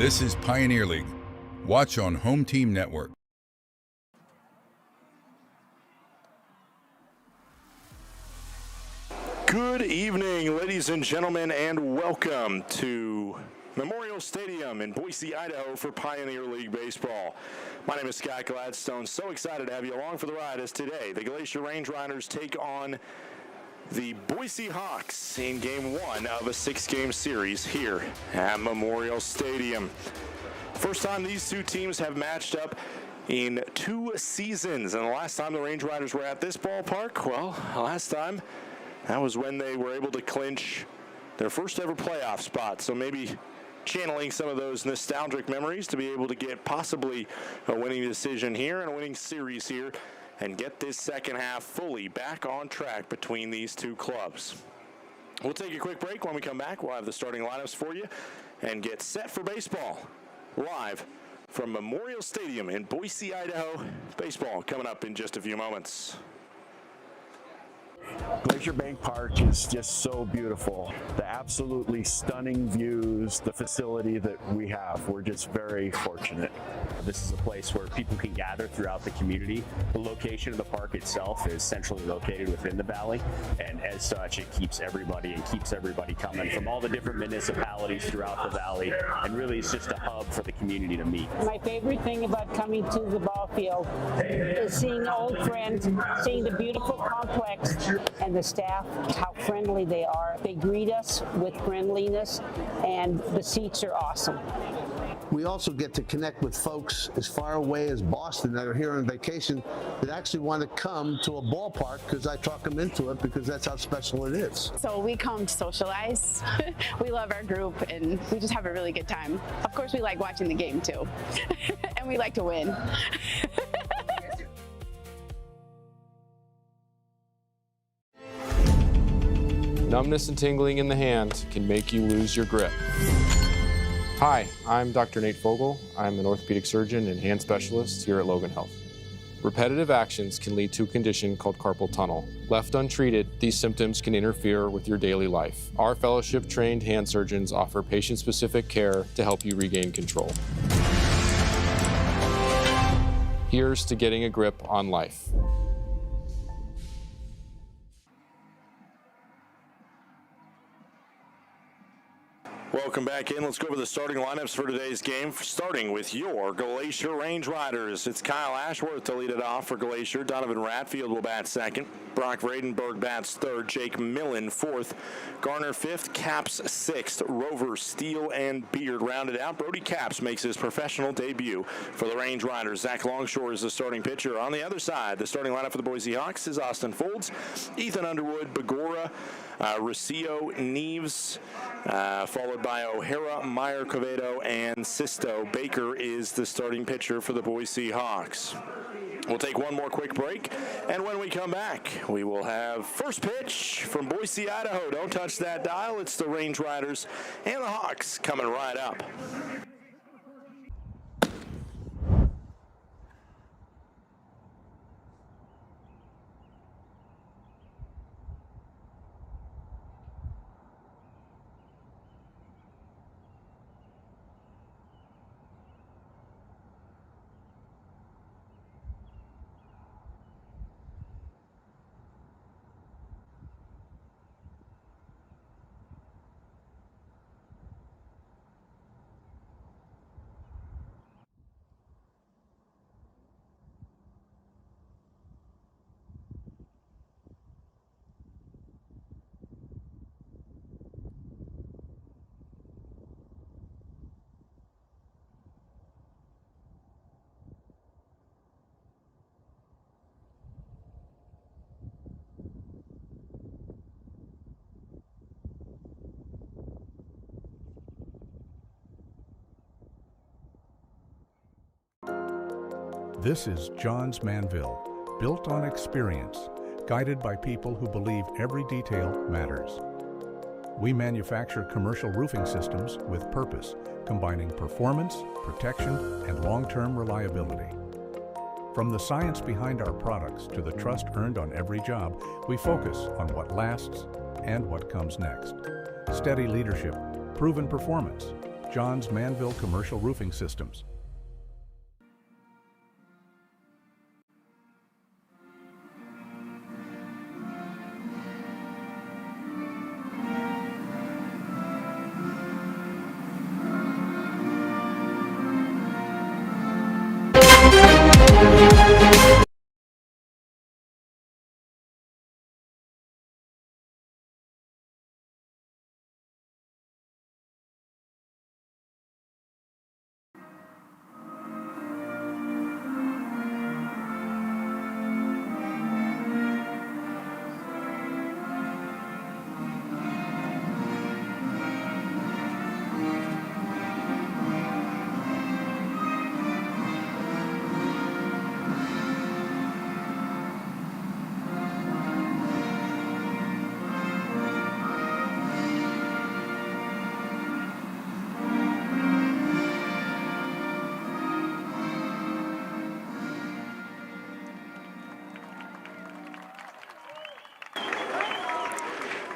This is Pioneer League. Watch on Home Team Network. Good evening, ladies and gentlemen, and welcome to Memorial Stadium in Boise, Idaho for Pioneer League Baseball. My name is Scott Gladstone. So excited to have you along for the ride as today the Glacier Range Riders take on the Boise Hawks in Game 1 of a 6-game series here at Memorial Stadium. First time these two teams have matched up in 2 seasons, and the last time the Range Riders were at this ballpark, well, last time, that was when they were able to clinch their first ever playoff spot. So maybe channeling some of those nostalgic memories to be able to get possibly a winning decision here and a winning series here and get this second half fully back on track between these two clubs. We'll take a quick break. When we come back, we'll have the starting lineups for you and get set for baseball live from Memorial Stadium in Boise, Idaho. Baseball coming up in just a few moments. Glacier Bank Park is just so beautiful. The absolutely stunning views, the facility that we have, we're just very fortunate. This is a place where people can gather throughout the community. The location of the park itself is centrally located within the valley, and as such, it keeps everybody coming from all the different municipalities throughout the valley, and really it's just a hub for the community to meet. My favorite thing about coming to the ball field is seeing old friends, seeing the beautiful complex, and the staff, how friendly they are. They greet us with friendliness, and the seats are awesome. We also get to connect with folks as far away as Boston that are here on vacation that actually want to come to a ballpark because I talk them into it because that's how special it is. So we come to socialize. We love our group and we just have a really good time. Of course, we like watching the game too. And we like to win. Numbness and tingling in the hand can make you lose your grip. Hi, I'm Dr. Nate Fogel. I'm an orthopedic surgeon and hand specialist here at Logan Health. Repetitive actions can lead to a condition called carpal tunnel. Left untreated, these symptoms can interfere with your daily life. Our fellowship-trained hand surgeons offer patient-specific care to help you regain control. Here's to getting a grip on life. Welcome back in. Let's go over the starting lineups for today's game, starting with your Glacier Range Riders. It's Kyle Ashworth to lead it off for Glacier. Donovan Ratfield will bat second. Brock Vradenberg bats third. Jake Millen fourth. Garner fifth. Caps sixth. Rover, Steele, and Beard rounded out. Brody Caps makes his professional debut for the Range Riders. Zach Longshore is the starting pitcher. On the other side, the starting lineup for the Boise Hawks is Austin Folds, Ethan Underwood, Begora, Rocio, Neves, followed by O'Hara, Meyer, Covedo, and Sisto. Baker is the starting pitcher for the Boise Hawks. We'll take one more quick break, and when we come back, we will have first pitch from Boise, Idaho. Don't touch that dial. It's the Range Riders and the Hawks coming right up. This is Johns Manville, built on experience, guided by people who believe every detail matters. We manufacture commercial roofing systems with purpose, combining performance, protection, and long-term reliability. From the science behind our products to the trust earned on every job, we focus on what lasts and what comes next. Steady leadership, proven performance. John's Manville Commercial Roofing Systems.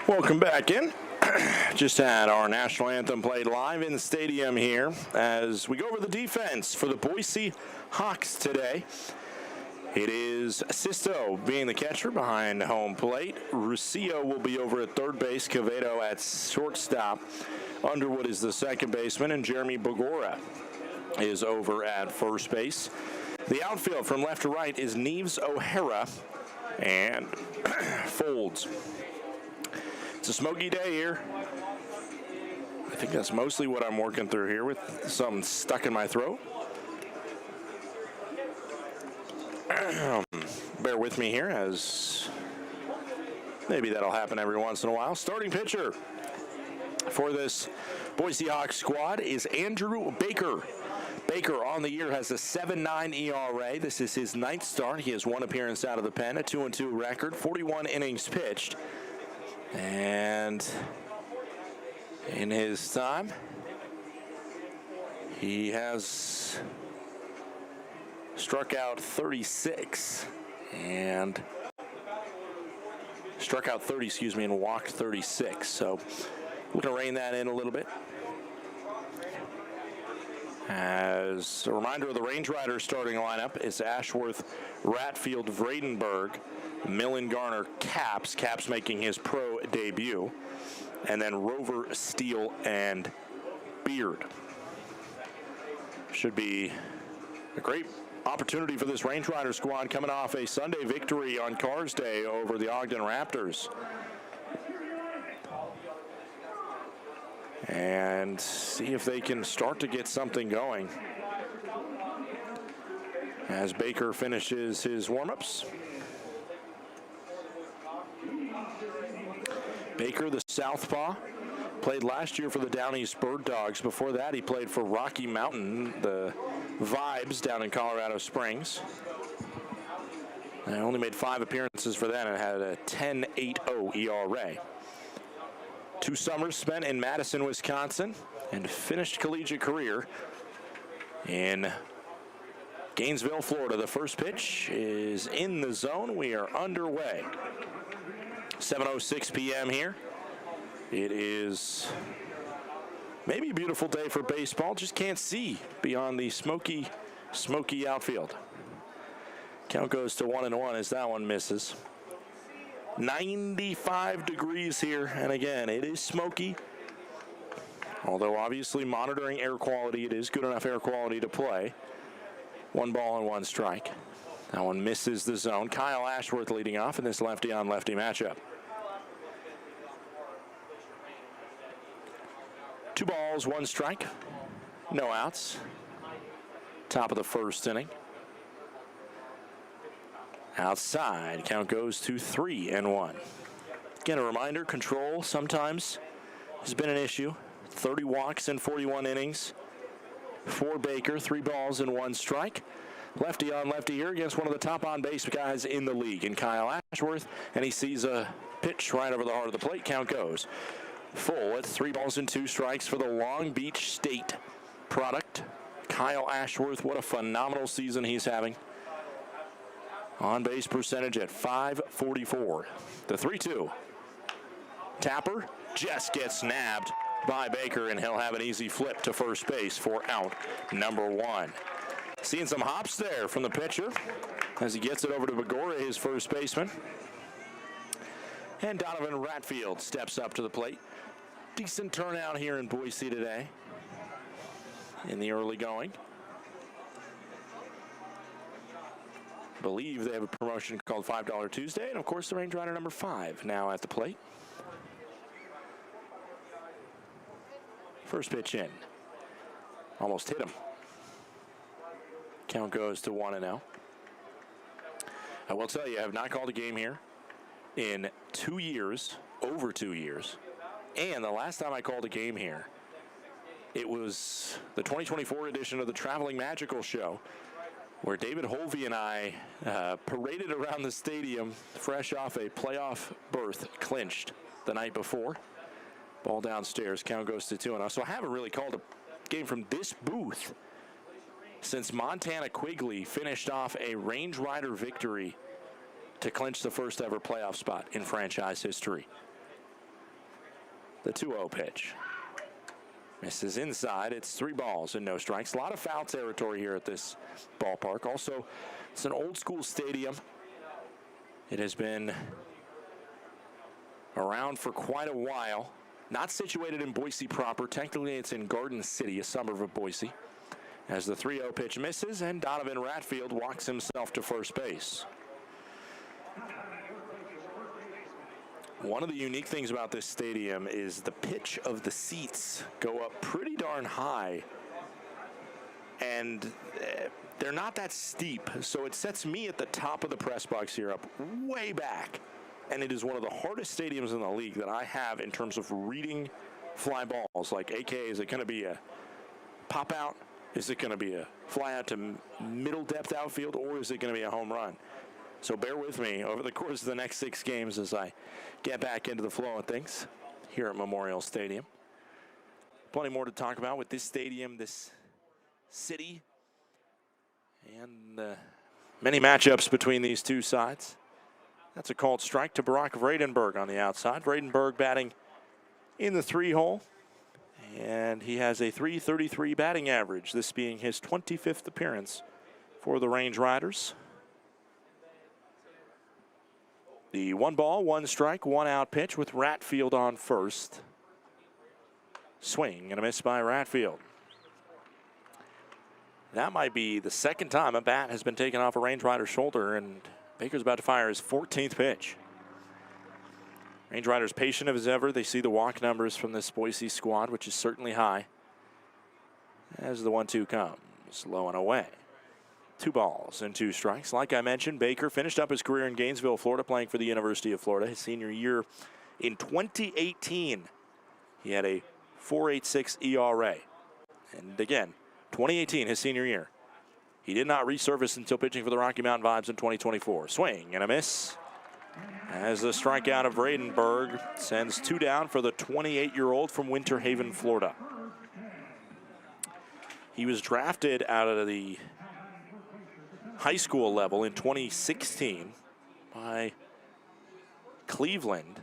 Welcome back in. Just had our national anthem played live in the stadium here as we go over the defense for the Boise Hawks today. It is Sisto being the catcher behind home plate. Ruscio will be over at third base. Quevedo at shortstop. Underwood is the second baseman, and Jeremy Bogora is over at first base. The outfield from left to right is Neves O'Hara and Folds. It's a smoky day here. I think that's mostly what I'm working through here with something stuck in my throat. Bear with me here as maybe that'll happen every once in a while. Starting pitcher for this Boise Hawks squad is Andrew Baker. Baker on the year has a 7.9 ERA. This is his 9th start. He has 1 appearance out of the pen, a 2-2 record, 41 innings pitched. And in his time, he has struck out 36 and and walked 36. So we're going to rein that in a little bit. As a reminder of the Range Riders starting lineup, it's Ashworth, Ratfield, Vredenberg, Millen, Garner, Caps making his pro debut, and then Rover, Steele, and Beard. Should be a great opportunity for this Range Rider squad coming off a Sunday victory on Cars Day over the Ogden Raptors. And see if they can start to get something going as Baker finishes his warm-ups. Baker, the southpaw, played last year for the Down East Bird Dogs. Before that, he played for Rocky Mountain, the Vibes down in Colorado Springs. And only made 5 appearances for that and had a 10.80 ERA. 2 summers spent in Madison, Wisconsin, and finished collegiate career in Gainesville, Florida. The first pitch is in the zone. We are underway. 7:06 p.m. here. It is maybe a beautiful day for baseball. Just can't see beyond the smoky outfield. Count goes to 1-1 as that one misses. 95 degrees here, and again, it is smoky. Although obviously monitoring air quality, it is good enough air quality to play. 1 ball and 1 strike. That one misses the zone. Kyle Ashworth leading off in this lefty-on-lefty matchup. 2 balls, 1 strike. No outs. Top of the first inning. Outside, count goes to 3-1. Again, a reminder, control sometimes has been an issue. 30 walks in 41 innings for Baker, 3 balls and 1 strike. Lefty on lefty here against one of the top on-base guys in the league, in Kyle Ashworth, and he sees a pitch right over the heart of the plate. Count goes full at 3 balls and 2 strikes for the Long Beach State product. Kyle Ashworth, what a phenomenal season he's having. On-base percentage at .544. The 3-2. Tapper just gets nabbed by Baker, and he'll have an easy flip to first base for out number 1. Seeing some hops there from the pitcher as he gets it over to Begora, his first baseman. And Donovan Ratfield steps up to the plate. Decent turnout here in Boise today in the early going. I believe they have a promotion called $5 Tuesday, and of course the Range Rider number 5 now at the plate. First pitch in. Almost hit him. Count goes to 1-0. I will tell you, I have not called a game here in 2 years, over 2 years. And the last time I called a game here, it was the 2024 edition of the Traveling Magical Show, where David Holvey and I paraded around the stadium fresh off a playoff berth clinched the night before. Ball downstairs, count goes to 2-0. So I haven't really called a game from this booth since Montana Quigley finished off a Range Rider victory to clinch the first ever playoff spot in franchise history. The 2-0 pitch. Misses inside. It's 3 balls and no strikes. A lot of foul territory here at this ballpark. Also, it's an old school stadium. It has been around for quite a while. Not situated in Boise proper. Technically, it's in Garden City, a suburb of Boise. As the 3-0 pitch misses, and Donovan Ratfield walks himself to first base. One of the unique things about this stadium is the pitch of the seats go up pretty darn high, and they're not that steep, so it sets me at the top of the press box here up way back, and it is one of the hardest stadiums in the league that I have in terms of reading fly balls. Like, AK, is it going to be a pop out? Is it going to be a fly out to middle depth outfield, or is it going to be a home run? So bear with me over the course of the next 6 games as I get back into the flow of things here at Memorial Stadium. Plenty more to talk about with this stadium, this city, and the many matchups between these two sides. That's a called strike to Barack Vredenberg on the outside. Vredenberg batting in the 3-hole, and he has a .333 batting average, this being his 25th appearance for the Range Riders. The 1 ball, 1 strike, 1 out pitch with Ratfield on first. Swing and a miss by Ratfield. That might be the second time a bat has been taken off a Range Rider's shoulder, and Baker's about to fire his 14th pitch. Range Riders patient as ever. They see the walk numbers from this Boise squad, which is certainly high. As the 1-2 comes, low and away. 2 balls and 2 strikes. Like I mentioned, Baker finished up his career in Gainesville, Florida, playing for the University of Florida. His senior year in 2018, he had a .486 ERA. And again, 2018, his senior year. He did not resurface until pitching for the Rocky Mountain Vibes in 2024. Swing and a miss. As the strikeout of Vredenberg sends 2 down for the 28-year-old from Winter Haven, Florida. He was drafted out of the high school level in 2016 by Cleveland.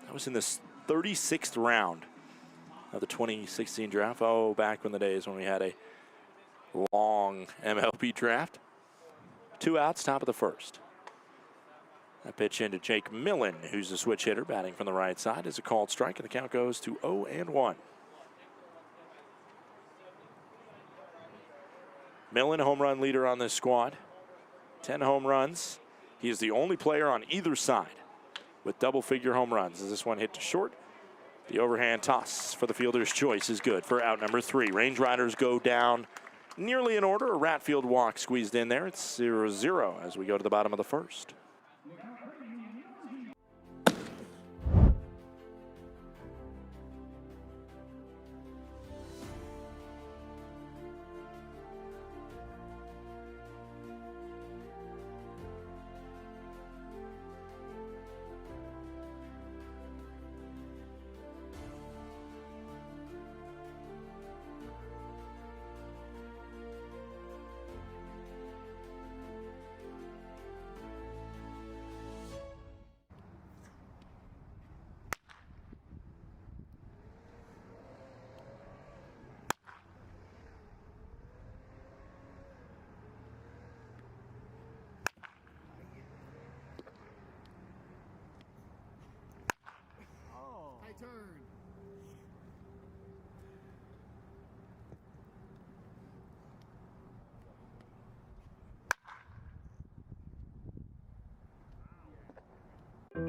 That was in the 36th round of the 2016 draft. Oh, back in the days when we had a long MLB draft. 2 outs, top of the first. That pitch into Jake Millen, who's the switch hitter, batting from the right side, is a called strike, and the count goes to 0-1. Millen, home run leader on this squad. 10 home runs. He is the only player on either side with double-figure home runs. As this one hit to short, the overhand toss for the fielder's choice is good for out number 3. Range Riders go down nearly in order. A Ratfield walk squeezed in there. It's 0-0 as we go to the bottom of the first.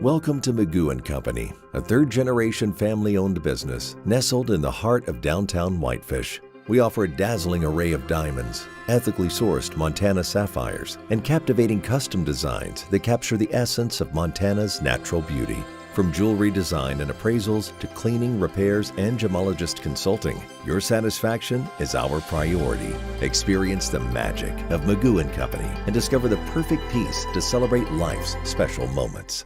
Welcome to Magoo & Company, a third-generation family-owned business nestled in the heart of downtown Whitefish. We offer a dazzling array of diamonds, ethically sourced Montana sapphires, and captivating custom designs that capture the essence of Montana's natural beauty. From jewelry design and appraisals to cleaning, repairs, and gemologist consulting, your satisfaction is our priority. Experience the magic of Magoo & Company and discover the perfect piece to celebrate life's special moments.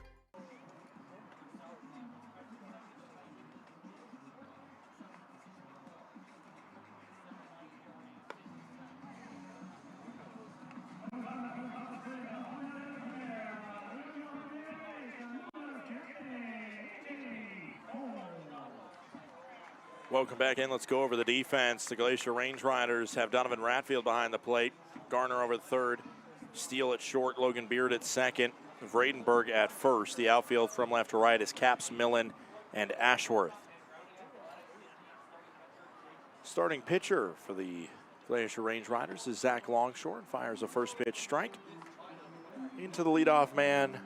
Welcome back in. Let's go over the defense. The Glacier Range Riders have Donovan Ratfield behind the plate, Garner over the third, Steele at short, Logan Beard at second, Vradenberg at first. The outfield from left to right is Capps, Millen, and Ashworth. Starting pitcher for the Glacier Range Riders is Zach Longshore, and fires a first pitch strike into the leadoff man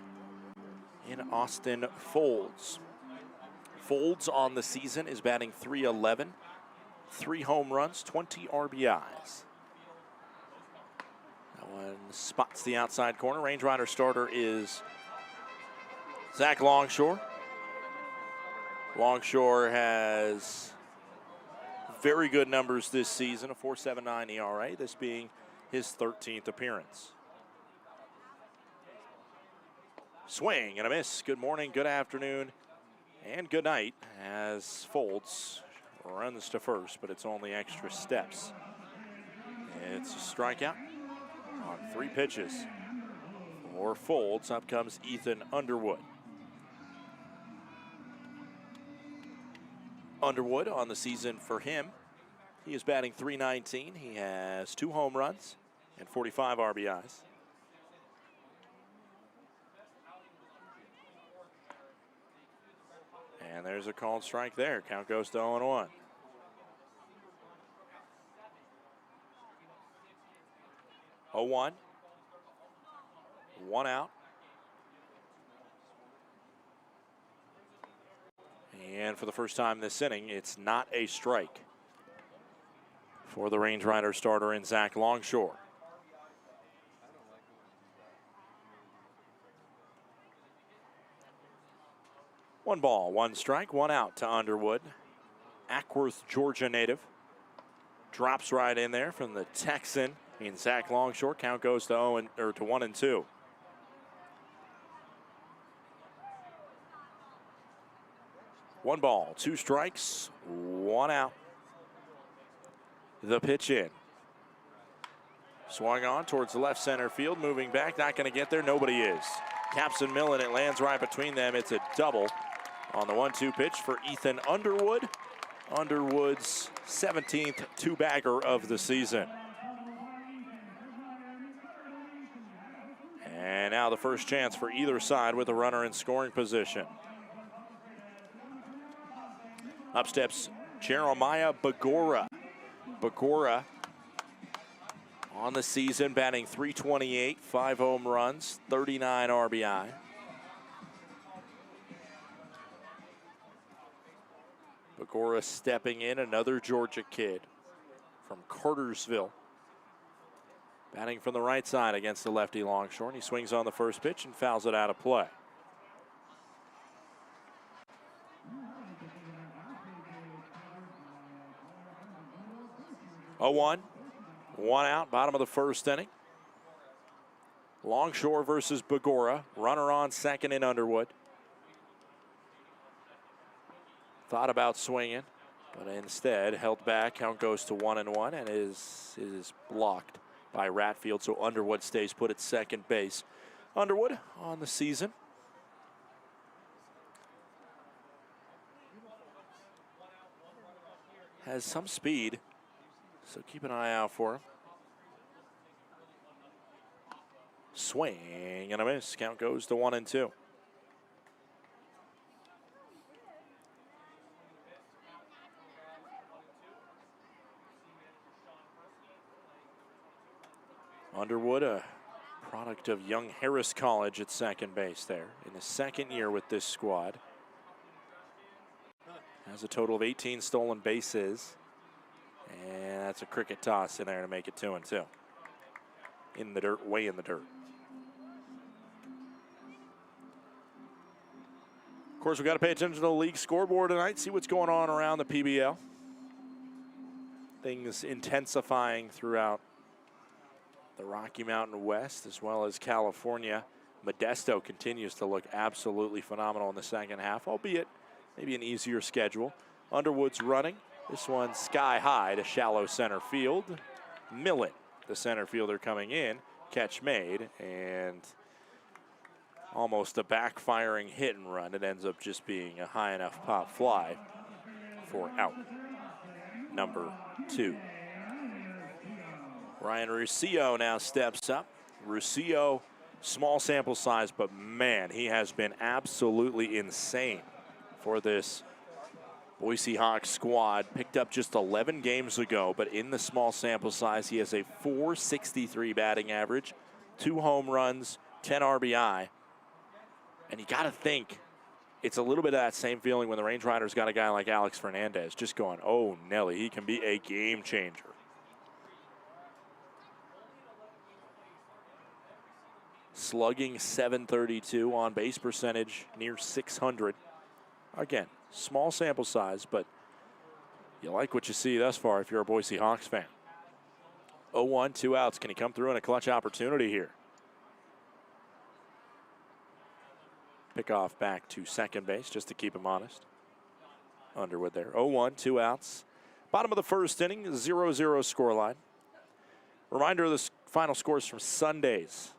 in Austin Folds. Folds on the season is batting .311, 3 home runs, 20 RBIs. That one spots the outside corner. Range Rider starter is Zach Longshore. Longshore has very good numbers this season, a .479 ERA, this being his 13th appearance. Swing and a miss. Good morning, good afternoon, and good night as Folds runs to first, but it's only extra steps. It's a strikeout on 3 pitches for Folds. Up comes Ethan Underwood. Underwood on the season for him, he is batting .319. He has 2 home runs and 45 RBIs. And there's a called strike there. Count goes to 0-1. Oh, 1. 1 out. And for the first time this inning, it's not a strike for the Range Rider starter in Zach Longshore. One ball, 1 strike, 1 out to Underwood. Ackworth, Georgia native. Drops right in there from the Texan in Zach Longshore. Count goes to 1-2. One ball, 2 strikes, 1 out. The pitch in. Swung on towards the left center field, moving back, not going to get there. Nobody is. Capps and Millen, it lands right between them. It's a double on the 1-2 pitch for Ethan Underwood. Underwood's 17th 2-bagger of the season. And now the first chance for either side with a runner in scoring position. Up steps Jeremiah Bagora. Bagora on the season batting .328, 5 home runs, 39 RBI. Bagora stepping in, another Georgia kid from Cartersville. Batting from the right side against the lefty Longshore, and he swings on the first pitch and fouls it out of play. Oh, 1 out, bottom of the first inning. Longshore versus Bagora. Runner on second in Underwood. Thought about swinging, but instead held back. Count goes to 1-1 and is blocked by Ratfield, so Underwood stays put at second base. Underwood on the season. Has some speed, so keep an eye out for him. Swing and a miss. Count goes to 1-2. Underwood, a product of Young Harris College at second base there in his second year with this squad. Has a total of 18 stolen bases. And that's a cricket toss in there to make it 2-2. In the dirt, way in the dirt. Of course, we've got to pay attention to the league scoreboard tonight, see what's going on around the PBL. Things intensifying throughout the Rocky Mountain West as well as California. Modesto continues to look absolutely phenomenal in the second half, albeit maybe an easier schedule. Underwood's running. This one sky high to shallow center field. Millet, the center fielder, coming in. Catch made, and almost a backfiring hit and run. It ends up just being a high enough pop fly for out number 2. Ryan Ruscio now steps up. Ruscio, small sample size, but man, he has been absolutely insane for this Boise Hawks squad. Picked up just 11 games ago, but in the small sample size, he has a .463 batting average, 2 home runs, 10 RBI. And you got to think it's a little bit of that same feeling when the Range Riders got a guy like Alex Fernandez, just going, oh, Nelly, he can be a game changer. Slugging .732, on base percentage near .600. Again, small sample size, but you like what you see thus far if you're a Boise Hawks fan. 0-1, 2 outs. Can he come through in a clutch opportunity here? Pick off back to second base just to keep him honest. Underwood there. 0-1, 2 outs. Bottom of the first inning, 0-0 scoreline. Reminder of the final scores from Sunday's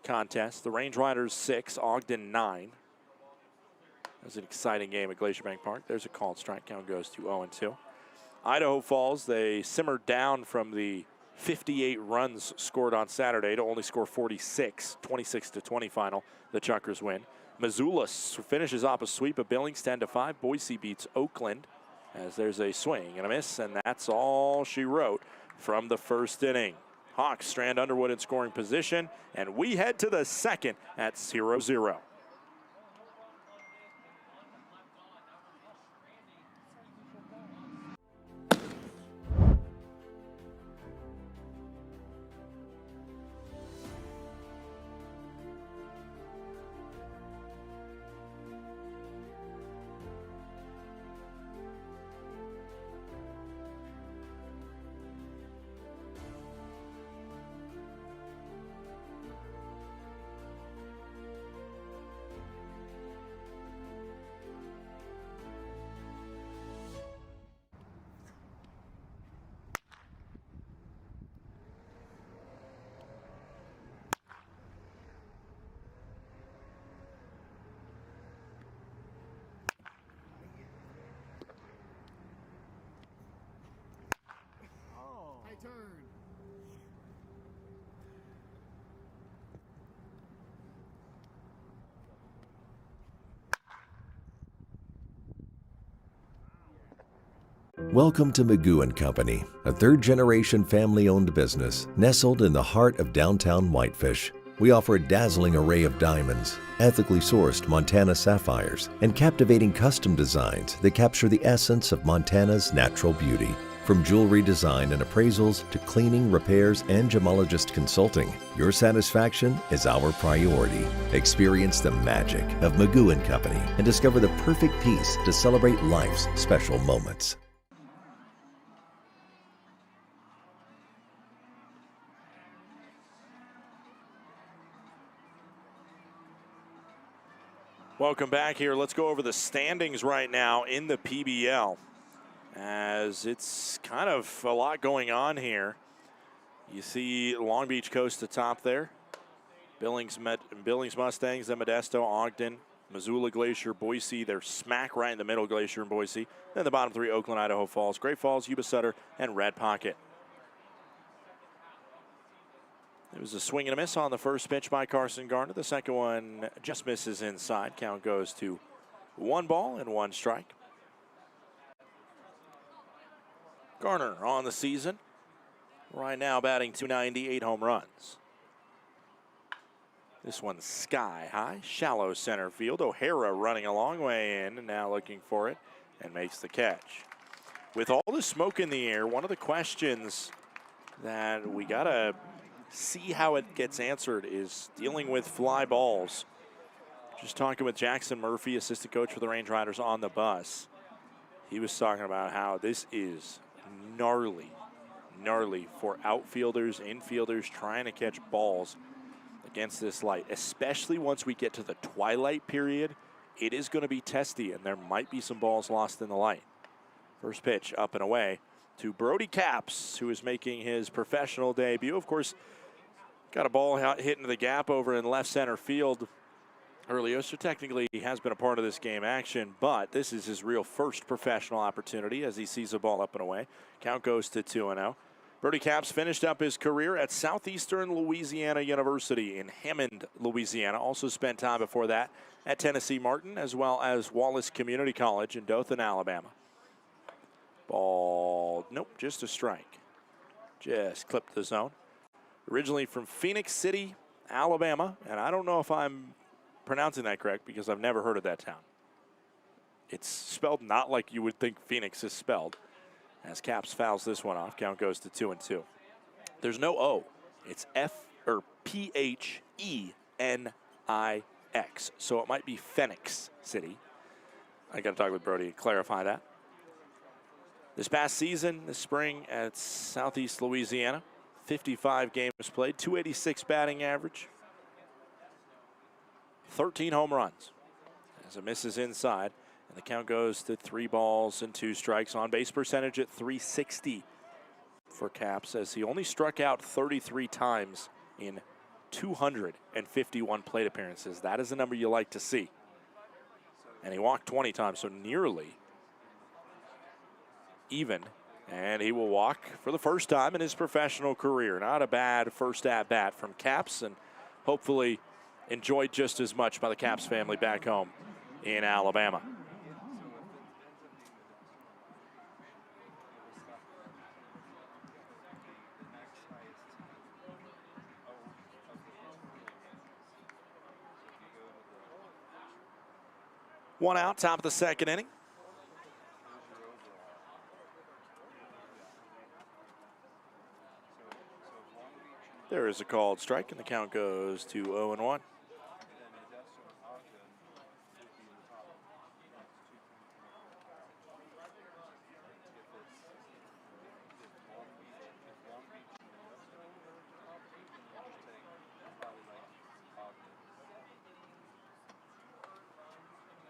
contest. The Range Riders 6, Ogden 9. That was an exciting game at Glacier Bank Park. There's a called strike. Count goes to 0-2. Idaho Falls, they simmered down from the 58 runs scored on Saturday to only score 46, 26-20 final. The Chuckers win. Missoula finishes off a sweep of Billings 10-5. Boise beats Oakland as there's a swing and a miss, and that's all she wrote from the first inning. Hawks strand Underwood in scoring position, and we head to the second at 0-0. Welcome to Magoo & Company, a third-generation family-owned business nestled in the heart of downtown Whitefish. We offer a dazzling array of diamonds, ethically sourced Montana sapphires, and captivating custom designs that capture the essence of Montana's natural beauty. From jewelry design and appraisals to cleaning, repairs, and gemologist consulting, your satisfaction is our priority. Experience the magic of Magoo & Company and discover the perfect piece to celebrate life's special moments. Welcome back here. Let's go over the standings right now in the PBL, as it's kind of a lot going on here. You see Long Beach Coast atop there. Billings Mustangs, then Modesto, Ogden, Missoula, Glacier, Boise. They're smack right in the middle, Glacier and Boise. Then the bottom 3, Oakland, Idaho Falls, Great Falls, Yuba Sutter, and Red Pocket. It was a swing and a miss on the first pitch by Carson Garner. The second one just misses inside. Count goes to 1 ball and 1 strike. Garner on the season right now batting .290, 8 home runs. This one's sky high, shallow center field. O'Hara running a long way in and now looking for it and makes the catch. With all the smoke in the air, one of the questions that we got to see how it gets answered is dealing with fly balls. Just talking with Jackson Murphy, assistant coach for the Range Riders on the bus. He was talking about how this is gnarly for outfielders, infielders trying to catch balls against this light, especially once we get to the twilight period. It is going to be testy, and there might be some balls lost in the light. First pitch up and away to Brody Capps, who is making his professional debut. Of course, got a ball hit into the gap over in left center field earlier, so technically he has been a part of this game action, but this is his real first professional opportunity as he sees the ball up and away. Count goes to 2-0. Brody Capps finished up his career at Southeastern Louisiana University in Hammond, Louisiana. Also spent time before that at Tennessee Martin, as well as Wallace Community College in Dothan, Alabama. Ball, nope, just a strike. Just clipped the zone. Originally from Phoenix City, Alabama, and I don't know if I'm pronouncing that correct because I've never heard of that town. It's spelled not like you would think Phoenix is spelled. As Capps fouls this one off, count goes to 2-2. There's no O. It's Phenix, so it might be Phoenix City. I got to talk with Brody to clarify that. This past season, this spring at Southeast Louisiana, 55 games played, 286 batting average, 13 home runs. As it misses inside, and the count goes to 3-2 strikes. On base percentage at .360 for Capps, as he only struck out 33 times in 251 plate appearances. That is a number you like to see. And he walked 20 times, so nearly even. And he will walk for the first time in his professional career. Not a bad first at-bat from Capps, and hopefully enjoyed just as much by the Capps family back home in Alabama. One out, top of the second inning. There is a called strike, and the count goes to 0-1.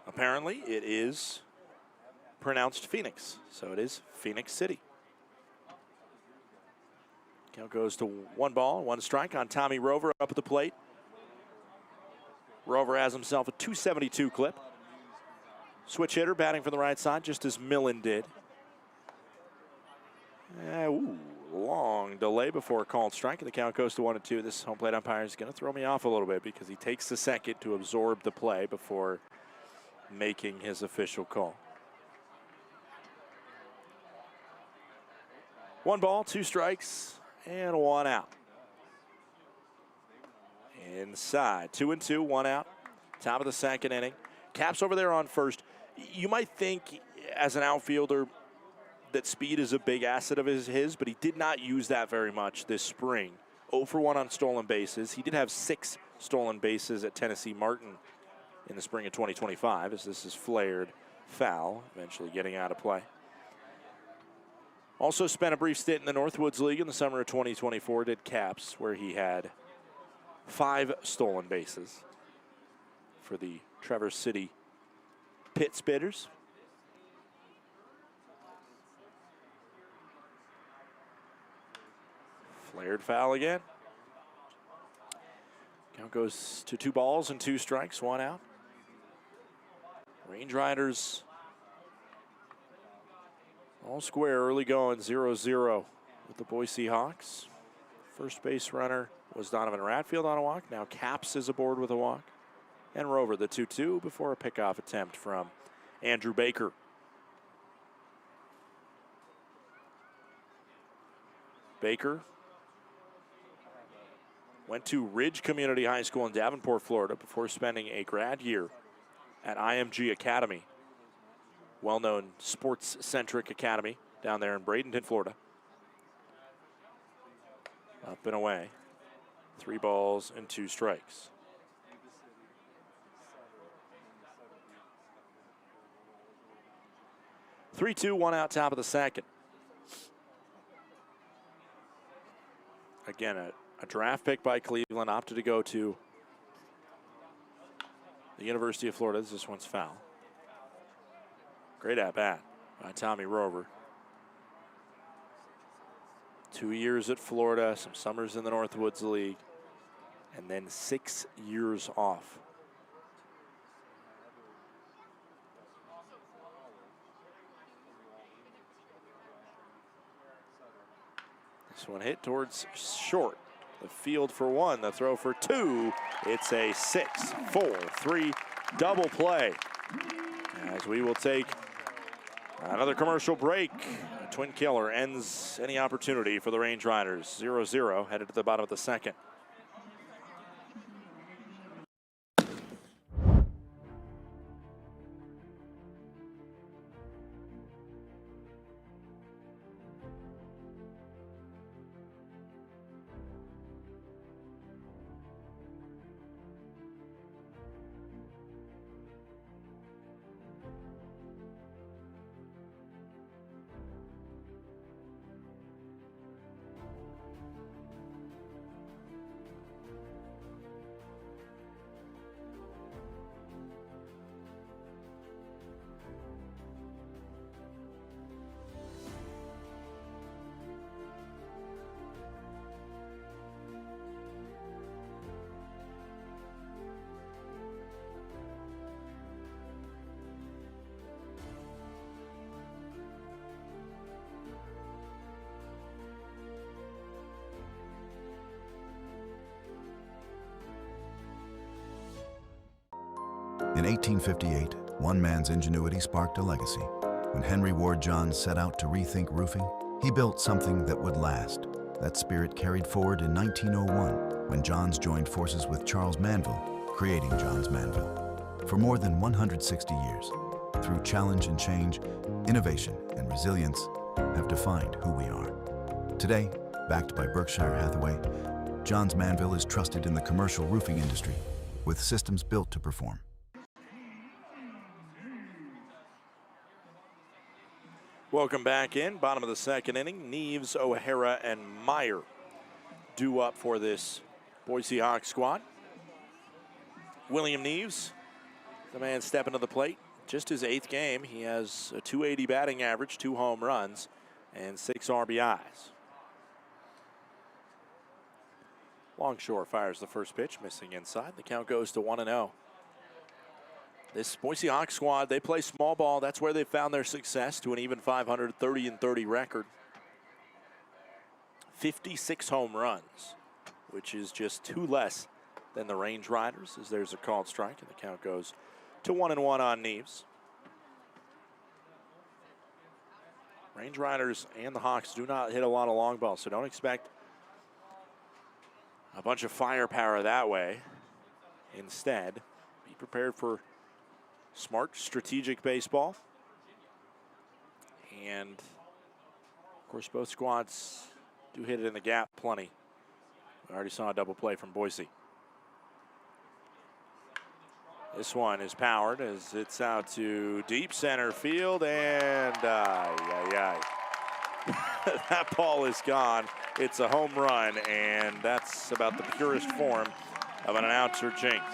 Apparently, it is pronounced Phoenix, so it is Phoenix City. Count goes to 1 strike on Tommy Rover up at the plate. Rover has himself a .272 clip. Switch hitter batting from the right side, just as Millen did. Long delay before a called strike, and the count goes to 1-2. This home plate umpire is going to throw me off a little bit because he takes a second to absorb the play before making his official call. 1-2 strikes, and 1 out. Inside, 2-2, 1 out. Top of the second inning. Capps over there on first. You might think as an outfielder that speed is a big asset of his, but he did not use that very much this spring. 0 for 1 on stolen bases. He did have 6 stolen bases at Tennessee Martin in the spring of 2025, as this is flared foul, eventually getting out of play. Also spent a brief stint in the Northwoods League in the summer of 2024, did Capps, where he had 5 stolen bases for the Traverse City Pit Spitters. Flared foul again. Count goes to 2-2 strikes, 1 out. Range Riders all square, early going, 0-0 with the Boise Hawks. First base runner was Donovan Ratfield on a walk. Now Capps is aboard with a walk. And Rover, the 2-2 before a pickoff attempt from Andrew Baker. Baker Went to Ridge Community High School in Davenport, Florida, before spending a grad year at IMG Academy, well-known sports-centric academy down there in Bradenton, Florida. Up and away. 3 balls and 2 strikes. Three, 2, 1 out, top of the second. Again, a draft pick by Cleveland, opted to go to the University of Florida. This one's foul. Great at-bat by Tommy Rover. 2 years at Florida, some summers in the Northwoods League, and then 6 years off. This one hit towards short. The field for 1, the throw for 2. It's a 6-4-3 double play. As we will take another commercial break. A twin killer ends any opportunity for the Range Riders. 0-0 headed to the bottom of the second. In 1858, one man's ingenuity sparked a legacy. When Henry Ward Johns set out to rethink roofing, he built something that would last. That spirit carried forward in 1901, when Johns joined forces with Charles Manville, creating Johns Manville. For more than 160 years, through challenge and change, innovation and resilience have defined who we are. Today, backed by Berkshire Hathaway, Johns Manville is trusted in the commercial roofing industry, with systems built to perform. Welcome back in. Bottom of the second inning. Neves, O'Hara, and Meyer due up for this Boise Hawks squad. William Neves, the man stepping to the plate. Just his 8th game. He has a .280 batting average, 2 home runs, and 6 RBIs. Longshore fires the first pitch, missing inside. The count goes to 1-0. This Boise Hawks squad, they play small ball. That's where they found their success, to an even 500, 30-30 record. 56 home runs, which is just 2 less than the Range Riders, as there's a called strike, and the count goes to 1-1 on Neves. Range Riders and the Hawks do not hit a lot of long balls, so don't expect a bunch of firepower that way. Instead, be prepared for smart, strategic baseball. And, of course, both squads do hit it in the gap plenty. We already saw a double play from Boise. This one is powered as it's out to deep center field, and that ball is gone. It's a home run, and that's about the purest form of an announcer jinx.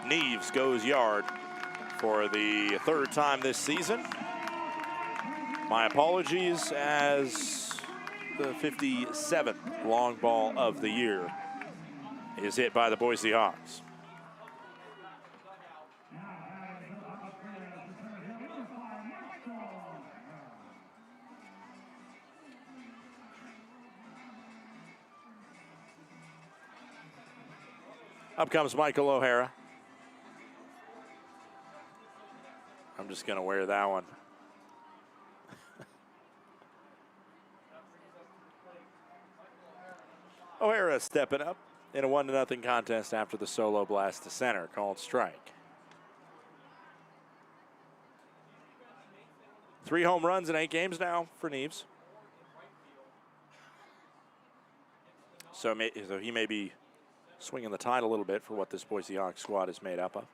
Neves goes yard for the 3rd time this season. My apologies, as the 57th long ball of the year is hit by the Boise Hawks. Up comes Michael O'Hara. I'm just going to wear that one. O'Hara stepping up in a 1-0 contest after the solo blast to center, called strike. 3 home runs in 8 games now for Neves. So he may be swinging the tide a little bit for what this Boise Hawks squad is made up of.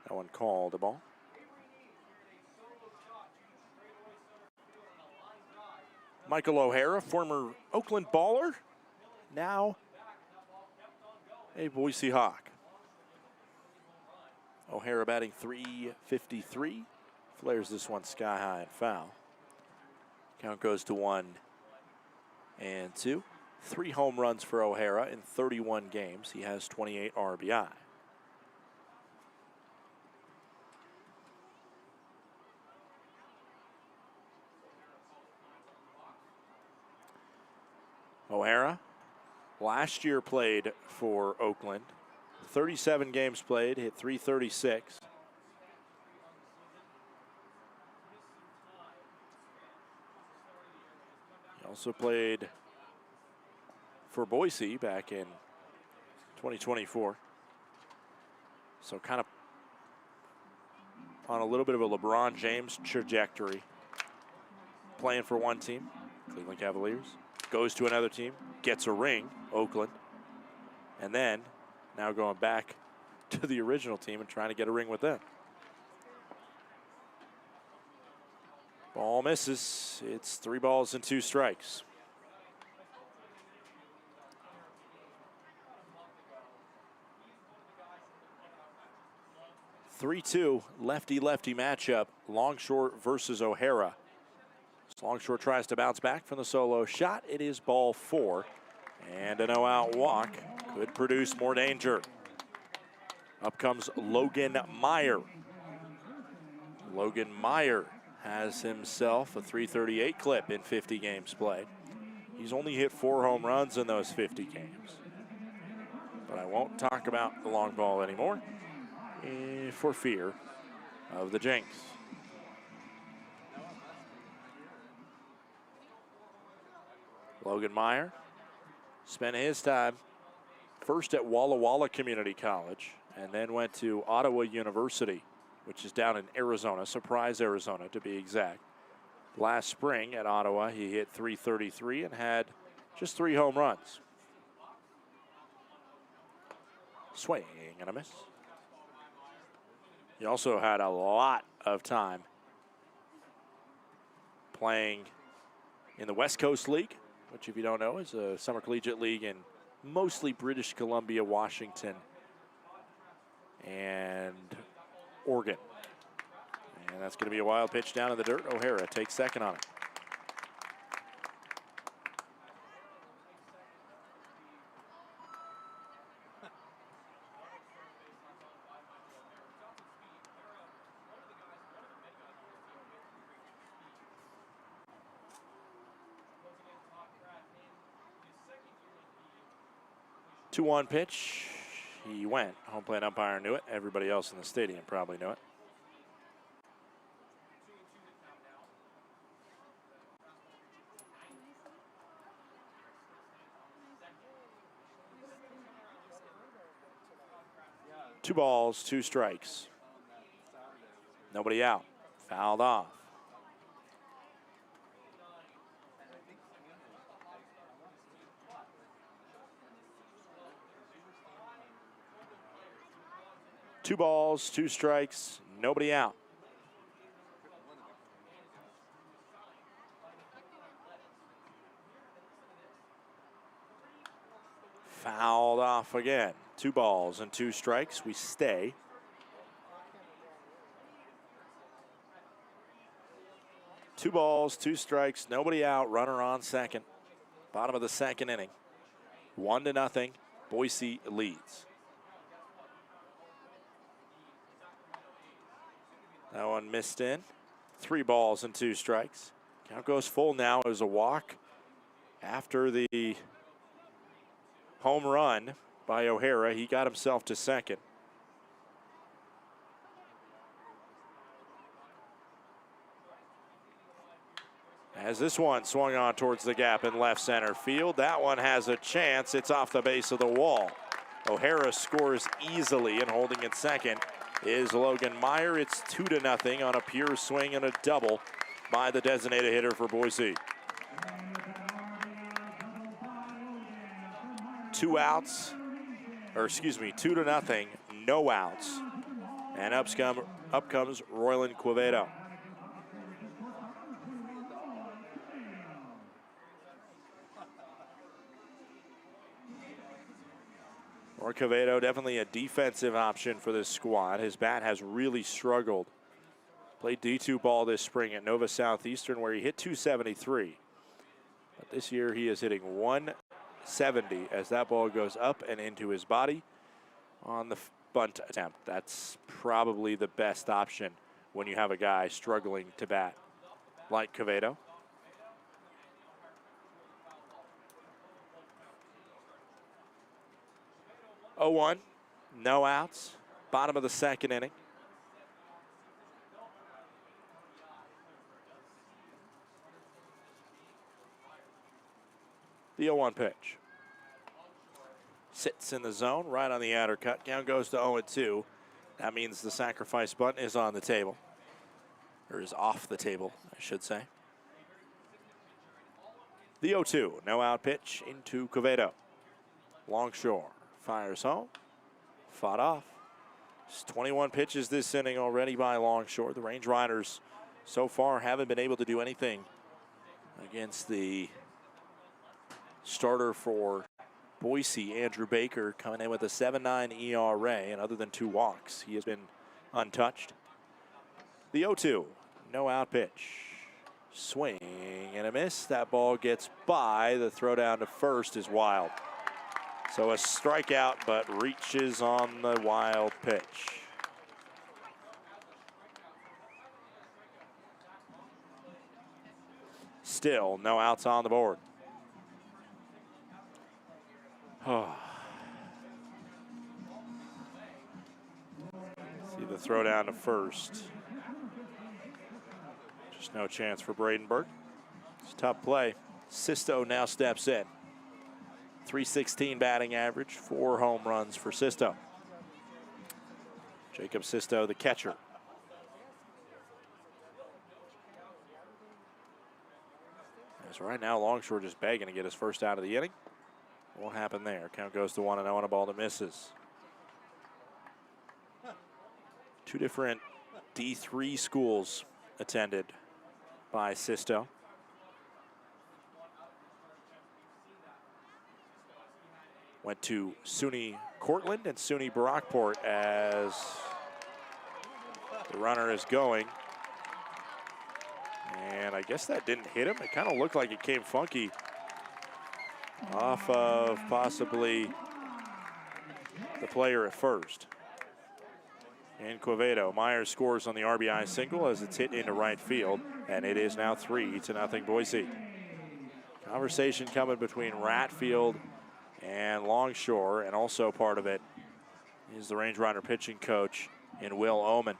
That one called a ball. Michael O'Hara, former Oakland baller, now a Boise Hawk. O'Hara batting .353. Flares this one sky high and foul. Count goes to 1-2. 3 home runs for O'Hara in 31 games. He has 28 RBI. O'Hara last year played for Oakland. 37 games played, hit .336. He also played for Boise back in 2024. So kind of on a little bit of a LeBron James trajectory. Playing for one team, Cleveland Cavaliers. Goes to another team, gets a ring, Oakland. And then now going back to the original team and trying to get a ring with them. Ball misses. It's 3 balls and 2 strikes. (3-2) lefty-lefty matchup. Longshore versus O'Hara. Longshore tries to bounce back from the solo shot. It is ball 4. And a no-out walk could produce more danger. Up comes Logan Meyer. Logan Meyer has himself a .338 clip in 50 games played. He's only hit 4 home runs in those 50 games. But I won't talk about the long ball anymore for fear of the jinx. Logan Meyer spent his time first at Walla Walla Community College and then went to Ottawa University, which is down in Arizona, Surprise, Arizona to be exact. Last spring at Ottawa, he hit .333 and had just 3 home runs. Swing and a miss. He also had a lot of time playing in the West Coast League, which, if you don't know, is a summer collegiate league in mostly British Columbia, Washington, and Oregon. And that's going to be a wild pitch down in the dirt. O'Hara takes second on it. Two-one pitch. He went. Home plate umpire knew it. Everybody else in the stadium probably knew it. Two balls, 2 strikes. Nobody out. Fouled off. Two balls, 2 strikes, nobody out. Fouled off again. 2 balls and 2 strikes. We stay. Two balls, 2 strikes, nobody out. Runner on second. Bottom of the second inning. 1-0. Boise leads. That one missed in. 3 balls and 2 strikes. Count goes full now. It was a walk after the home run by O'Hara. He got himself to second. As this one swung on towards the gap in left center field. That one has a chance. It's off the base of the wall. O'Hara scores easily, and holding at second is Logan Meyer. It's 2-0 on a pure swing and a double by the designated hitter for Boise. 2 outs, or excuse me, 2-0, no outs. And up comes Roylan Quevedo. Quevedo, definitely a defensive option for this squad. His bat has really struggled. Played D2 ball this spring at Nova Southeastern, where he hit 273. But this year he is hitting 170 as that ball goes up and into his body on the bunt attempt. That's probably the best option when you have a guy struggling to bat like Quevedo. Oh, 1, no outs, bottom of the second inning. The 0-1 pitch. Sits in the zone, right on the outer cut. Count goes to 0-2. That means the sacrifice bunt is on the table. Or is off the table, I should say. The 0-2, no out pitch into Quevedo. Longshore fires home, fought off. It's 21 pitches this inning already by Longshore. The Range Riders so far haven't been able to do anything against the starter for Boise, Andrew Baker, coming in with a 7.9 ERA, and other than 2 walks, he has been untouched. The 0-2, no out pitch. Swing and a miss. That ball gets by. The throw down to first is wild. So a strikeout, but reaches on the wild pitch. Still no outs on the board. See the throw down to first. Just no chance for Bradenburg. It's a tough play. Sisto now steps in. 316 batting average, 4 home runs for Sisto. Jacob Sisto, the catcher. As right now, Longshore just begging to get his first out of the inning. Won't happen there. Count goes to 1-0 on a ball that misses. 2 different D3 schools attended by Sisto. Went to SUNY Cortland and SUNY Brockport as the runner is going. And I guess that didn't hit him. It kind of looked like it came funky off of possibly the player at first. And Quevedo. Myers scores on the RBI single as it's hit into right field. And it is now 3-0 Boise. Conversation coming between Ratfield and Longshore, and also part of it is the Range Rider pitching coach in Will Oman.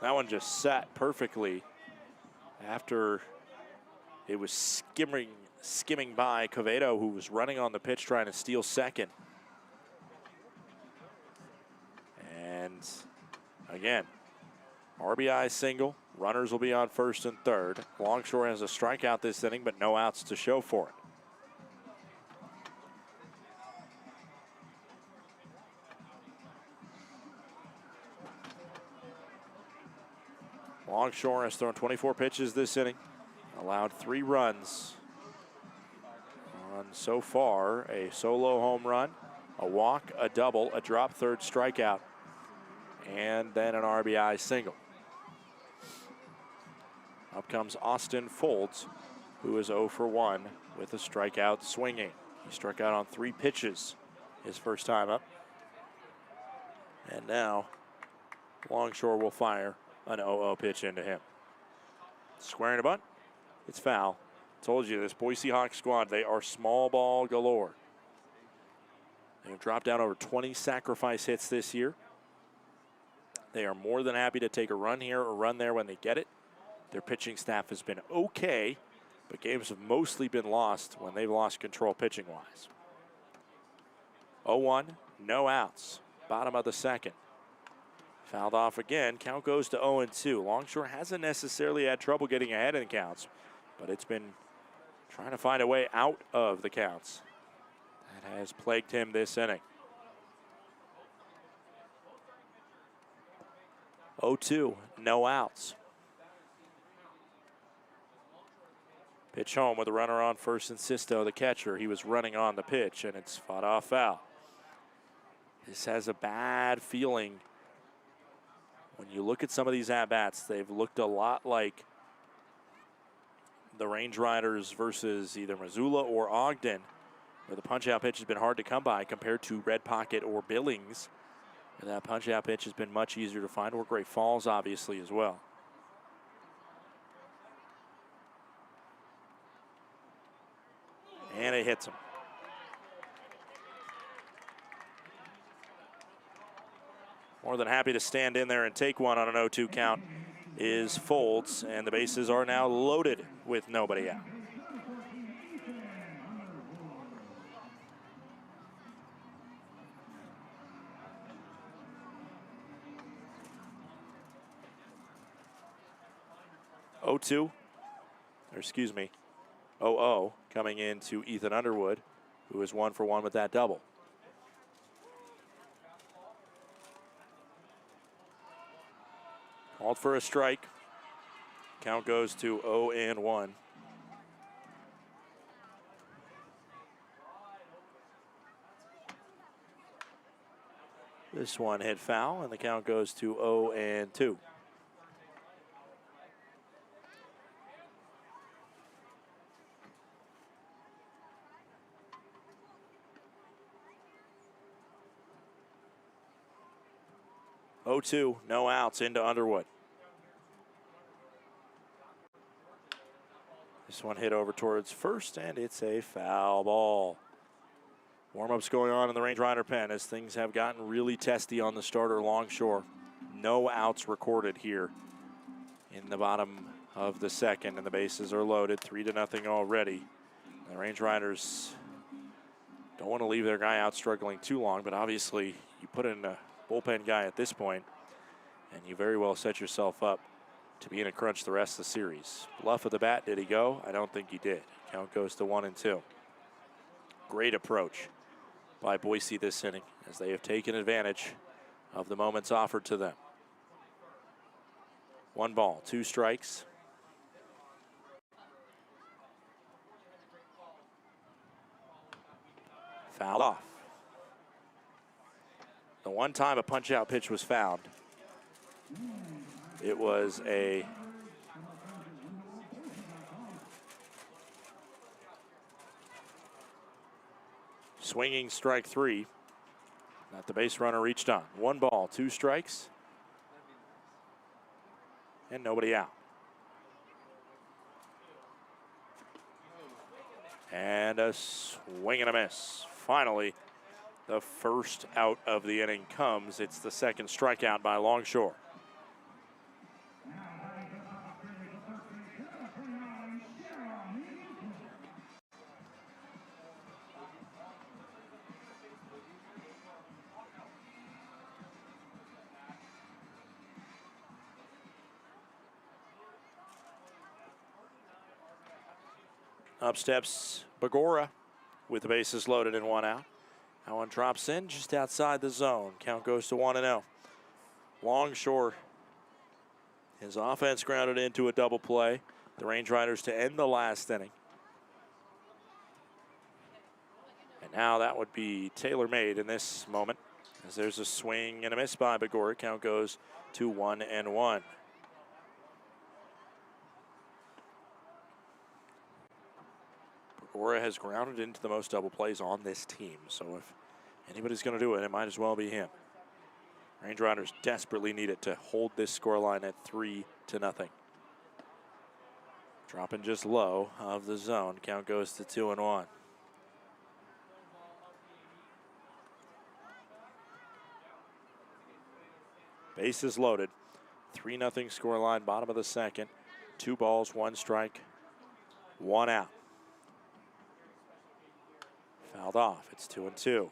That one just sat perfectly after it was skimming by Quevedo, who was running on the pitch trying to steal second. And again, RBI single. Runners will be on first and third. Longshore has a strikeout this inning, but no outs to show for it. Longshore has thrown 24 pitches this inning, allowed 3 runs on so far a solo home run, a walk, a double, a drop third strikeout, and then an RBI single. Up comes Austin Folds, who is 0 for 1 with a strikeout swinging. He struck out on 3 pitches his first time up. And now Longshore will fire an 0-0 pitch into him. Squaring a bunt. It's foul. Told you this Boise Hawks squad, they are small ball galore. They have dropped down over 20 sacrifice hits this year. They are more than happy to take a run here or run there when they get it. Their pitching staff has been okay, but games have mostly been lost when they've lost control pitching-wise. 0-1, no outs. Bottom of the second. Fouled off again. Count goes to 0-2. Longshore hasn't necessarily had trouble getting ahead in the counts, but it's been trying to find a way out of the counts. That has plagued him this inning. 0-2, no outs. Pitch home with a runner on first and Sisto, the catcher. He was running on the pitch, and it's fought off foul. This has a bad feeling. When you look at some of these at-bats, they've looked a lot like the Range Riders versus either Missoula or Ogden, where the punch-out pitch has been hard to come by compared to Red Pocket or Billings. And that punch-out pitch has been much easier to find, or Great Falls, obviously, as well. And it hits him. More than happy to stand in there and take one on an 0-2 count is Folds, and the bases are now loaded with nobody out. Excuse me, 0-0 coming into Ethan Underwood, who is 1 for 1 with that double. Called for a strike. Count goes to 0-1. This one hit foul, and the count goes to 0-2. No outs into Underwood. This one hit over towards first, and it's a foul ball. Warm-ups going on in the Range Rider pen as things have gotten really testy on the starter Longshore. No outs recorded here in the bottom of the second, and the bases are loaded, 3-0 already. The Range Riders don't want to leave their guy out struggling too long, but obviously you put in a bullpen guy at this point, and you very well set yourself up to be in a crunch the rest of the series. Bluff of the bat, did he go? I don't think he did. Count goes to 1-2. Great approach by Boise this inning, as they have taken advantage of the moments offered to them. 1 ball, 2 strikes. Fouled off. The one time a punch-out pitch was found, it was a swinging strike 3 that the base runner reached on. 1 ball, 2 strikes, and nobody out. And a swing and a miss. Finally, the first out of the inning comes. It's the second strikeout by Longshore. Up steps Bagora with the bases loaded and 1 out. That one drops in just outside the zone. Count goes to 1-0. Longshore, his offense grounded into a double play. The Range Riders to end the last inning. And now that would be tailor-made in this moment, as there's a swing and a miss by Bagora. Count goes to 1-1. Bagora has grounded into the most double plays on this team, so if anybody's going to do it, it might as well be him. Range Riders desperately need it to hold this scoreline at 3-0. Dropping just low of the zone. Count goes to 2-1. Bases loaded. 3-0 scoreline, bottom of the second. 2 balls, 1 strike, 1 out. Fouled off. It's 2-2.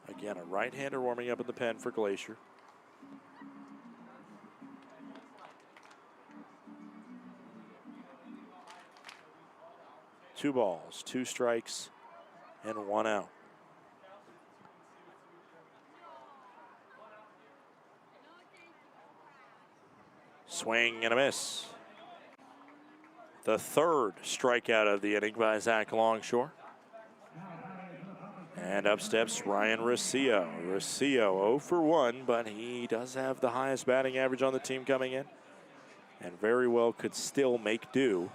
Again, a right-hander warming up in the pen for Glacier. Two balls, 2 strikes, and 1 out. Swing and a miss. The 3rd strikeout of the inning by Zach Longshore. And up steps Ryan Rosillo. Rosillo 0 for 1, but he does have the highest batting average on the team coming in, and very well could still make do.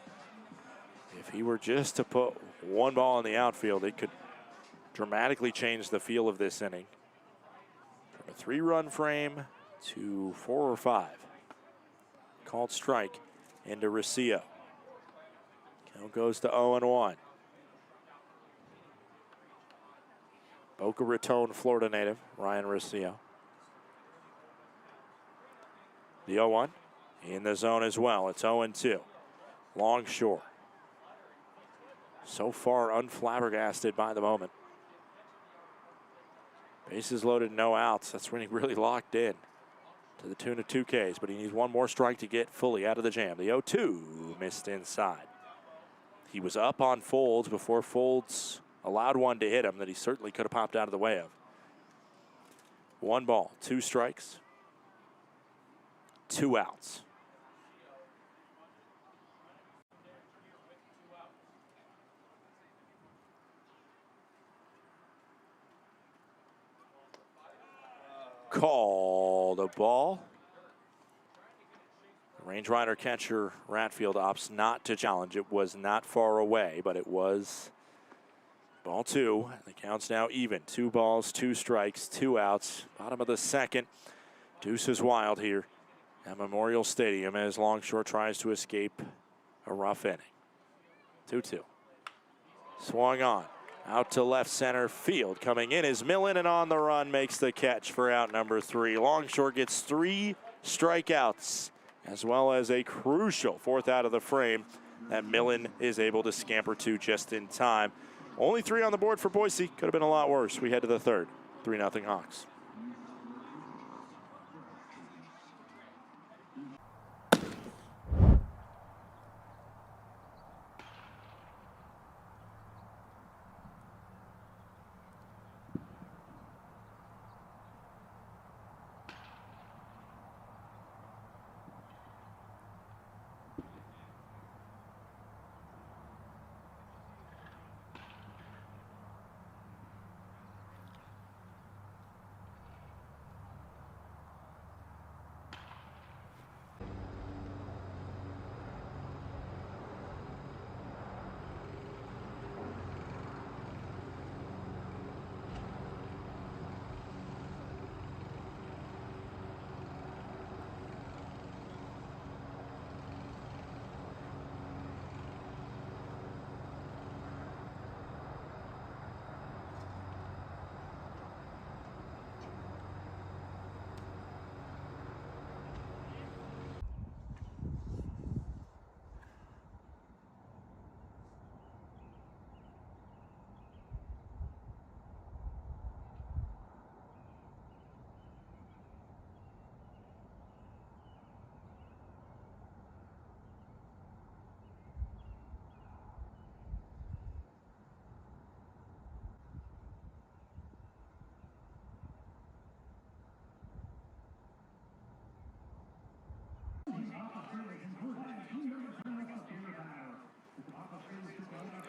If he were just to put 1 ball in the outfield, it could dramatically change the feel of this inning. From a 3-run frame to 4 or 5. Called strike into Rosillo. Count goes to 0-1. Boca Raton, Florida native, Ryan Rosillo. The 0-1 in the zone as well. It's 0-2. Longshore. So far unflabbergasted by the moment. Bases loaded, no outs. That's when he really locked in to the tune of 2 Ks, but he needs 1 more strike to get fully out of the jam. The 0-2 missed inside. He was up on Folds before Folds allowed one to hit him that he certainly could have popped out of the way of. 1 ball, 2 strikes, 2 outs. Called a ball. Range rider catcher Ratfield opts not to challenge. It was not far away, but it was ball 2. The count's now even. 2 balls, 2 strikes, 2 outs. Bottom of the 2nd. Deuce is wild here at Memorial Stadium as Longshore tries to escape a rough inning. 2-2. Swung on. Out to left center field. Coming in is Millen, and on the run makes the catch for out number 3. Longshore gets 3 strikeouts, as well as a crucial 4th out of the frame that Millen is able to scamper to just in time. Only 3 on the board for Boise. Could have been a lot worse. We head to the 3rd. 3-0 Hawks.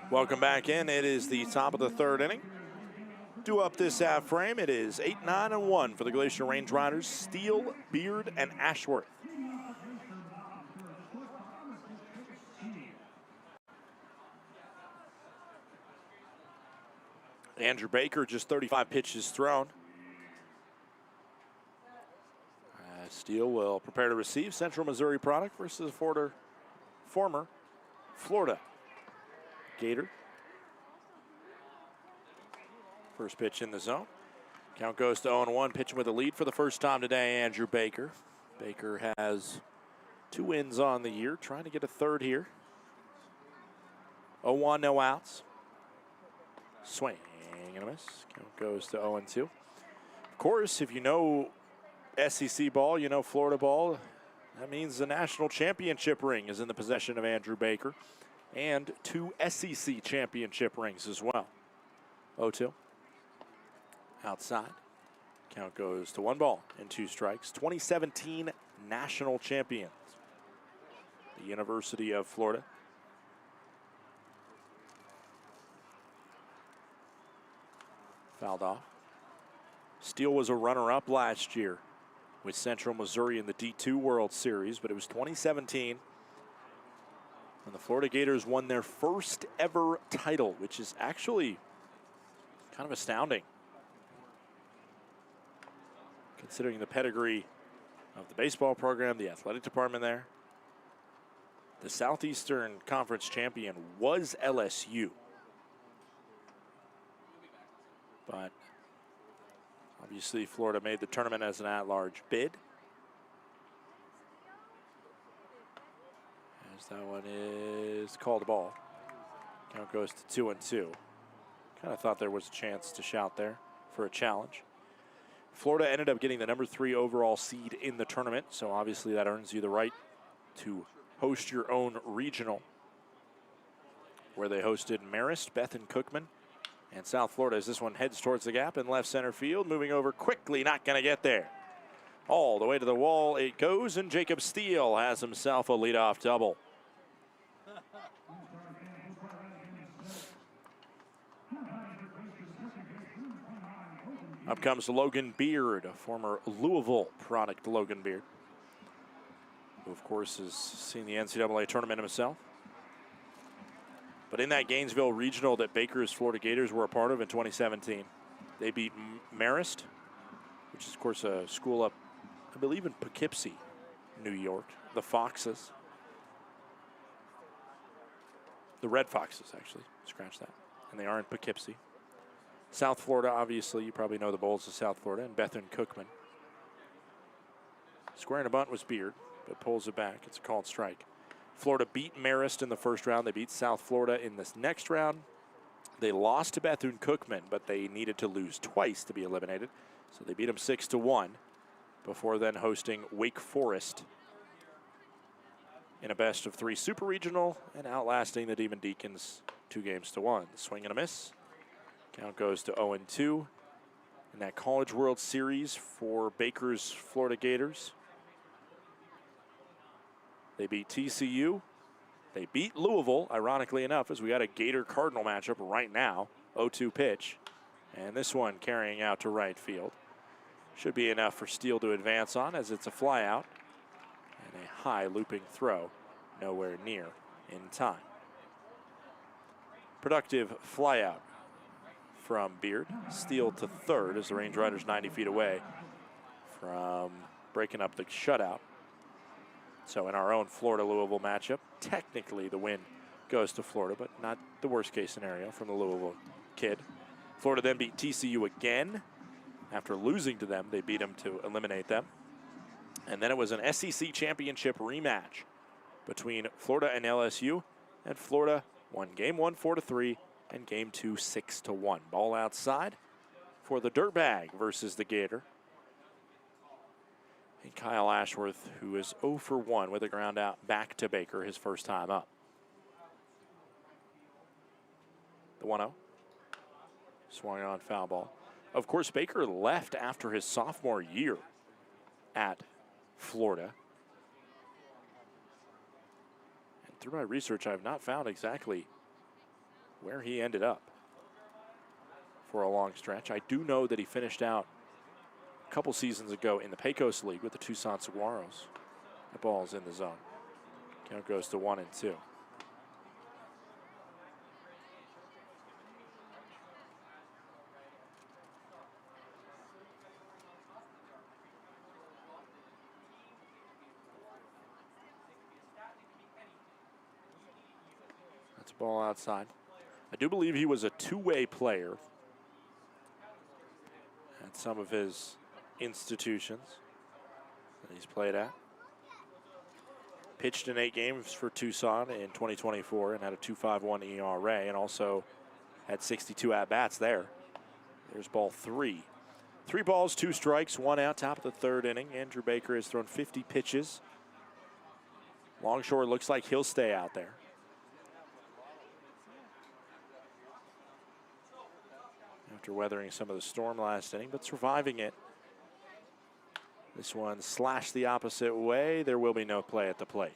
Welcome back in. It is the top of the 3rd inning. Due up this half frame, it is 8-9-1 for the Glacier Range Riders. Steele, Beard, and Ashworth. Andrew Baker, just 35 pitches thrown. Steele will prepare to receive. Central Missouri product versus a former Florida Gator. First pitch in the zone. Count goes to 0-1, pitching with a lead for the first time today, Andrew Baker. Baker has 2 wins on the year, trying to get a third here. 0-1, no outs. Swing and a miss. Count goes to 0-2. Of course, if you know SEC ball, you know Florida ball, that means the national championship ring is in the possession of Andrew Baker, and 2 SEC championship rings as well. 0-2. Outside. Count goes to 1 ball and 2 strikes. 2017 national champions, the University of Florida. Fouled off. Steele was a runner-up last year with Central Missouri in the D2 World Series, but it was 2017 when the Florida Gators won their first ever title, which is actually kind of astounding considering the pedigree of the baseball program, the athletic department there. The Southeastern Conference champion was LSU, but obviously Florida made the tournament as an at-large bid. As that one is called a ball. Count goes to 2-2. Kind of thought there was a chance to shout there for a challenge. Florida ended up getting the number 3 overall seed in the tournament, so obviously that earns you the right to host your own regional, where they hosted Marist, Bethune-Cookman, and South Florida as this one heads towards the gap in left center field. Moving over quickly, not going to get there. All the way to the wall it goes, and Jacob Steele has himself a leadoff double. Up comes Logan Beard, a former Louisville product, Logan Beard, who of course has seen the NCAA tournament himself. But in that Gainesville regional that Baker's Florida Gators were a part of in 2017, they beat Marist, which is of course a school up, I believe, in Poughkeepsie, New York. The Foxes. The Red Foxes, actually. Scratch that. And they are in Poughkeepsie. South Florida, obviously, you probably know the Bulls of South Florida, and Bethune-Cookman. Squaring a bunt was Beard, but pulls it back. It's a called strike. Florida beat Marist in the first round. They beat South Florida in this next round. They lost to Bethune-Cookman, but they needed to lose twice to be eliminated. So they beat them 6-1 before then hosting Wake Forest in a best-of-3 super regional and outlasting the Demon Deacons 2-1. Swing and a miss. Count goes to 0-2 in that College World Series for Baker's Florida Gators. They beat TCU. They beat Louisville, ironically enough, as we got a Gator-Cardinal matchup right now. 0-2 pitch. And this one carrying out to right field. Should be enough for Steele to advance on, as it's a fly out and a high looping throw, nowhere near in time. Productive fly out from Beard. Steele to third as the Range Riders 90 feet away from breaking up the shutout. So in our own Florida-Louisville matchup, technically the win goes to Florida, but not the worst case scenario from the Louisville kid. Florida then beat TCU again. After losing to them, they beat them to eliminate them. And then it was an SEC championship rematch between Florida and LSU, and Florida won game 1 4-3 and game 2 6-1. Ball outside for the Dirtbag versus the Gator. And Kyle Ashworth, who is 0 for 1 with a ground out back to Baker, his first time up. The 1-0. Swung on foul ball. Of course, Baker left after his sophomore year at Florida. And through my research, I have not found exactly where he ended up for a long stretch. I do know that he finished out a couple seasons ago in the Pecos League with the Tucson Saguaros. That ball is in the zone. Count goes to 1-2. That's a ball outside. I do believe he was a two-way player at some of his institutions that he's played at. Pitched in 8 games for Tucson in 2024 and had a 2.51 ERA, and also had 62 at-bats there. There's ball 3. 3 balls, 2 strikes, 1 out, top of the 3rd inning. Andrew Baker has thrown 50 pitches. Longshore looks like he'll stay out there. After weathering some of the storm last inning, but surviving it. This one slashed the opposite way. There will be no play at the plate.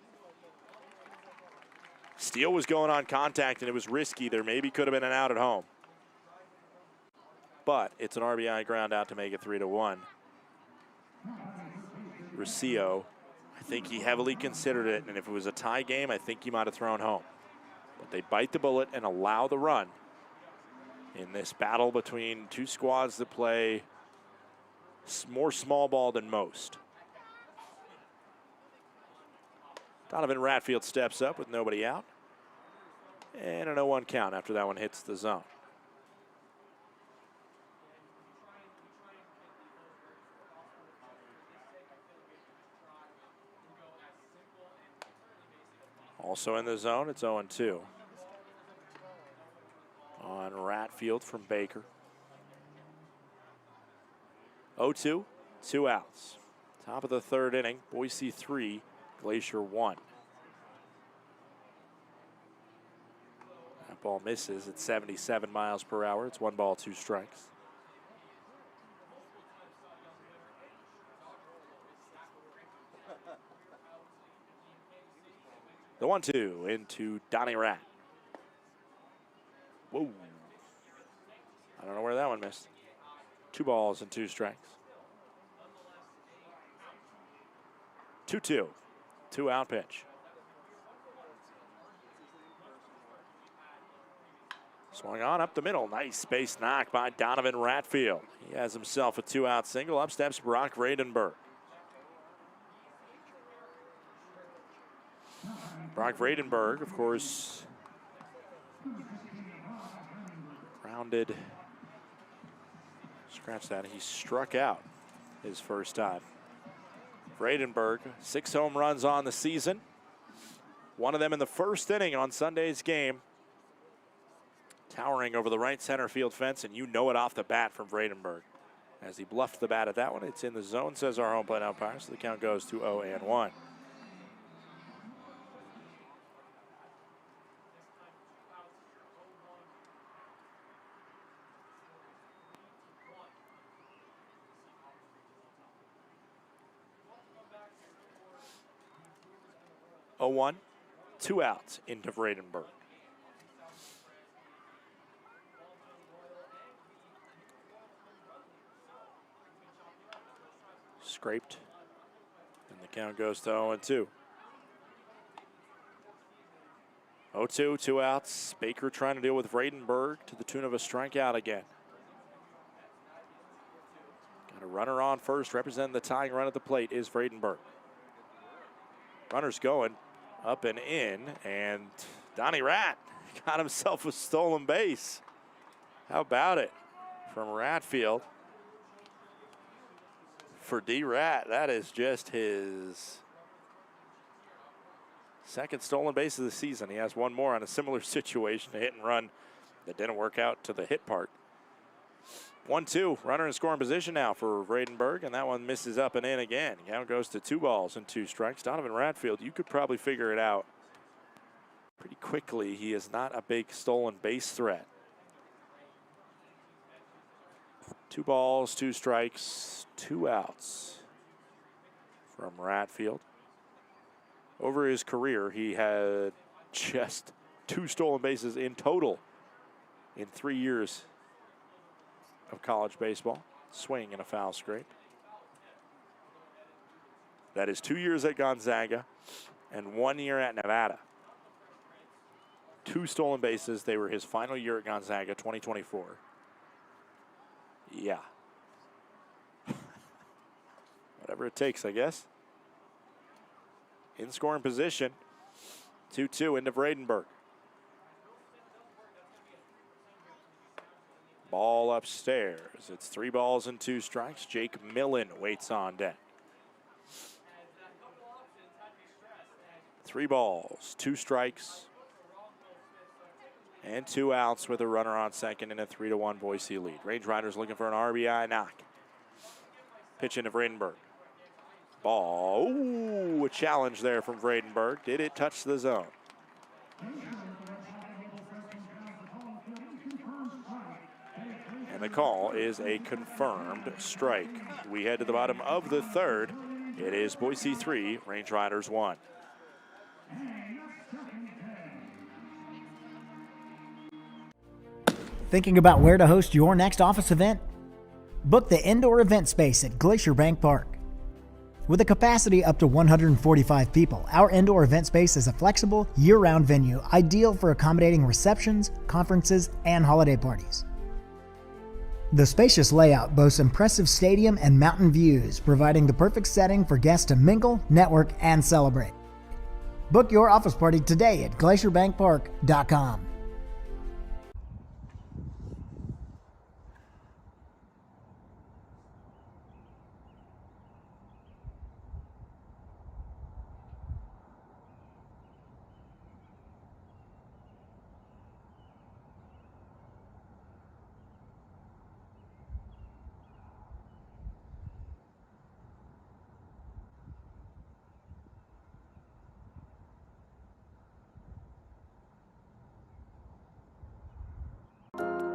Steele was going on contact, and it was risky. There maybe could have been an out at home. But it's an RBI ground out to make it 3-1. Rocio, I think he heavily considered it, and if it was a tie game, I think he might have thrown home. But they bite the bullet and allow the run in this battle between 2 squads that play more small ball than most. Donovan Ratfield steps up with nobody out. And an 0-1 count after that one hits the zone. Also in the zone, it's 0-2. On Ratfield from Baker. 0-2, 2 outs. Top of the 3rd inning, Boise 3, Glacier 1. That ball misses at 77 miles per hour. It's 1 ball, 2 strikes. The 1-2 into Donnie Rat. Whoa. I don't know where that one missed. 2 balls and 2 strikes. 2-2. 2 out pitch. Swung on up the middle. Nice base knock by Donovan Ratfield. He has himself a 2 out single. Up steps Brock Vredenberg. Brock Vredenberg, of course, grounded. Scratch that. He struck out his first time. Vredenberg, 6 home runs on the season. One of them in the 1st inning on Sunday's game. Towering over the right center field fence, and you know it off the bat from Vredenberg. As he bluffed the bat at that one, it's in the zone, says our home plate umpire, so the count goes to 0-1. Oh, 1, 2 outs into Vredenberg. Scraped, and the count goes to 0-2. 0-2, 2 outs. Baker trying to deal with Vredenberg to the tune of a strikeout again. Got a runner on first, representing the tying run at the plate is Vredenberg. Runner's going up and in, and Donnie Rat got himself a stolen base. How about it from Ratfield? For D-Rat, that is just his 2nd stolen base of the season. He has 1 more on a similar situation, a hit and run that didn't work out to the hit part. 1-2, runner in scoring position now for Vredenberg, and that one misses up and in again. Count goes to 2 balls and 2 strikes. Donovan Ratfield, you could probably figure it out pretty quickly. He is not a big stolen base threat. 2 balls, 2 strikes, 2 outs from Ratfield. Over his career, he had just 2 stolen bases in total in 3 years of college baseball. Swing and a foul scrape. That is 2 years at Gonzaga and 1 year at Nevada. 2 stolen bases. They were his final year at Gonzaga, 2024. Yeah. Whatever it takes, I guess. In scoring position. 2-2 into Vredenberg. Ball upstairs. It's 3 balls and 2 strikes. Jake Millen waits on deck. 3 balls, 2 strikes, and 2 outs with a runner on second in a 3-1 Boise lead. Range Riders looking for an RBI knock. Pitch into Vredenberg. Ball. Ooh, a challenge there from Vredenberg. Did it touch the zone? And the call is a confirmed strike. We head to the bottom of the 3rd. It is Boise 3, Range Riders 1. Thinking about where to host your next office event? Book the indoor event space at Glacier Bank Park. With a capacity up to 145 people, our indoor event space is a flexible, year-round venue ideal for accommodating receptions, conferences, and holiday parties. The spacious layout boasts impressive stadium and mountain views, providing the perfect setting for guests to mingle, network, and celebrate. Book your office party today at glacierbankpark.com.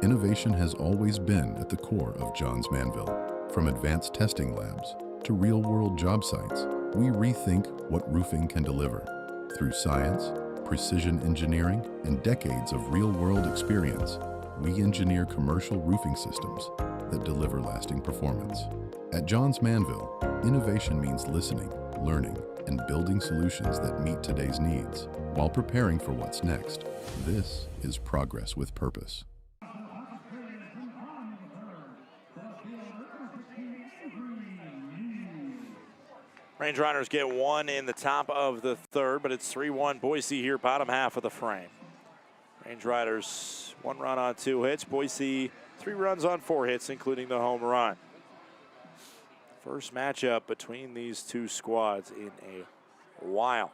Innovation has always been at the core of Johns Manville. From advanced testing labs to real-world job sites, we rethink what roofing can deliver. Through science, precision engineering, and decades of real-world experience, we engineer commercial roofing systems that deliver lasting performance. At Johns Manville, innovation means listening, learning, and building solutions that meet today's needs while preparing for what's next. This is progress with purpose. Range Riders get 1 in the top of the 3rd, but it's 3-1 Boise here, bottom half of the frame. Range Riders 1 run on 2 hits. Boise 3 runs on 4 hits, including the home run. First matchup between these two squads in a while.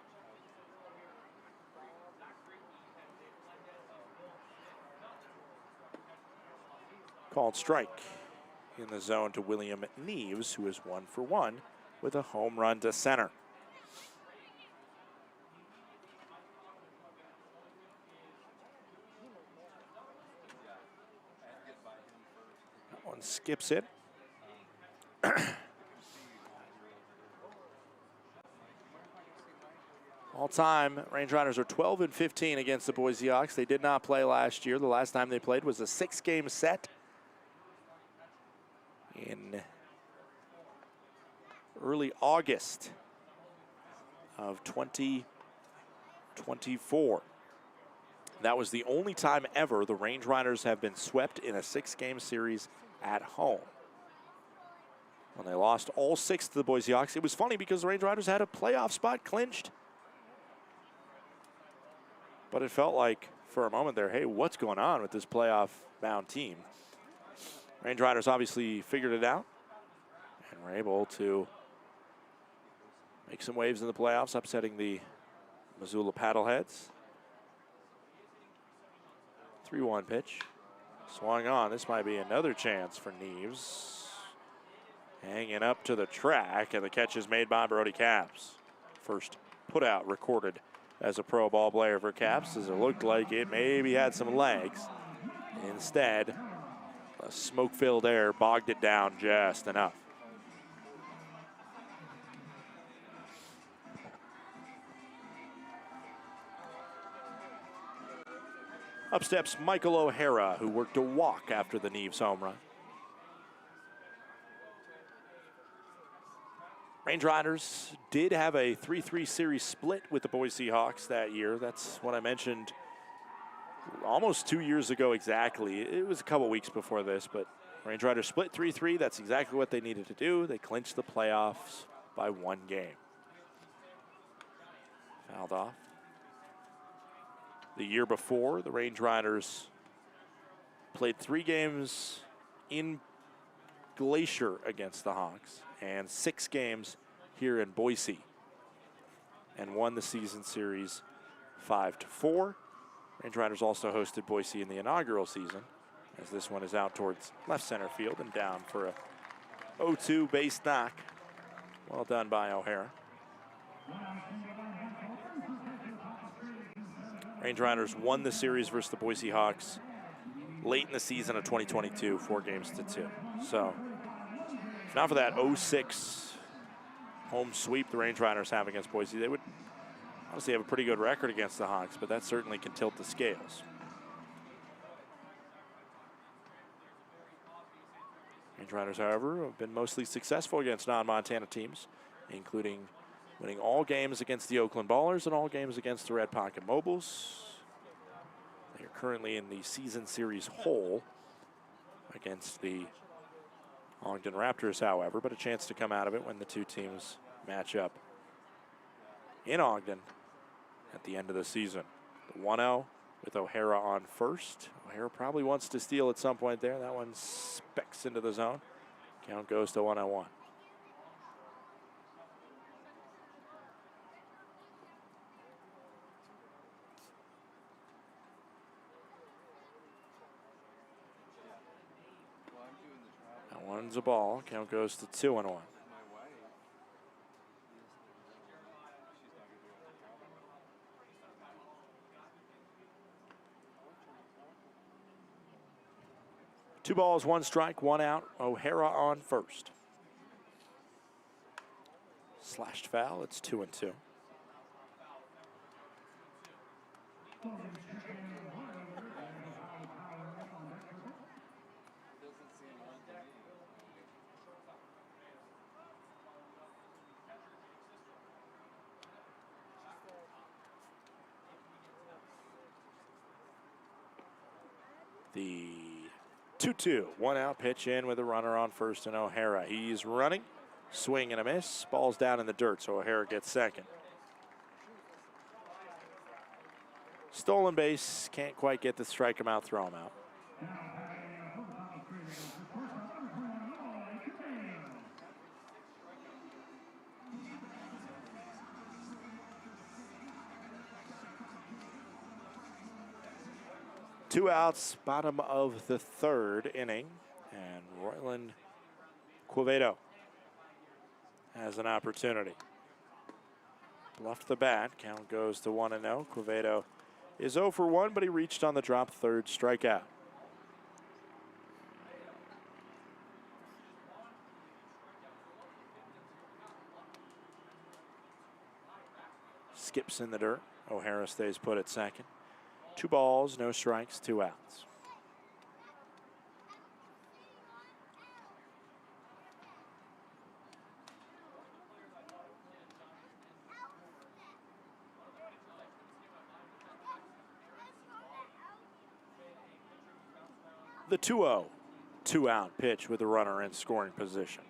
Called strike in the zone to William Neves, who is 1 for 1 with a home run to center. That one skips it. All time, Range Riders are 12-15 against the Boise Hawks. They did not play last year. The last time they played was a 6-game set in early August of 2024. That was the only time ever the Range Riders have been swept in a 6-game series at home. When they lost all 6 to the Boise Hawks, it was funny because the Range Riders had a playoff spot clinched. But it felt like for a moment there, hey, what's going on with this playoff-bound team? Range Riders obviously figured it out and were able to make some waves in the playoffs, upsetting the Missoula Paddleheads. 3-1 pitch. Swung on. This might be another chance for Neves. Hanging up to the track, and the catch is made by Brody Capps. First put out recorded as a pro ball player for Capps, as it looked like it maybe had some legs. Instead, a smoke-filled air bogged it down just enough. Up steps Michael O'Hara, who worked a walk after the Neves home run. Range Riders did have a 3-3 series split with the Boise Hawks that year. That's what I mentioned almost 2 years ago exactly. It was a couple weeks before this, but Range Riders split 3-3. That's exactly what they needed to do. They clinched the playoffs by 1 game. Fouled off. The year before, the Range Riders played 3 games in Glacier against the Hawks and 6 games here in Boise, and won the season series 5-4. Range Riders also hosted Boise in the inaugural season, as this one is out towards left center field and down for a 0-2 base knock. Well done by O'Hara. Range Riders won the series versus the Boise Hawks late in the season of 2022, 4-2. So, if not for that 0-6 home sweep the Range Riders have against Boise, they would honestly have a pretty good record against the Hawks, but that certainly can tilt the scales. Range Riders, however, have been mostly successful against non-Montana teams, including winning all games against the Oakland Ballers and all games against the Red Pocket Mobiles. They are currently in the season series hole against the Ogden Raptors, however, but a chance to come out of it when the two teams match up in Ogden at the end of the season. The 1-0 with O'Hara on first. O'Hara probably wants to steal at some point there. That one specks into the zone. Count goes to 1-1. That one's a ball. Count goes to 2-1. Two balls, 1 strike, 1 out. O'Hara on first. Slashed foul. It's 2-2. The 2-2, 1 out, pitch in with a runner on first and O'Hara. He's running, swing and a miss. Ball's down in the dirt, so O'Hara gets second. Stolen base, can't quite get to strike him out, throw him out. Two outs, bottom of the 3rd inning, and Royland Quevedo has an opportunity. Bluffed the bat, count goes to 1-0. Quevedo is 0 for 1, but he reached on the drop, 3rd strikeout. Skips in the dirt. O'Hara stays put at second. 2 balls, no strikes, 2 outs. The 2-0, 2-out pitch with a runner in scoring position.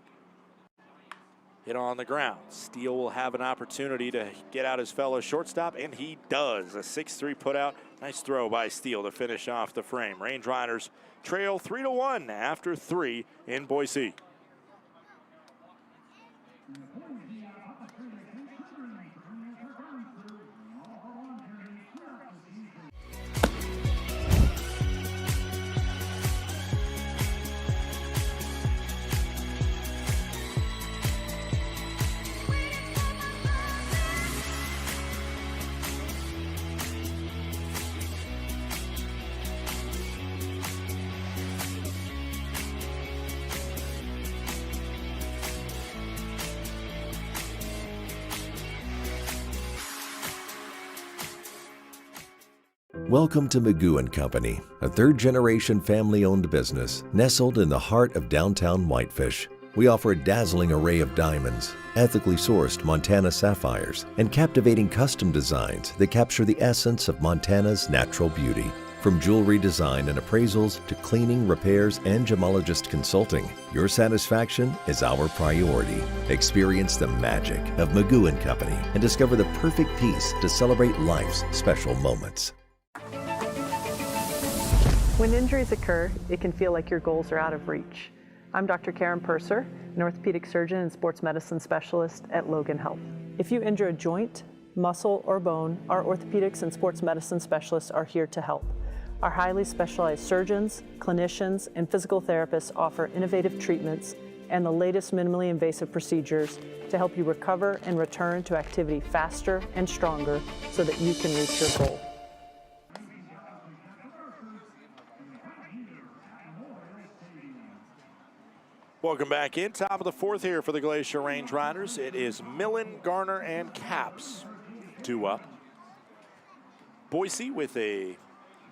Hit on the ground. Steele will have an opportunity to get out his fellow shortstop, and he does. A 6-3 putout. Nice throw by Steele to finish off the frame. Range Riders trail 3-1 after 3 in Boise. Welcome to Magoo & Company, a 3rd-generation family-owned business nestled in the heart of downtown Whitefish. We offer a dazzling array of diamonds, ethically sourced Montana sapphires, and captivating custom designs that capture the essence of Montana's natural beauty. From jewelry design and appraisals to cleaning, repairs, and gemologist consulting, your satisfaction is our priority. Experience the magic of Magoo & Company and discover the perfect piece to celebrate life's special moments. When injuries occur, it can feel like your goals are out of reach. I'm Dr. Karen Purser, an orthopedic surgeon and sports medicine specialist at Logan Health. If you injure a joint, muscle, or bone, our orthopedics and sports medicine specialists are here to help. Our highly specialized surgeons, clinicians, and physical therapists offer innovative treatments and the latest minimally invasive procedures to help you recover and return to activity faster and stronger so that you can reach your goal. Welcome back in. Top of the fourth here for the Glacier Range Riders. It is Millen, Garner, and Capps 2 up. Boise with a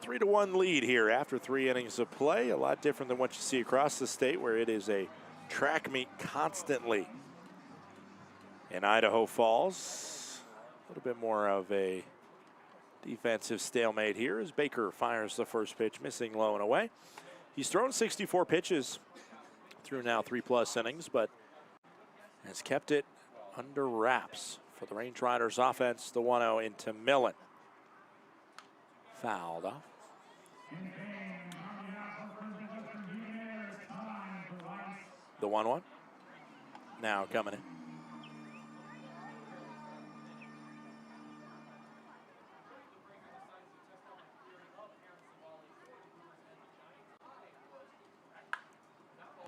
3-1 lead here after 3 innings of play. A lot different than what you see across the state, where it is a track meet constantly. In Idaho Falls, a little bit more of a defensive stalemate here as Baker fires the first pitch, missing low and away. He's thrown 64 pitches through now 3+ innings, but has kept it under wraps for the Range Riders offense. The 1-0 into Millen. Fouled off. The 1-1 now coming in.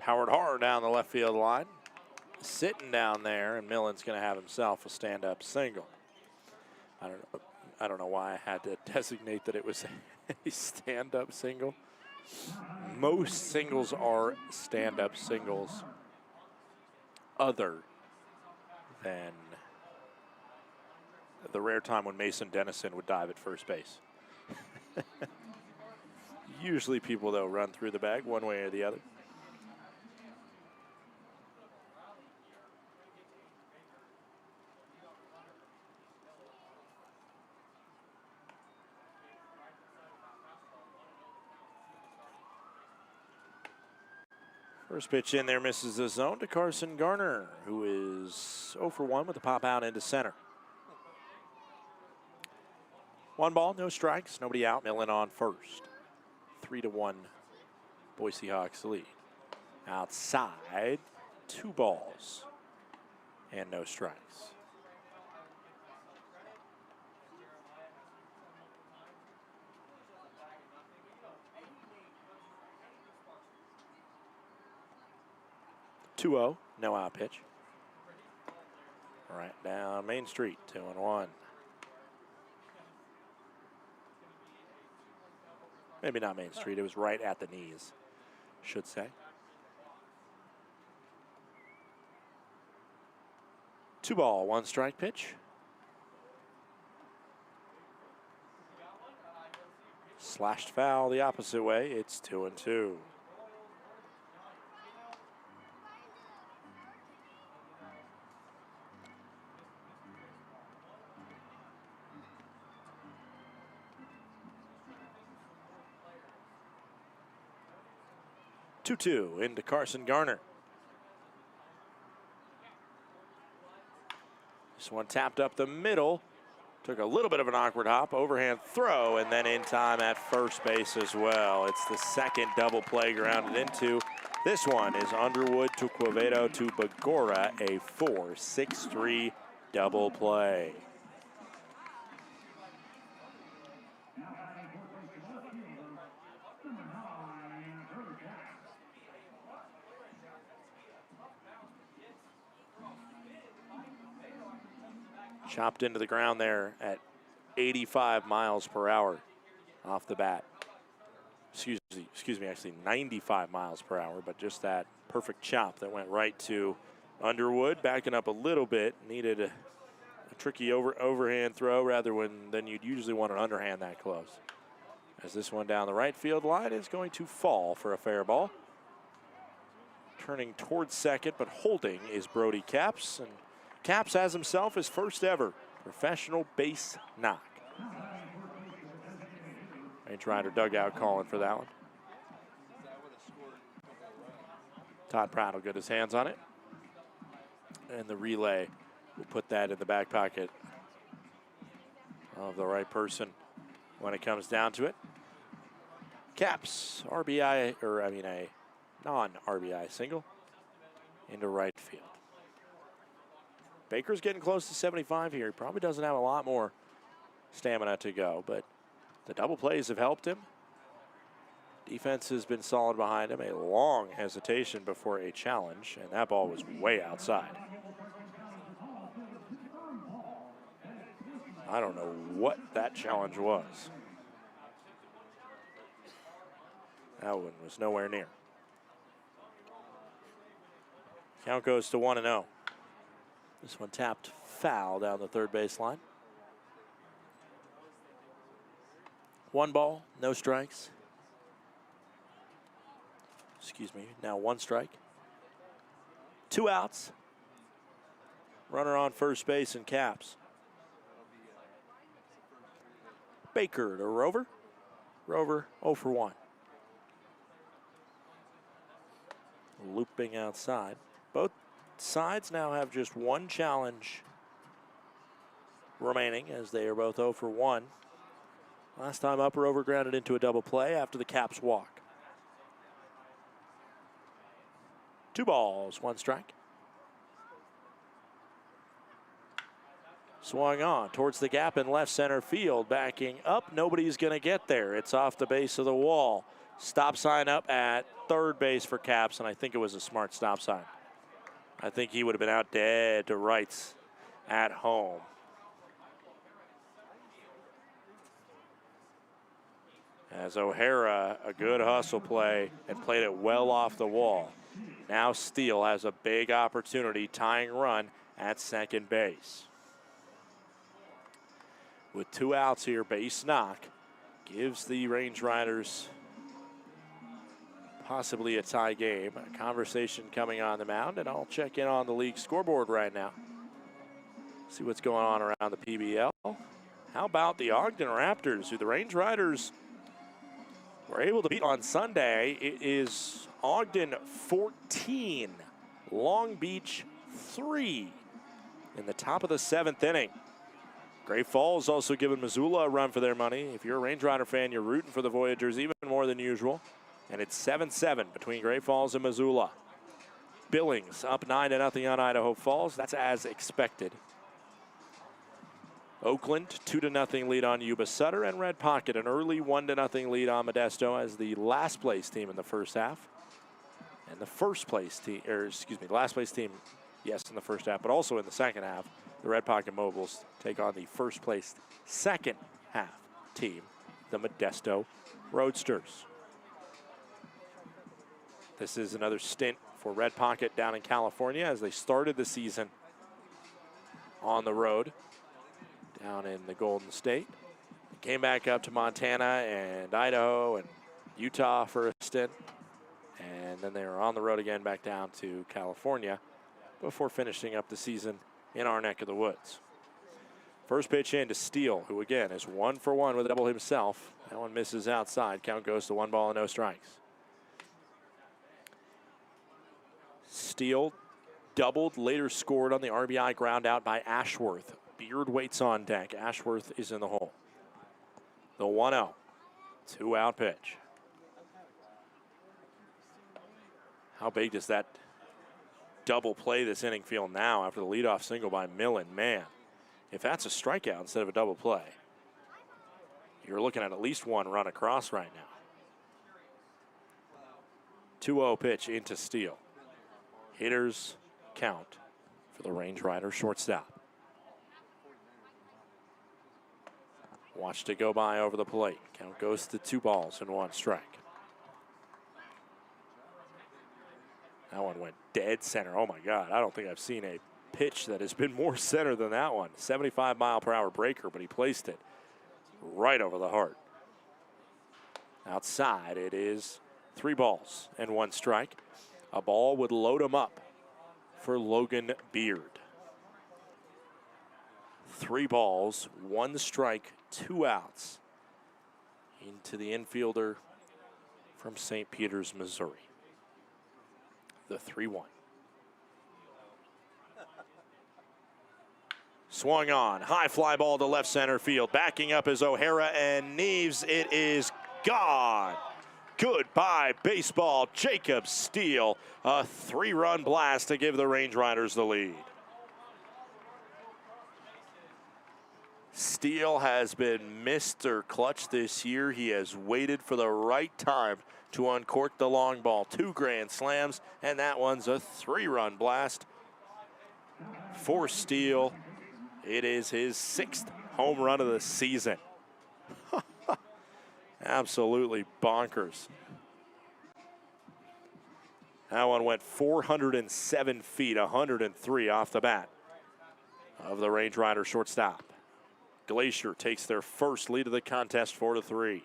Powered hard down the left field line. Sitting down there, and Millen's going to have himself a stand-up single. I don't know why I had to designate that it was a stand-up single. Most singles are stand-up singles, other than the rare time when Mason Dennison would dive at first base. Usually people, though, run through the bag one way or the other. First pitch in there misses the zone to Carson Garner, who is 0 for 1 with a pop out into center. 1 ball, no strikes, nobody out. Millen on first. 3-1 Boise Hawks lead. Outside, 2 balls and no strikes. (2-0), no out pitch. Right down Main Street, 2-1. Maybe not Main Street, it was right at the knees, should say. 2 ball, 1 strike pitch. Slashed foul the opposite way, it's 2-2. (2-2) into Carson Garner. This one tapped up the middle. Took a little bit of an awkward hop, overhand throw, and then in time at first base as well. It's the second double play grounded into. This one is Underwood to Quevedo to Bagora, a 4-6-3 double play. Chopped into the ground there at 85 miles per hour off the bat. Excuse me, actually 95 miles per hour, but just that perfect chop that went right to Underwood, backing up a little bit. Needed a tricky overhand throw rather than you'd usually want an underhand that close. As this one down the right field line is going to fall for a fair ball. Turning towards second, but holding is Brody Capps, and Capps has himself his first ever professional base knock. Range Rider dugout calling for that one. Todd Pratt will get his hands on it. And the relay will put that in the back pocket of the right person when it comes down to it. Caps, RBI, or I mean a non-RBI single into right field. Baker's getting close to 75 here. He probably doesn't have a lot more stamina to go, but the double plays have helped him. Defense has been solid behind him. A long hesitation before a challenge, and that ball was way outside. I don't know what that challenge was. That one was nowhere near. Count goes to 1-0. This one tapped foul down the third baseline. 1 ball, no strikes. Excuse me, now 1 strike. 2 outs. Runner on first base and Caps. Baker to Rover. Rover 0 for 1. Looping outside. Both sides now have just 1 challenge remaining as they are both 0 for 1. Last time up, Rover grounded into a double play after the Caps walk. 2 balls, 1 strike. Swung on towards the gap in left center field. Backing up, nobody's going to get there. It's off the base of the wall. Stop sign up at third base for Caps, and I think it was a smart stop sign. I think he would have been out dead to rights at home. As O'Hara, a good hustle play and played it well off the wall. Now Steele has a big opportunity, tying run at second base. With 2 outs here, base knock gives the Range Riders possibly a tie game. A conversation coming on the mound, and I'll check in on the league scoreboard right now. See what's going on around the PBL. How about the Ogden Raptors, who the Range Riders were able to beat on Sunday? It is Ogden 14, Long Beach 3 in the top of the 7th inning. Great Falls also giving Missoula a run for their money. If you're a Range Rider fan, you're rooting for the Voyagers even more than usual. And it's 7-7 between Great Falls and Missoula. Billings up 9-0 on Idaho Falls. That's as expected. Oakland 2-0 lead on Yuba Sutter, and Red Pocket an early 1-0 lead on Modesto as the last place team in the first half. And the first place team, last place team, yes, in the first half, but also in the second half, the Red Pocket Mobiles take on the first place second half team, the Modesto Roadsters. This is another stint for Red Pocket down in California as they started the season on the road down in the Golden State. They came back up to Montana and Idaho and Utah for a stint. And then they were on the road again back down to California before finishing up the season in our neck of the woods. First pitch in to Steele, who again is 1 for 1 with a double himself. That one misses outside. Count goes to 1 ball and no strikes. Steele doubled, later scored on the RBI ground out by Ashworth. Beard waits on deck. Ashworth is in the hole. The 1-0. 2-out pitch. How big does that double play this inning feel now after the leadoff single by Millen? Man, if that's a strikeout instead of a double play, you're looking at least 1 run across right now. 2-0 pitch into Steele. Hitters count for the Range Rider shortstop. Watched it go by over the plate. Count goes to 2 balls and 1 strike. That one went dead center. Oh my God, I don't think I've seen a pitch that has been more center than that one. 75-mile-per-hour breaker, but he placed it right over the heart. Outside, it is 3 balls and 1 strike. A ball would load him up for Logan Beard. 3 balls, 1 strike, 2 outs into the infielder from St. Peters, Missouri. The 3-1. Swung on, high fly ball to left center field. Backing up is O'Hara and Neves. It is gone. Goodbye, baseball. Jacob Steele, a 3-run blast to give the Range Riders the lead. Steele has been Mr. Clutch this year. He has waited for the right time to uncork the long ball. 2 grand slams, and that one's a 3-run blast for Steele. It is his 6th home run of the season. Absolutely bonkers. That one went 407 feet, 103 off the bat of the Range Rider shortstop. Glacier takes their first lead of the contest, 4-3.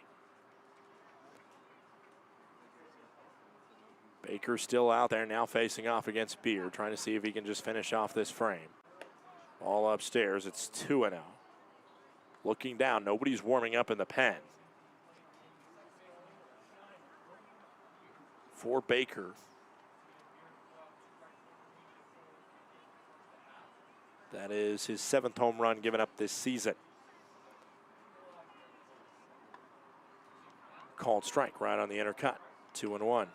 Baker still out there, now facing off against Beard, trying to see if he can just finish off this frame. All upstairs, it's 2-0. Looking down, nobody's warming up in the pen. For Baker. That is his 7th home run given up this season. Called strike right on the inner cut. 2-1.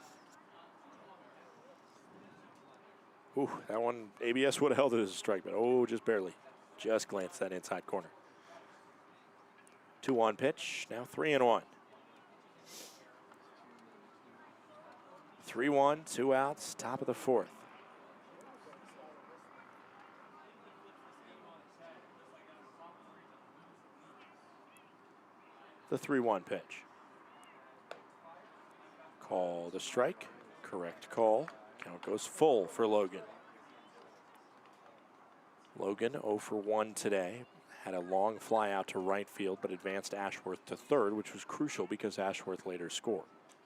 Ooh, that one, ABS would have held it as a strike, but oh, just barely. Just glanced that inside corner. 2-1 pitch, now 3-1. 3-1, 2 outs, top of the 4th. The 3-1 pitch. Called a strike. Correct call. Count goes full for Logan. Logan 0 for 1 today. Had a long fly out to right field, but advanced Ashworth to third, which was crucial because Ashworth later scored.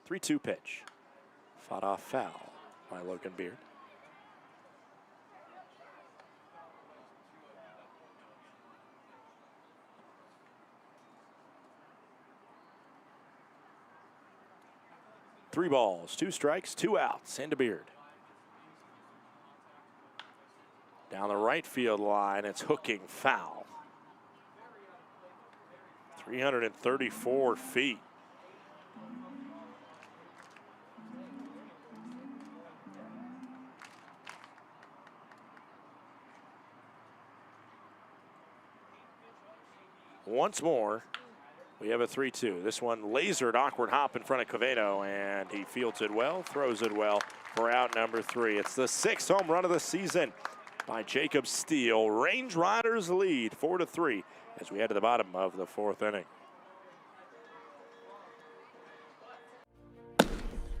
3-2 pitch. Fought off foul by Logan Beard. Three balls, 2 strikes, 2 outs, into Beard. Down the right field line, it's hooking foul. 334 feet. Once more, we have a 3-2. This one lasered, awkward hop in front of Quevedo, and he fields it well, throws it well for out number 3. It's the 6th home run of the season by Jacob Steele. Range Riders lead 4-3 as we head to the bottom of the 4th inning.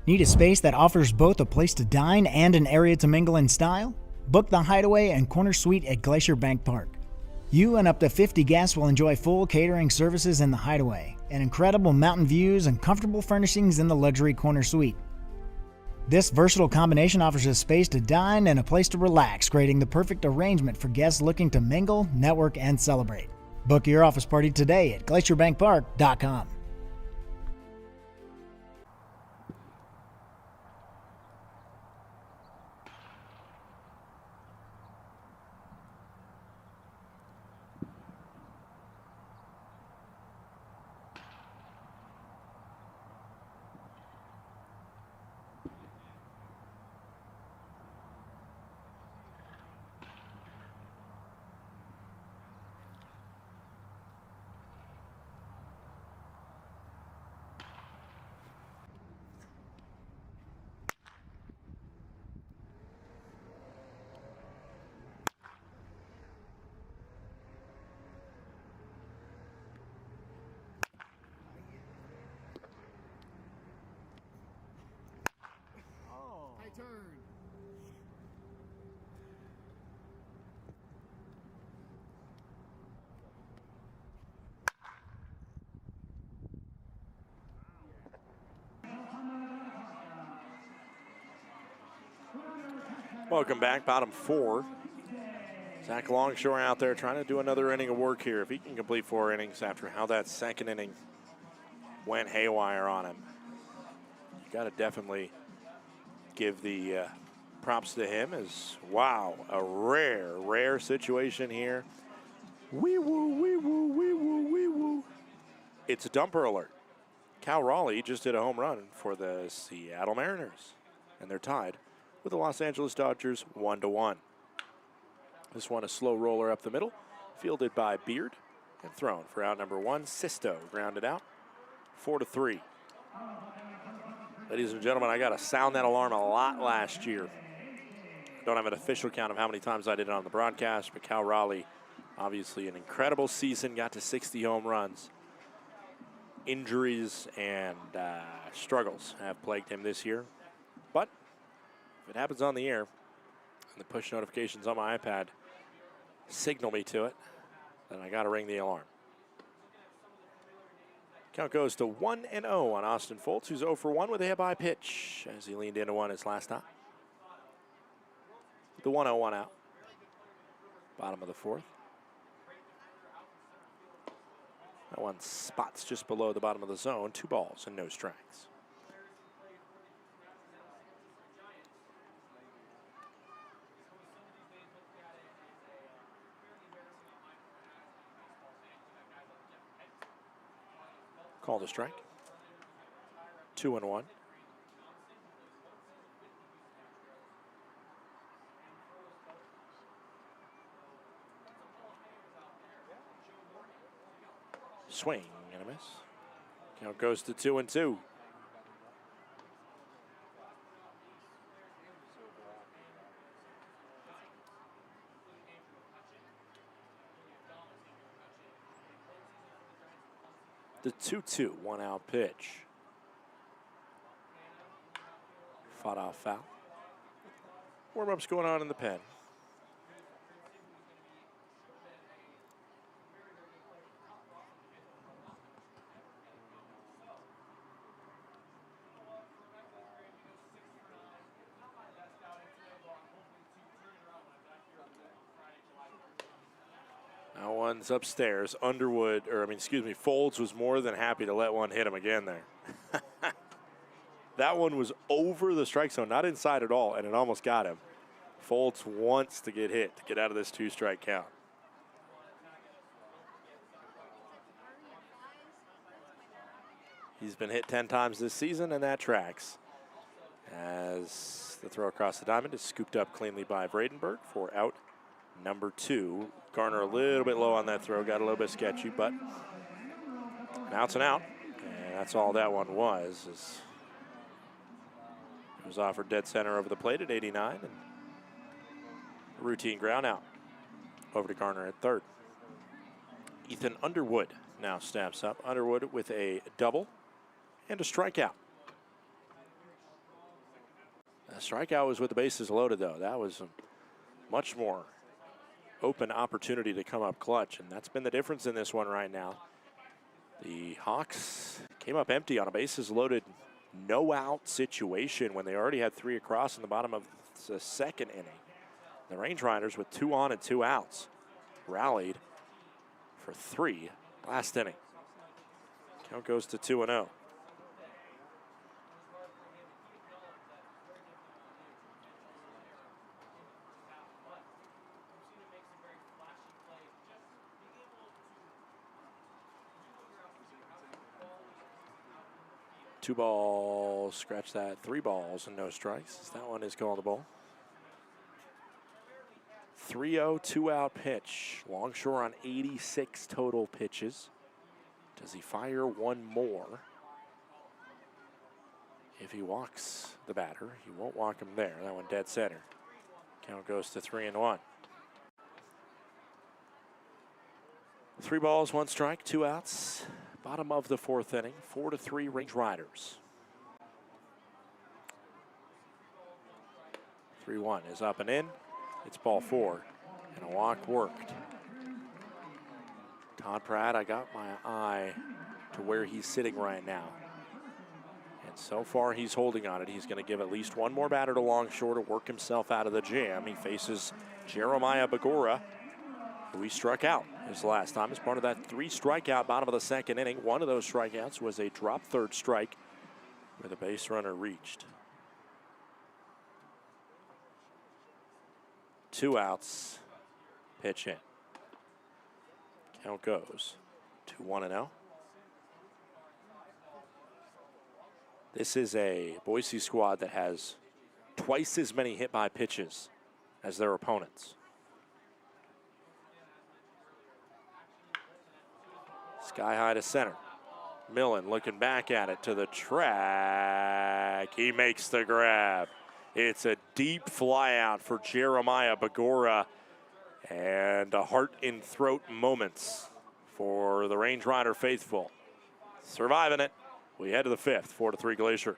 Need a space that offers both a place to dine and an area to mingle in style? Book the Hideaway and Corner Suite at Glacier Bank Park. You and up to 50 guests will enjoy full catering services in the Hideaway, and incredible mountain views and comfortable furnishings in the luxury Corner Suite. This versatile combination offers a space to dine and a place to relax, creating the perfect arrangement for guests looking to mingle, network, and celebrate. Book your office party today at glacierbankpark.com. Welcome back, bottom 4. Zach Longshore out there trying to do another inning of work here. If he can complete 4 innings after how that 2nd inning went haywire on him, you got to definitely give the props to him. As wow, a rare situation here. Wee woo, wee woo, wee woo, wee woo. It's a dumper alert. Cal Raleigh just hit a home run for the Seattle Mariners, and they're tied with the Los Angeles Dodgers 1-1. This one a slow roller up the middle, fielded by Beard and thrown for out number 1. Sisto grounded out, 4-3. Ladies and gentlemen, I got to sound that alarm a lot last year. I don't have an official count of how many times I did it on the broadcast, but Cal Raleigh, obviously an incredible season, got to 60 home runs. Injuries and struggles have plagued him this year. But if it happens on the air and the push notifications on my iPad signal me to it, then I got to ring the alarm. Count goes to 1-0 on Austin Foltz, who's 0 for 1 with a hit-by pitch as he leaned into one his last time. The 1-0 out. Bottom of the 4th. That one spots just below the bottom of the zone. 2 balls and no strikes. Called a strike. 2-1. Swing and a miss. Count goes to 2-2. The 2-2, 1-out pitch. Fought off foul. Warm-up's going on in the pen. Now one's upstairs. Foltz was more than happy to let one hit him again there. That one was over the strike zone, not inside at all, and it almost got him. Foltz wants to get hit to get out of this 2-strike count. He's been hit 10 times this season, and that tracks. As the throw across the diamond is scooped up cleanly by Bradenberg for out number 2. Garner a little bit low on that throw, got a little bit sketchy, but out's an out. And that's all that one was. It was offered dead center over the plate at 89, and a routine ground out over to Garner at third. Ethan Underwood now steps up. Underwood with a double and a strikeout. A strikeout was with the bases loaded, though. That was a much more open opportunity to come up clutch, and that's been the difference in this one right now. The Hawks came up empty on a bases loaded, no out situation when they already had 3 across in the bottom of the 2nd inning. The Range Riders with 2 on and 2 outs rallied for 3 last inning. Count goes to 2-0. Two balls, scratch that, 3 balls and no strikes. That one is callable. 3-0, 2-out pitch. Longshore on 86 total pitches. Does he fire one more? If he walks the batter, he won't walk him there. That one dead center. Count goes to 3-1. 3 balls, 1 strike, 2 outs. Bottom of the 4th inning, 4-3 Range Riders. 3-1 is up and in. It's ball 4, and a walk worked. Todd Pratt, I got my eye to where he's sitting right now. And so far he's holding on it. He's going to give at least one more batter to Longshore to work himself out of the jam. He faces Jeremiah Bagora, who he struck out his last time as part of that 3 strikeout bottom of the 2nd inning. One of those strikeouts was a drop third strike where the base runner reached. 2 outs, pitch in. Count goes to 1-0. This is a Boise squad that has twice as many hit by pitches as their opponents. Sky high to center. Millen looking back at it to the track. He makes the grab. It's a deep fly out for Jeremiah Bagora, and a heart in throat moments for the Range Rider faithful. Surviving it. We head to the fifth, 4-3 Glacier.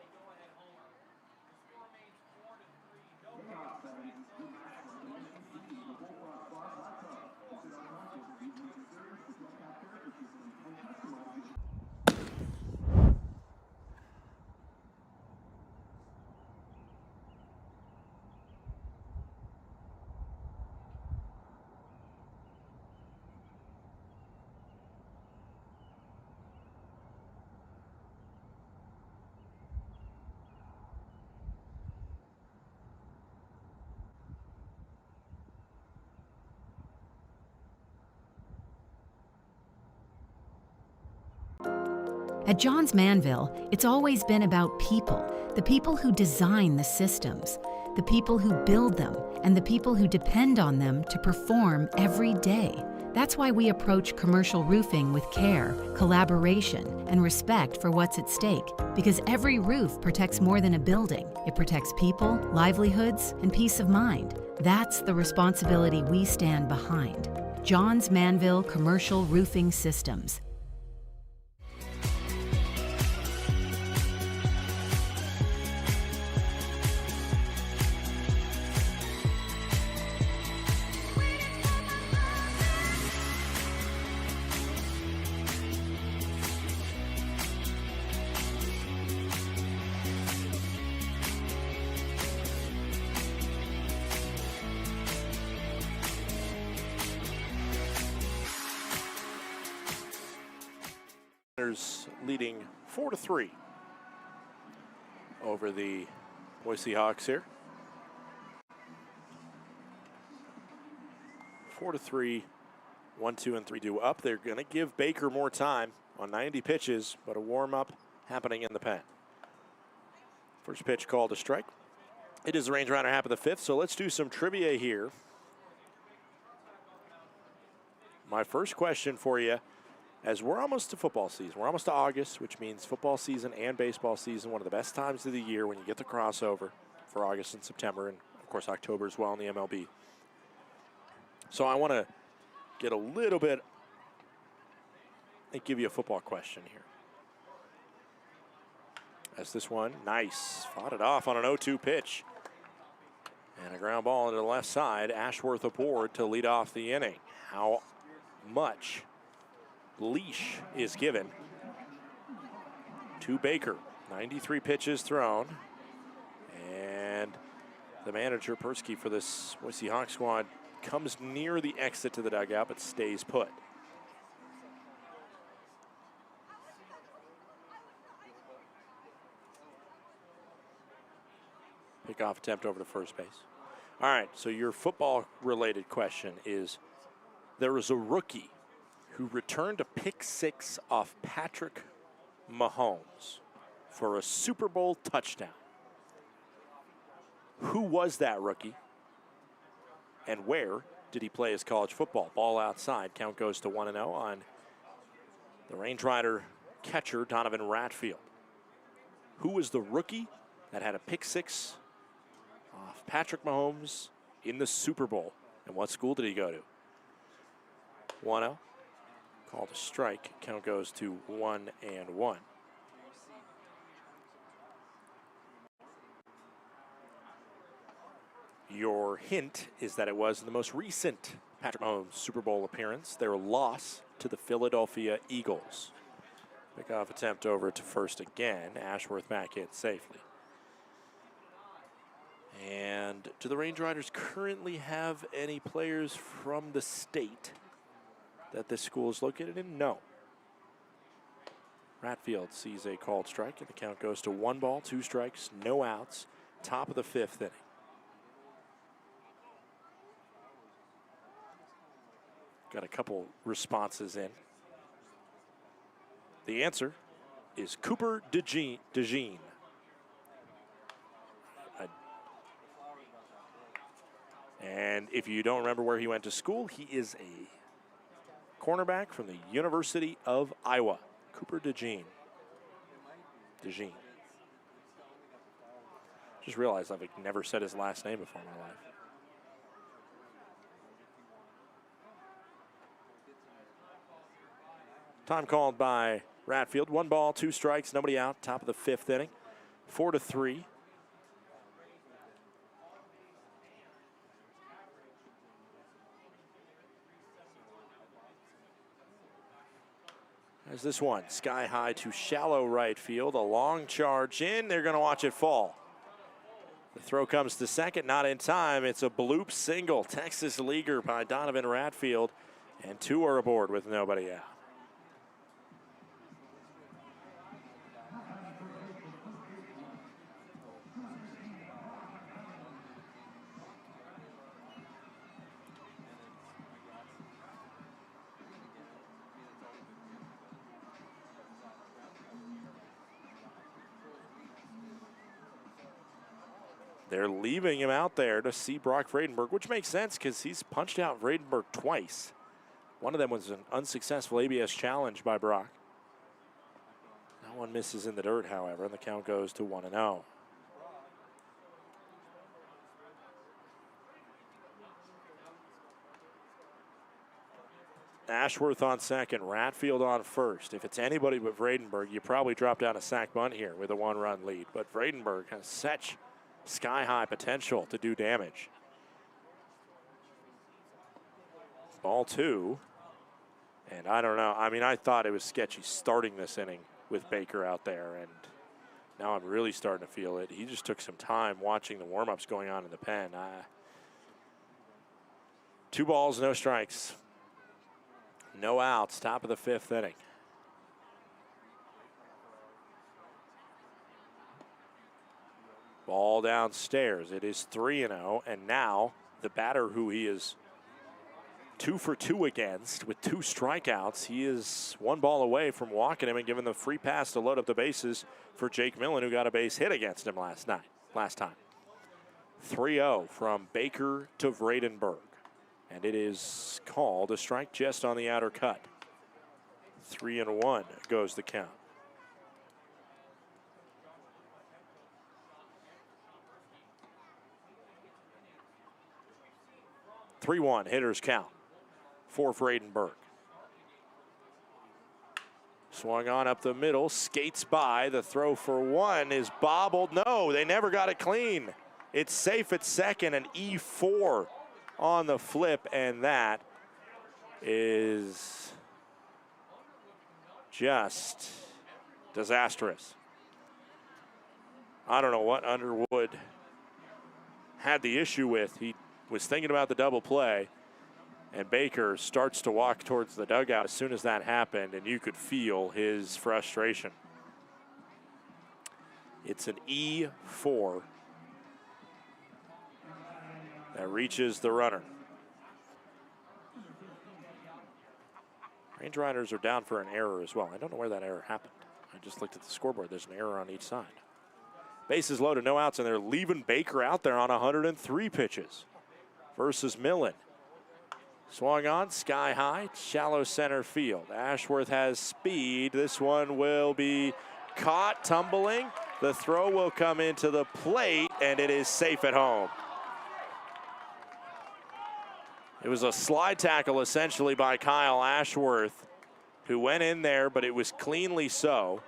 At Johns Manville, it's always been about people, the people who design the systems, the people who build them, and the people who depend on them to perform every day. That's why we approach commercial roofing with care, collaboration, and respect for what's at stake. Because every roof protects more than a building. It protects people, livelihoods, and peace of mind. That's the responsibility we stand behind. Johns Manville Commercial Roofing Systems. Leading 4-3 over the Boise Hawks here. 4-3, 1, 2, and 3 due up. They're going to give Baker more time on 90 pitches, but a warm-up happening in the pen. First pitch called a strike. It is the Range Rider half of the fifth, so let's do some trivia here. My first question for you, as we're almost to football season, we're almost to August, which means football season and baseball season, one of the best times of the year when you get the crossover for August and September, and of course October as well in the MLB. So I want to get a little bit and give you a football question here. As this one, nice, fought it off on an 0-2 pitch. And a ground ball into the left side, Ashworth aboard to lead off the inning. How much leash is given to Baker? 93 pitches thrown, and the manager Persky for this Boise Hawk squad comes near the exit to the dugout but stays put. Pickoff attempt over to first base. All right, so your football related question is, there was a rookie who returned a pick six off Patrick Mahomes for a Super Bowl touchdown. Who was that rookie? And where did he play his college football? Ball outside. Count goes to 1-0 on the Range Rider catcher, Donovan Ratfield. Who was the rookie that had a pick six off Patrick Mahomes in the Super Bowl? And what school did he go to? 1-0. Called a strike. Count goes to 1-1. Your hint is that it was the most recent Patrick Mahomes Super Bowl appearance, their loss to the Philadelphia Eagles. Pickoff attempt over to first again. Ashworth back in safely. And do the Range Riders currently have any players from the state that this school is located in? No. Ratfield sees a called strike, and the count goes to 1 ball, 2 strikes, no outs. Top of the fifth inning. Got a couple responses in. The answer is Cooper DeJean. And if you don't remember where he went to school, he is a cornerback from the University of Iowa, Cooper DeJean. Just realized I've never said his last name before in my life. Time called by Ratfield. 1 ball, 2 strikes, nobody out. Top of the 5th inning. 4-3. As this one, sky high to shallow right field. A long charge in. They're going to watch it fall. The throw comes to second, not in time. It's a bloop single. Texas leaguer by Donovan Ratfield. And 2 are aboard with nobody out. They're leaving him out there to see Brock Vredenberg, which makes sense because he's punched out Vredenberg twice. One of them was an unsuccessful ABS challenge by Brock. That one misses in the dirt, however, and the count goes to 1-0. Ashworth on second, Ratfield on first. If it's anybody but Vredenberg, you probably drop down a sack bunt here with a 1-run lead. But Vredenberg has such sky-high potential to do damage. Ball 2. And I don't know. I mean, I thought it was sketchy starting this inning with Baker out there, and now I'm really starting to feel it. He just took some time watching the warm-ups going on in the pen. 2 balls, no strikes. No outs, top of the 5th inning. Ball downstairs. It is 3-0, and now the batter who he is 2 for 2 against with 2 strikeouts. He is 1 ball away from walking him and giving the free pass to load up the bases for Jake Millen, who got a base hit against him last time. 3-0 from Baker to Vredenberg. And it is called a strike just on the outer cut. 3-1 goes the count. (3-1) hitters count for Vredenberg. Swung on up the middle, skates by. The throw for 1 is bobbled. No, they never got it clean. It's safe at second, an E4 on the flip, and that is just disastrous. I don't know what Underwood had the issue with. He was thinking about the double play, and Baker starts to walk towards the dugout as soon as that happened, and you could feel his frustration. It's an E4 that reaches the runner. Range Riders are down for an error as well. I don't know where that error happened. I just looked at the scoreboard. There's an error on each side. Bases loaded, no outs, and they're leaving Baker out there on 103 pitches versus Millen. Swung on, sky high, shallow center field. Ashworth has speed. This one will be caught, tumbling. The throw will come into the plate, and it is safe at home. It was a slide tackle essentially by Kyle Ashworth, who went in there, but it was cleanly so.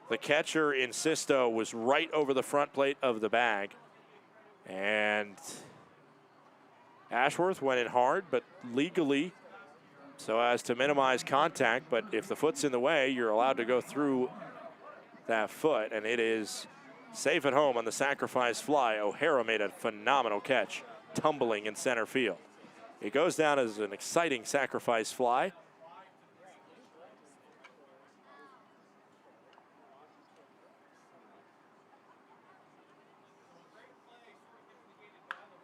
The catcher in Sisto was right over the front plate of the bag. And Ashworth went in hard, but legally, so as to minimize contact. But if the foot's in the way, you're allowed to go through that foot, and it is safe at home on the sacrifice fly. O'Hara made a phenomenal catch, tumbling in center field. It goes down as an exciting sacrifice fly.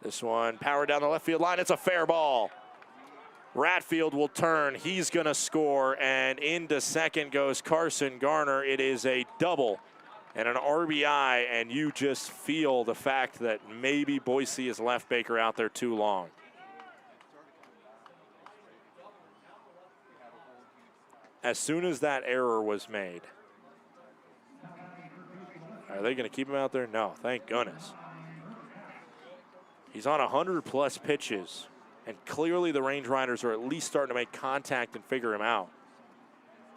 This one powered down the left field line. It's a fair ball. Ratfield will turn. He's going to score, and into second goes Carson Garner. It is a double and an RBI, and you just feel the fact that maybe Boise has left Baker out there too long. As soon as that error was made, are they going to keep him out there? No, thank goodness. He's on 100-plus pitches, and clearly the Range Riders are at least starting to make contact and figure him out.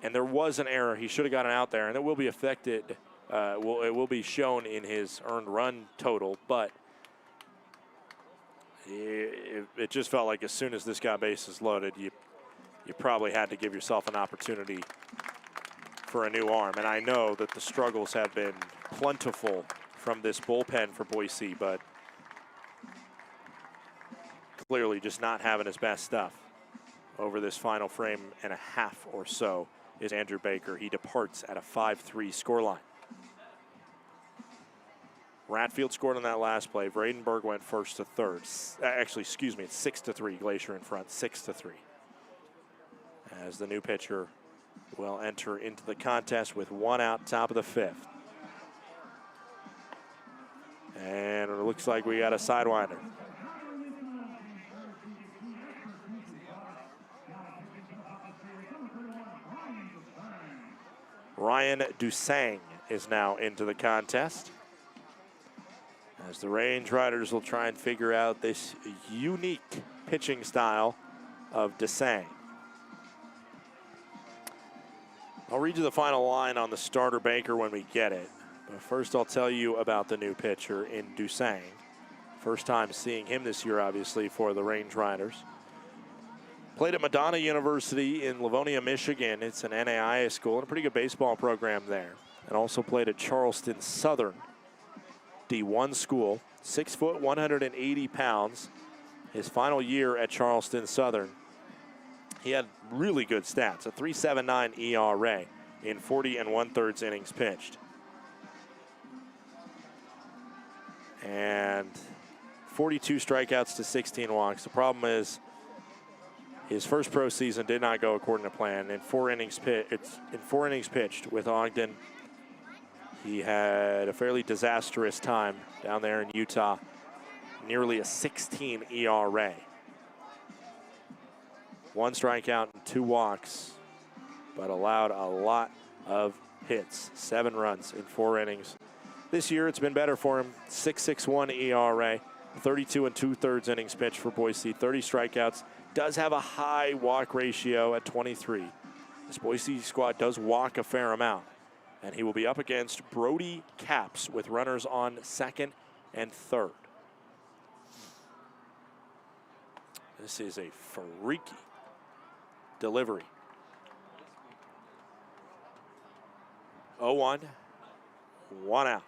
And there was an error. He should have gotten out there, and it will be affected. It will be shown in his earned run total, but it just felt like as soon as this guy bases loaded, you probably had to give yourself an opportunity for a new arm. And I know that the struggles have been plentiful from this bullpen for Boise, but clearly just not having his best stuff over this final frame and a half or so is Andrew Baker. He departs at a 5-3 scoreline. Ratfield scored on that last play. Vradenberg went first to third. Actually, excuse me, it's 6-3. Glacier in front, 6-3. As the new pitcher will enter into the contest with one out, top of the fifth. And it looks like we got a sidewinder. Ryan Dusang is now into the contest, as the Range Riders will try and figure out this unique pitching style of Dusang. I'll read you the final line on the starter Baker when we get it. But first I'll tell you about the new pitcher in Dusang. First time seeing him this year, obviously, for the Range Riders. Played at Madonna University in Livonia, Michigan. It's an NAIA school and a pretty good baseball program there. And also played at Charleston Southern D1 school. 6 foot, 180 pounds. His final year at Charleston Southern, he had really good stats, a 3.79 ERA in 40 1/3 innings pitched. And 42 strikeouts to 16 walks. The problem is his first pro season did not go according to plan. In 4 innings pitched with Ogden, he had a fairly disastrous time down there in Utah, nearly a 16 ERA. 1 strikeout and 2 walks, but allowed a lot of hits. 7 runs in 4 innings. This year it's been better for him. 6.61 ERA, 32 2/3 innings pitched for Boise, 30 strikeouts. Does have a high walk ratio at 23. This Boise squad does walk a fair amount, and he will be up against Brody Capps with runners on second and third. This is a freaky delivery. 0-1, 1 out.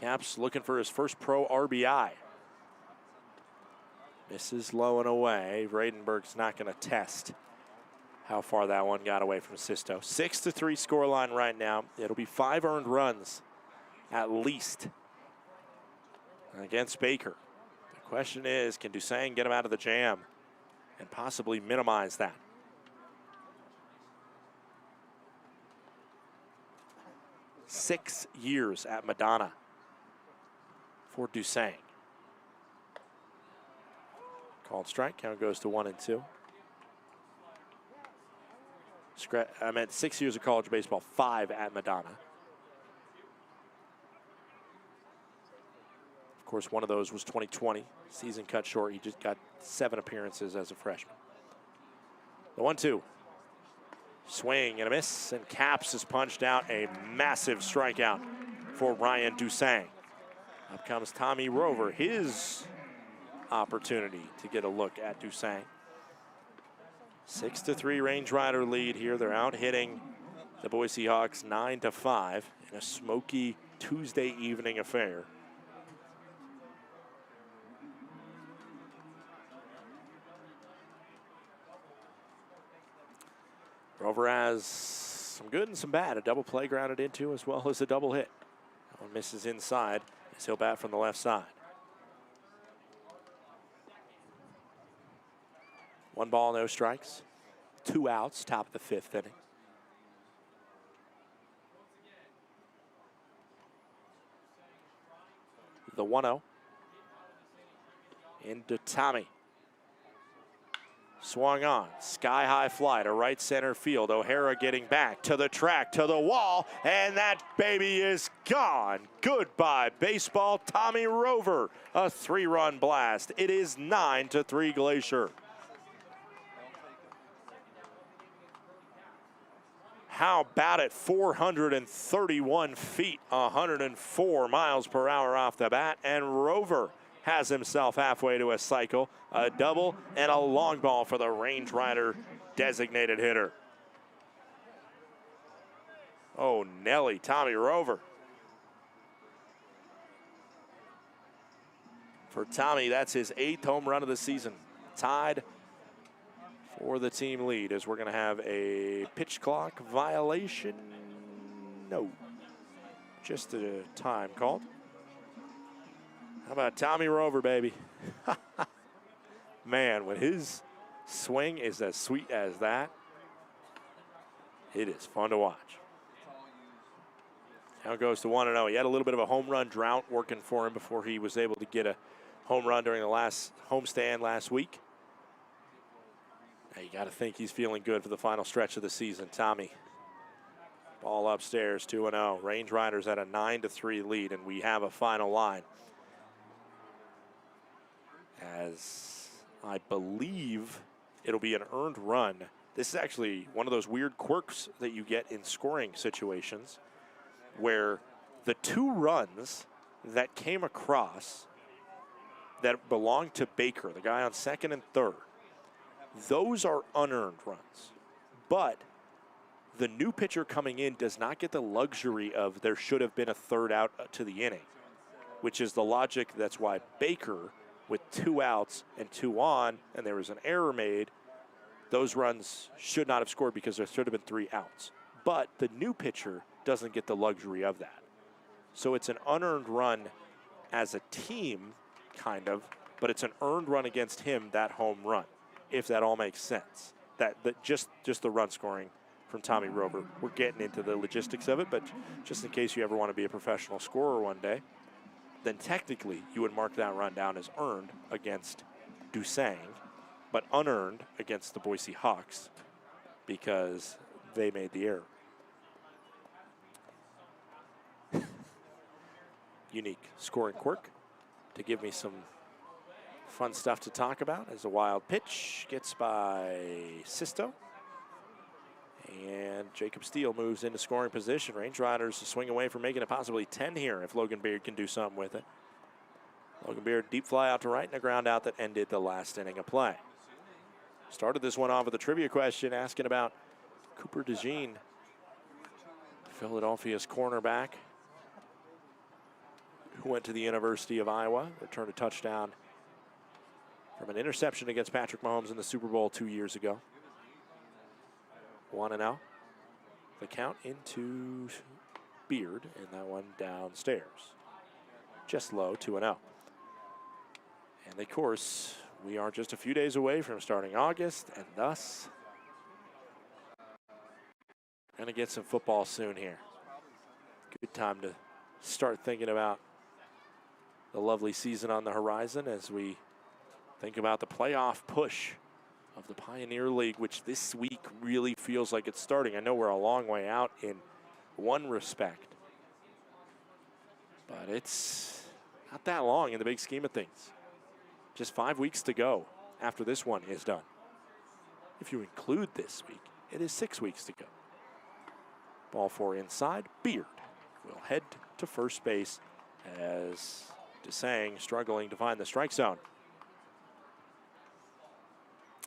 Capps looking for his first pro RBI. Misses low and away. Vradenberg's not going to test how far that one got away from Sisto. 6-3 scoreline right now. It'll be 5 earned runs at least against Baker. The question is, can Dusang get him out of the jam and possibly minimize that? Six years at Madonna for Dusang. Called strike. Count goes to 1-2. I meant 6 years of college baseball, 5 at Madonna. Of course, one of those was 2020. Season cut short. He just got 7 appearances as a freshman. The 1-2. Swing and a miss, and Capps has punched out a massive strikeout for Ryan Dusang. Up comes Tommy Rover, his opportunity to get a look at Dusang. 6-3 Range Rider lead here. They're out hitting the Boise Hawks 9-5 in a smoky Tuesday evening affair. Rover has some good and some bad. A double play grounded into as well as a double hit. That one misses inside as he'll bat from the left side. 1 ball, no strikes. 2 outs, top of the 5th inning. The 1-0. Into Tommy. Swung on, sky-high fly to right center field. O'Hara getting back to the track, to the wall, and that baby is gone. Goodbye, baseball. Tommy Rover, a 3-run blast. It is 9-3 Glacier. How about it? 431 feet, 104 miles per hour off the bat, and Rover has himself halfway to a cycle, a double, and a long ball for the Range Rider designated hitter. Oh, Nelly, Tommy Rover. For Tommy, that's his 8th home run of the season. Tied for the team lead, as we're going to have a pitch clock violation. No, just a time called. How about Tommy Rover, baby? Man, when his swing is as sweet as that, it is fun to watch. Now it goes to 1-0. He had a little bit of a home run drought working for him before he was able to get a home run during the last homestand last week. Now you got to think he's feeling good for the final stretch of the season. Tommy. Ball upstairs, 2-0. Range Riders at a 9-3 lead, and we have a final line. As I believe it'll be an earned run. This is actually one of those weird quirks that you get in scoring situations where the 2 runs that came across that belonged to Baker, the guy on 2nd and 3rd, those are unearned runs. But the new pitcher coming in does not get the luxury of there should have been a 3rd out to the inning, which is the logic. That's why Baker, with 2 outs and 2 on, and there was an error made, those runs should not have scored because there should have been 3 outs. But the new pitcher doesn't get the luxury of that. So it's an unearned run as a team, kind of, but it's an earned run against him, that home run, if that all makes sense. That just the run scoring from Tommy Rover. We're getting into the logistics of it, but just in case you ever want to be a professional scorer one day, then technically you would mark that run down as earned against Dusang, but unearned against the Boise Hawks because they made the error. Unique scoring quirk to give me some fun stuff to talk about as a wild pitch gets by Sisto. And Jacob Steele moves into scoring position. Range Riders swing away from making it possibly 10 here if Logan Beard can do something with it. Logan Beard, deep fly out to right and a ground out that ended the last inning of play. Started this one off with a trivia question asking about Cooper DeJean, Philadelphia's cornerback, who went to the University of Iowa, returned a touchdown from an interception against Patrick Mahomes in the Super Bowl 2 years ago. 1-0. The count into Beard, and that one downstairs. Just low, 2-0. And of course, we are just a few days away from starting August, and thus going to get some football soon here. Good time to start thinking about the lovely season on the horizon as we think about the playoff push of the Pioneer League, which this week really feels like it's starting. I know we're a long way out in one respect, but it's not that long in the big scheme of things. Just 5 weeks to go after this one is done. If you include this week, it is 6 weeks to go. Ball 4 inside. Beard will head to first base as Dusang struggling to find the strike zone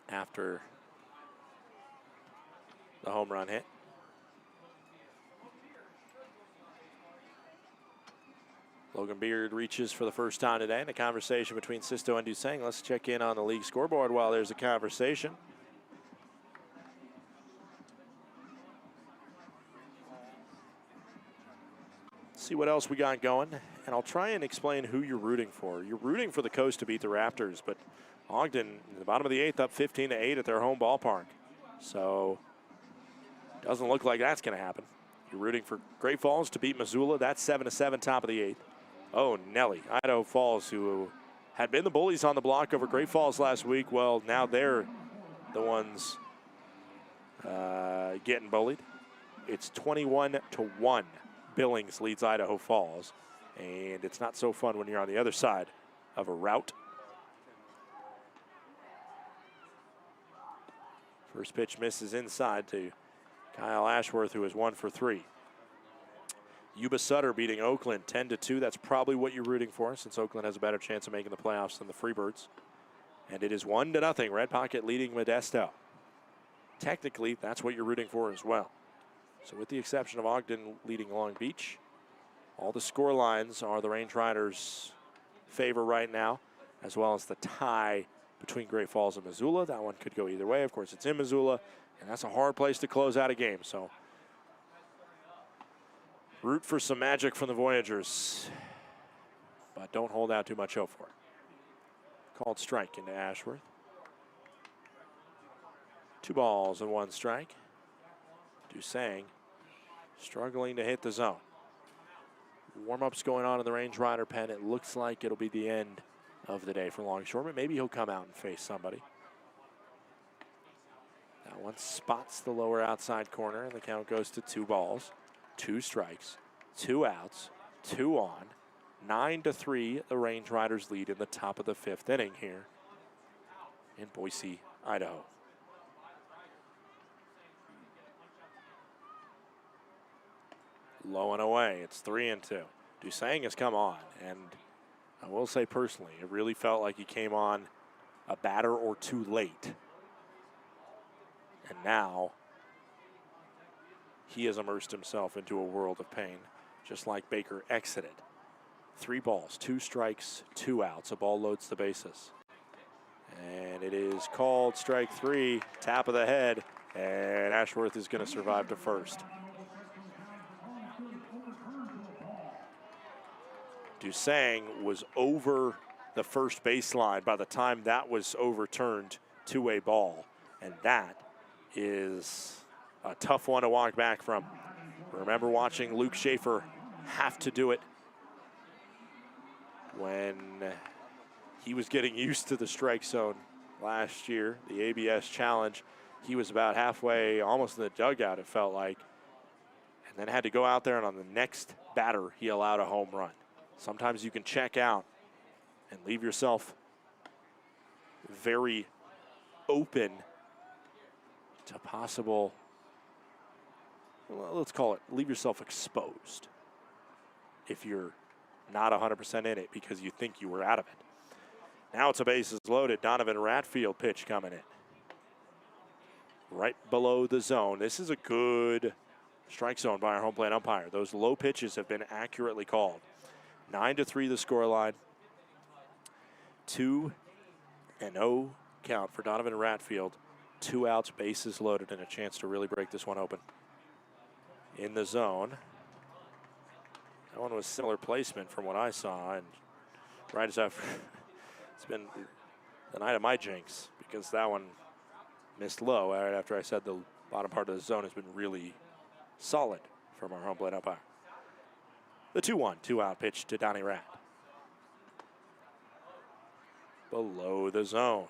after the home run hit. Logan Beard reaches for the first time today in a conversation between Sisto and Dusang. Let's check in on the league scoreboard while there's a conversation. See what else we got going, and I'll try and explain who you're rooting for. You're rooting for the Coast to beat the Raptors, but Ogden, in the bottom of the 8th, up 15-8 at their home ballpark. So doesn't look like that's going to happen. You're rooting for Great Falls to beat Missoula. That's 7-7, top of the 8th. Oh, Nelly, Idaho Falls, who had been the bullies on the block over Great Falls last week. Well, now they're the ones getting bullied. It's 21-1. Billings leads Idaho Falls, and it's not so fun when you're on the other side of a rout. First pitch misses inside to Kyle Ashworth, who is 1 for 3. Yuba Sutter beating Oakland 10-2. That's probably what you're rooting for, since Oakland has a better chance of making the playoffs than the Freebirds. And it is 1-0. Red Pocket leading Modesto. Technically, that's what you're rooting for as well. So with the exception of Ogden leading Long Beach, all the score lines are the Range Riders' favor right now, as well as the tie between Great Falls and Missoula. That one could go either way. Of course, it's in Missoula, and that's a hard place to close out a game. So root for some magic from the Voyagers, but don't hold out too much hope for it. Called strike into Ashworth. 2 balls and 1 strike. Dusang struggling to hit the zone. Warm-ups going on in the Range Rider pen. It looks like it'll be the end of the day for Longshore, but maybe he'll come out and face somebody. That one spots the lower outside corner, and the count goes to 2 balls, 2 strikes, 2 outs, 2 on. 9-3, the Range Riders lead in the top of the 5th inning here in Boise, Idaho. Low and away. It's 3-2. Dusang has come on, and I will say personally, it really felt like he came on a batter or 2 late. And now he has immersed himself into a world of pain, just like Baker exited. 3 balls, 2 strikes, 2 outs. A ball loads the bases. And it is called strike 3, tap of the head, and Ashworth is going to survive to first. Dusang was over the first baseline by the time that was overturned to a ball. And that is a tough one to walk back from. Remember watching Luke Schaefer have to do it when he was getting used to the strike zone last year, the ABS challenge. He was about halfway, almost in the dugout, it felt like, and then had to go out there, and on the next batter, he allowed a home run. Sometimes you can check out and leave yourself very open to possible, well, let's call it, leave yourself exposed if you're not 100% in it because you think you were out of it. Now it's a bases loaded. Donovan Ratfield pitch coming in. Right below the zone. This is a good strike zone by our home plate umpire. Those low pitches have been accurately called. 9-3 the scoreline. 2-0 count for Donovan Ratfield. 2 outs, bases loaded, and a chance to really break this one open. In the zone. That one was similar placement from what I saw, and right as after, it's been the night of my jinx because that one missed low right after I said the bottom part of the zone has been really solid from our home plate umpire. The 2-1, 2-out pitch to Donnie Rat. Below the zone.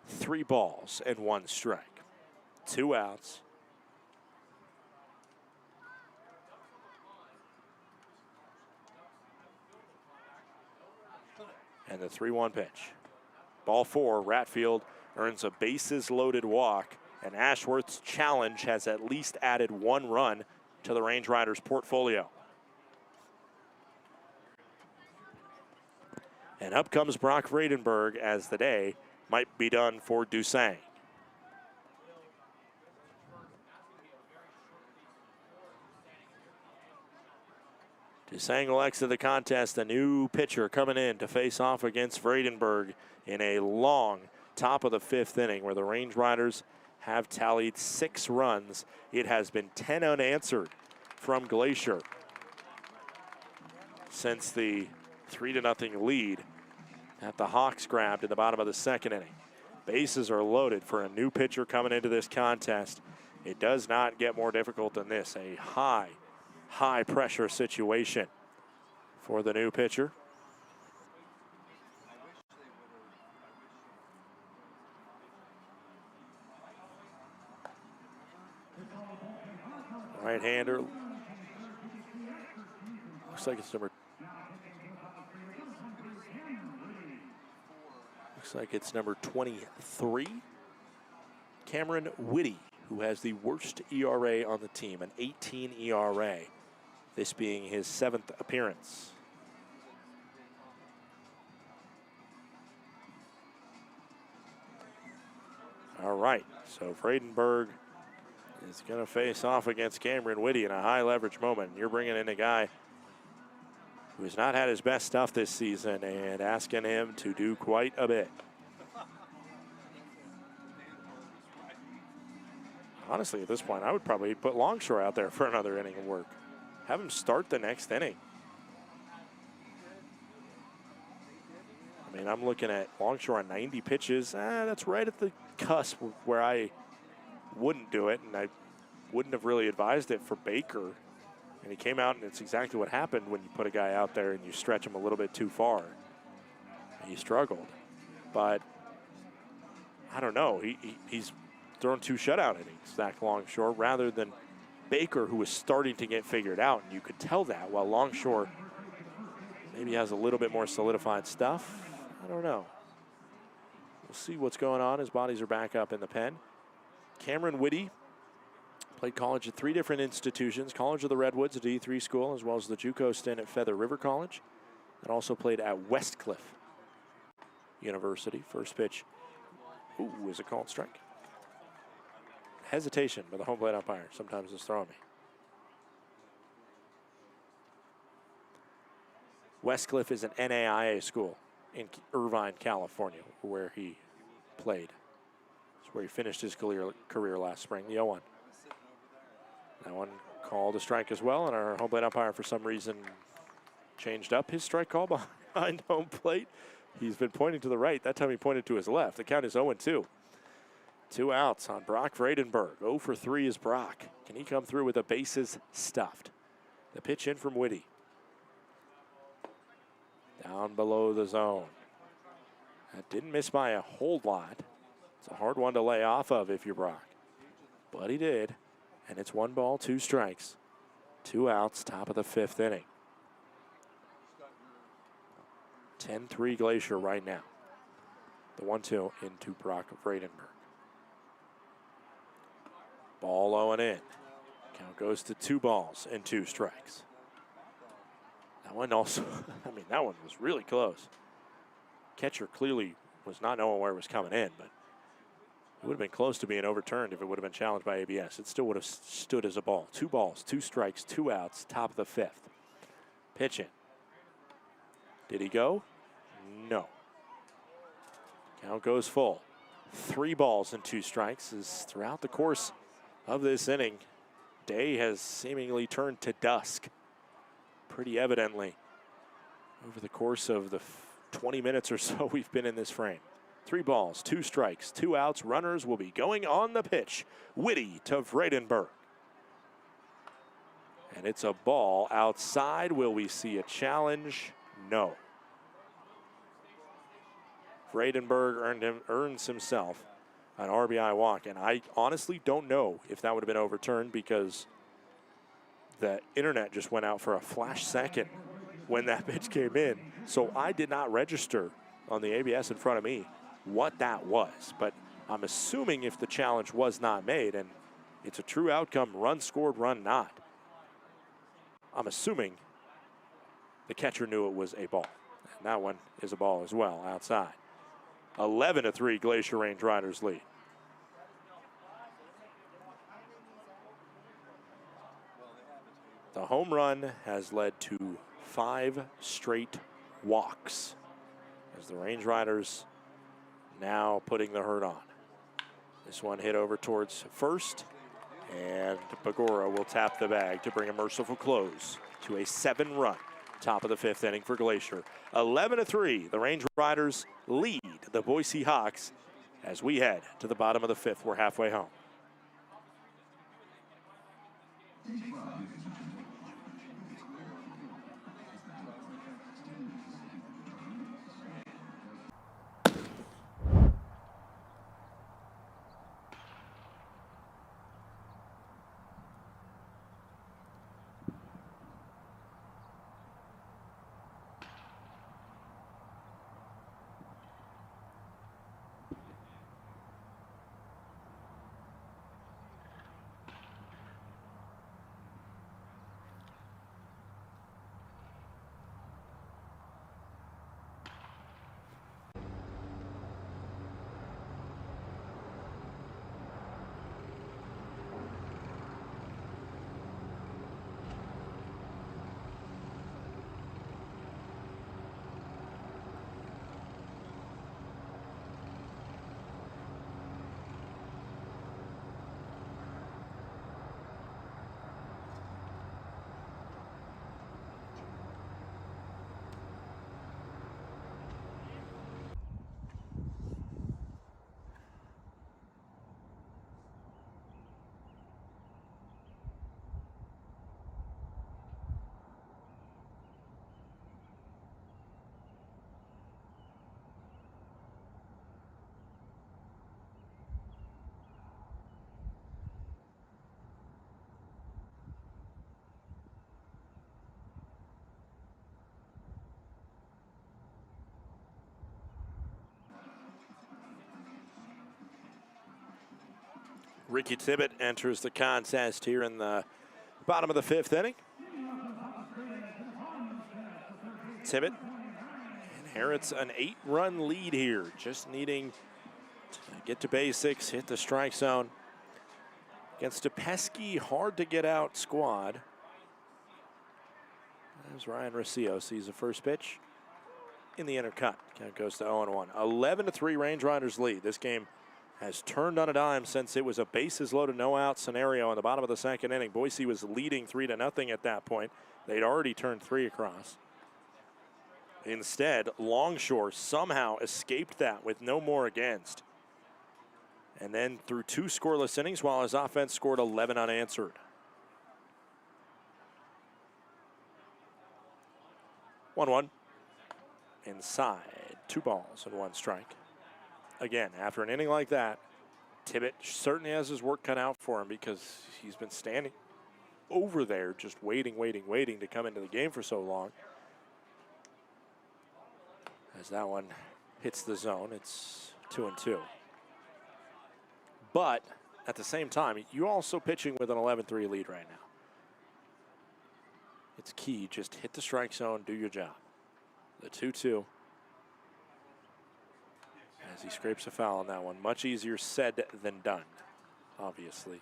3 balls and 1 strike. 2 outs. And the 3-1 pitch. Ball 4, Ratfield earns a bases loaded walk, and Ashworth's challenge has at least added 1 run to the Range Riders' portfolio. And up comes Brock Vredenberg as the day might be done for Dusang. Dusang will exit the contest. A new pitcher coming in to face off against Vredenberg in a long top of the 5th inning where the Range Riders have tallied 6 runs. It has been 10 unanswered from Glacier since the 3-0 lead that the Hawks grabbed in the bottom of the 2nd inning. Bases are loaded for a new pitcher coming into this contest. It does not get more difficult than this. A high pressure situation for the new pitcher. Right-hander. Looks like it's number 23. Cameron Whitty, who has the worst ERA on the team, an 18 ERA. This being his 7th appearance. All right, so Vredenberg is going to face off against Cameron Whitty in a high leverage moment. You're bringing in a guy who has not had his best stuff this season and asking him to do quite a bit. Honestly, at this point, I would probably put Longshore out there for another inning of work. Have him start the next inning. I mean, I'm looking at Longshore on 90 pitches. That's right at the cusp where I wouldn't do it, and I wouldn't have really advised it for Baker. And he came out, and it's exactly what happened when you put a guy out there and you stretch him a little bit too far. He struggled. But I don't know. He's thrown 2 shutout innings, Zach Longshore, rather than Baker, who was starting to get figured out. And you could tell that, while Longshore maybe has a little bit more solidified stuff. I don't know. We'll see what's going on. His bodies are back up in the pen. Cameron Whitty played college at 3 different institutions. College of the Redwoods, a D3 school, as well as the JUCO stint at Feather River College. And also played at Westcliff University. First pitch, is a called strike. Hesitation by the home plate umpire. Sometimes it's throwing me. Westcliff is an NAIA school in Irvine, California, where he played. It's where he finished his career last spring, the 0-1. That one called a strike as well, and our home plate umpire, for some reason, changed up his strike call behind home plate. He's been pointing to the right. That time he pointed to his left. The count is 0-2. 2 outs on Brock Vredenberg. 0 for 3 is Brock. Can he come through with the bases stuffed? The pitch in from Whitty. Down below the zone. That didn't miss by a whole lot. It's a hard one to lay off of if you're Brock. But he did. And it's 1 ball, 2 strikes. 2 outs, top of the 5th inning. 10-3 Glacier right now. The 1-2 into Brock Vredenberg. Ball low and in. Count goes to 2 balls and 2 strikes. That one also, that one was really close. Catcher clearly was not knowing where it was coming in, but it would have been close to being overturned if it would have been challenged by ABS. It still would have stood as a ball. 2 balls, 2 strikes, 2 outs, top of the 5th. Pitch in. Did he go? No. Count goes full. 3 balls and 2 strikes is throughout the course of this inning. Day has seemingly turned to dusk. Pretty evidently over the course of the 20 minutes or so we've been in this frame. 3 balls, 2 strikes, 2 outs. Runners will be going on the pitch. Whitty to Vredenberg. And it's a ball outside. Will we see a challenge? No. Vredenberg earns himself an RBI walk. And I honestly don't know if that would have been overturned, because the internet just went out for a flash second when that pitch came in. So I did not register on the ABS in front of me what that was. But I'm assuming if the challenge was not made and it's a true outcome, run scored, run not, I'm assuming the catcher knew it was a ball. And that one is a ball as well, outside. 11-3 Glacier Range Riders lead. The home run has led to 5 straight walks as the Range Riders now putting the hurt on. This one hit over towards first, and Bagora will tap the bag to bring a merciful close to a 7-run top of the 5th inning for Glacier. 11-3, the Range Riders lead the Boise Hawks as we head to the bottom of the 5th. We're halfway home. Ricky Tibbett enters the contest here in the bottom of the 5th inning. Tibbett inherits an 8-run lead here, just needing to get to basics, hit the strike zone against a pesky, hard-to-get-out squad. As Ryan Rocio sees the first pitch in the inner cut. Count goes to 0-1. 11-3 Range Riders lead. This game has turned on a dime since it was a bases loaded, no out scenario in the bottom of the 2nd inning. Boise was leading 3-0 at that point. They'd already turned 3 across. Instead, Longshore somehow escaped that with no more against. And then through 2 scoreless innings while his offense scored 11 unanswered. One. Inside, 2 balls and 1 strike. Again, after an inning like that, Tibbett certainly has his work cut out for him because he's been standing over there just waiting to come into the game for so long. As that one hits the zone, it's 2-2. But at the same time, you're also pitching with an 11-3 lead right now. It's key, just hit the strike zone, do your job. The 2-2. As he scrapes a foul on that one. Much easier said than done, obviously.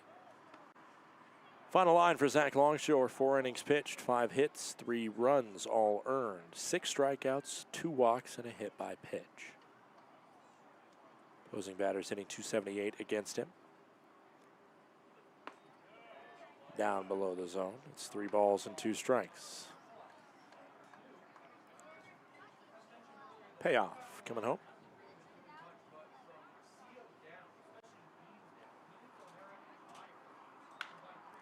Final line for Zach Longshore. 4 innings pitched, 5 hits, 3 runs, all earned. 6 strikeouts, 2 walks, and a hit by pitch. Opposing batters hitting .278 against him. Down below the zone. It's 3 balls and 2 strikes. Payoff coming home.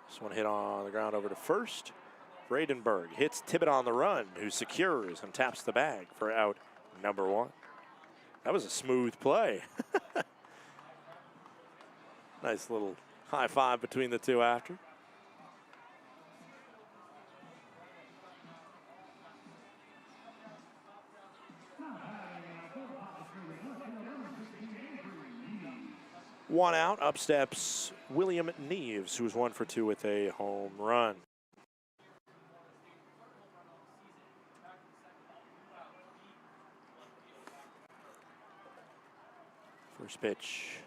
This one hit on the ground over to first. Bradenberg hits Tibbett on the run, who secures and taps the bag for out number 1. That was a smooth play. Nice little high five between the two after. One out, up steps William Neves, who's 1 for 2 with a home run. First pitch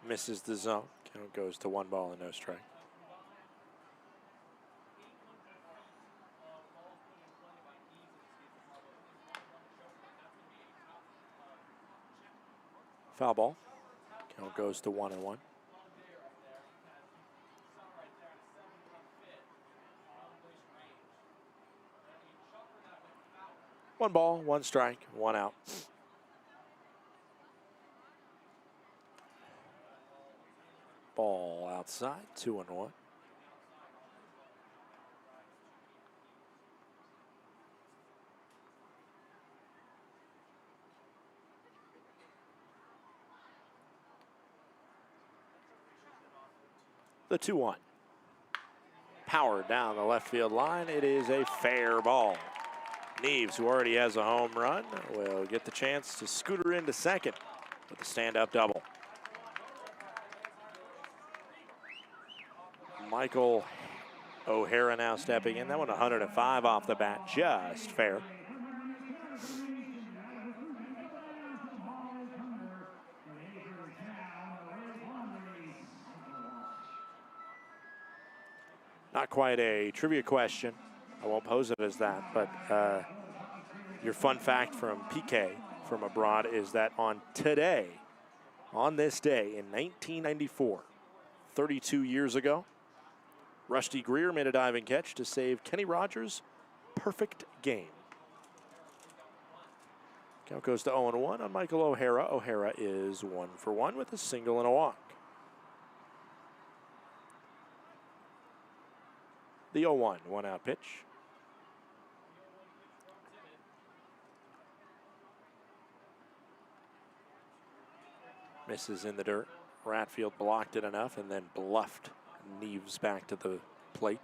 misses the zone. Count goes to 1 ball and no strike. Foul ball. Count goes to 1-1. One ball, 1 strike, 1 out. Ball outside, 2-1. The 2-1. Power down the left field line. It is a fair ball. Neves, who already has a home run, will get the chance to scooter into second with a stand-up double. Michael O'Hara now stepping in. That one 105 off the bat, just fair. Not quite a trivia question. I won't pose it as that, but your fun fact from PK from abroad is that on this day in 1994, 32 years ago, Rusty Greer made a diving catch to save Kenny Rogers' perfect game. Count goes to 0-1 on Michael O'Hara. O'Hara is 1 for 1 with a single and a walk. The 0-1, 1-out pitch. Misses in the dirt. Ratfield blocked it enough and then bluffed Neves back to the plate.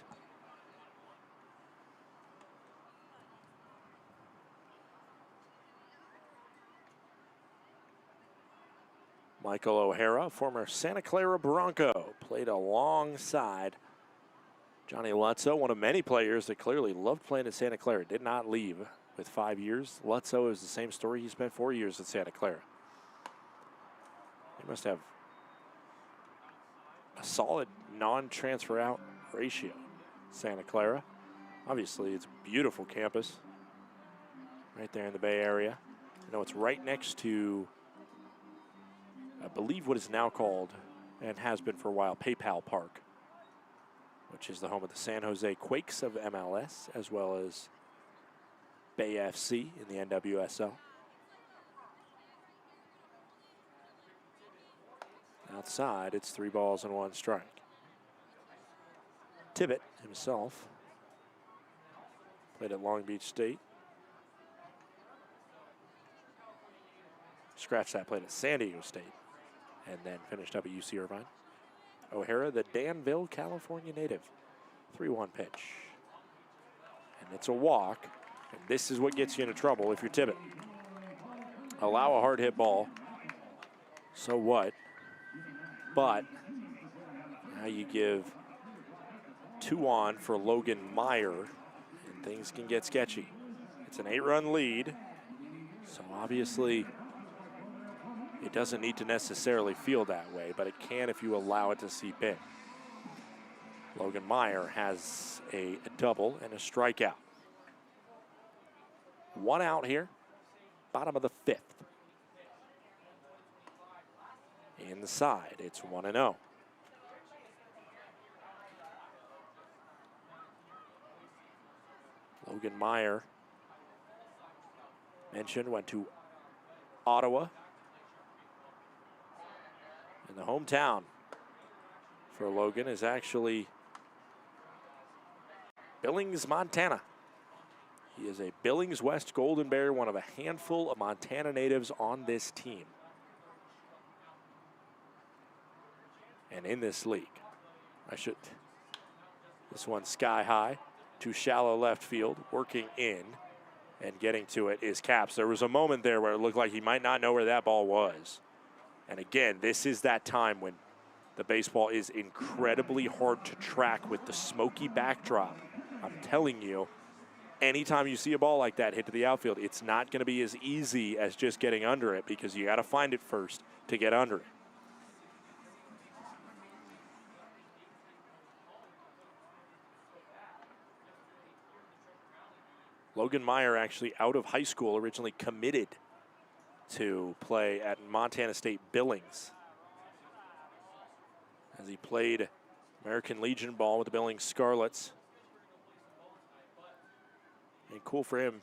Michael O'Hara, former Santa Clara Bronco, played alongside Johnny Lutzow, one of many players that clearly loved playing at Santa Clara. Did not leave with 5 years. Lutzow is the same story. He spent 4 years at Santa Clara. He must have a solid non-transfer out ratio. Santa Clara. Obviously, it's a beautiful campus right there in the Bay Area. I know it's right next to, I believe, what is now called, and has been for a while, PayPal Park, which is the home of the San Jose Quakes of MLS, as well as Bay FC in the NWSL. Outside, it's 3 balls and 1 strike. Tibbet himself played at Long Beach State. Scratch that, played at San Diego State, and then finished up at UC Irvine. O'Hara, the Danville, California native. 3-1 pitch. And it's a walk. And this is what gets you into trouble if you're Tibbet. Allow a hard hit ball. So what? But now you give 2 on for Logan Meyer, and things can get sketchy. It's an 8-run lead, so obviously it doesn't need to necessarily feel that way, but it can if you allow it to seep in. Logan Meyer has a double and a strikeout. 1 out here, bottom of the 5th. Inside, it's 1-0. Logan Meyer, mentioned, went to Ottawa. And the hometown for Logan is actually Billings, Montana. He is a Billings West Golden Bear, one of a handful of Montana natives on this team. And in this league, this one's sky high, to shallow left field, working in, and getting to it is Caps. There was a moment there where it looked like he might not know where that ball was. And again, this is that time when the baseball is incredibly hard to track with the smoky backdrop. I'm telling you, anytime you see a ball like that hit to the outfield, it's not going to be as easy as just getting under it, because you got to find it first to get under it. Logan Meyer, actually out of high school, originally committed to play at Montana State Billings, as he played American Legion ball with the Billings Scarlets. And cool for him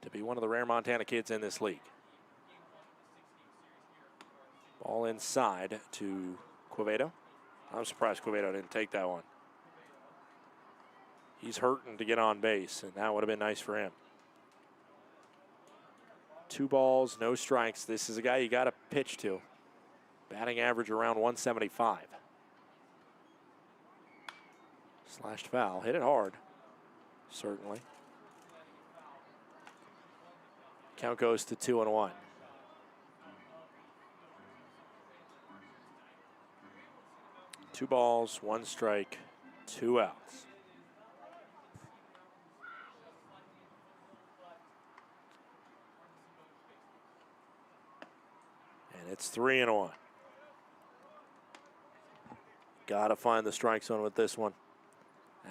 to be one of the rare Montana kids in this league. Ball inside to Quevedo. I'm surprised Quevedo didn't take that one. He's hurting to get on base, and that would have been nice for him. 2 balls, no strikes. This is a guy you got to pitch to. Batting average around 175. Slashed foul. Hit it hard, certainly. Count goes to 2-1. Two balls, 1 strike, 2 outs. And it's 3-1. Gotta find the strike zone with this one.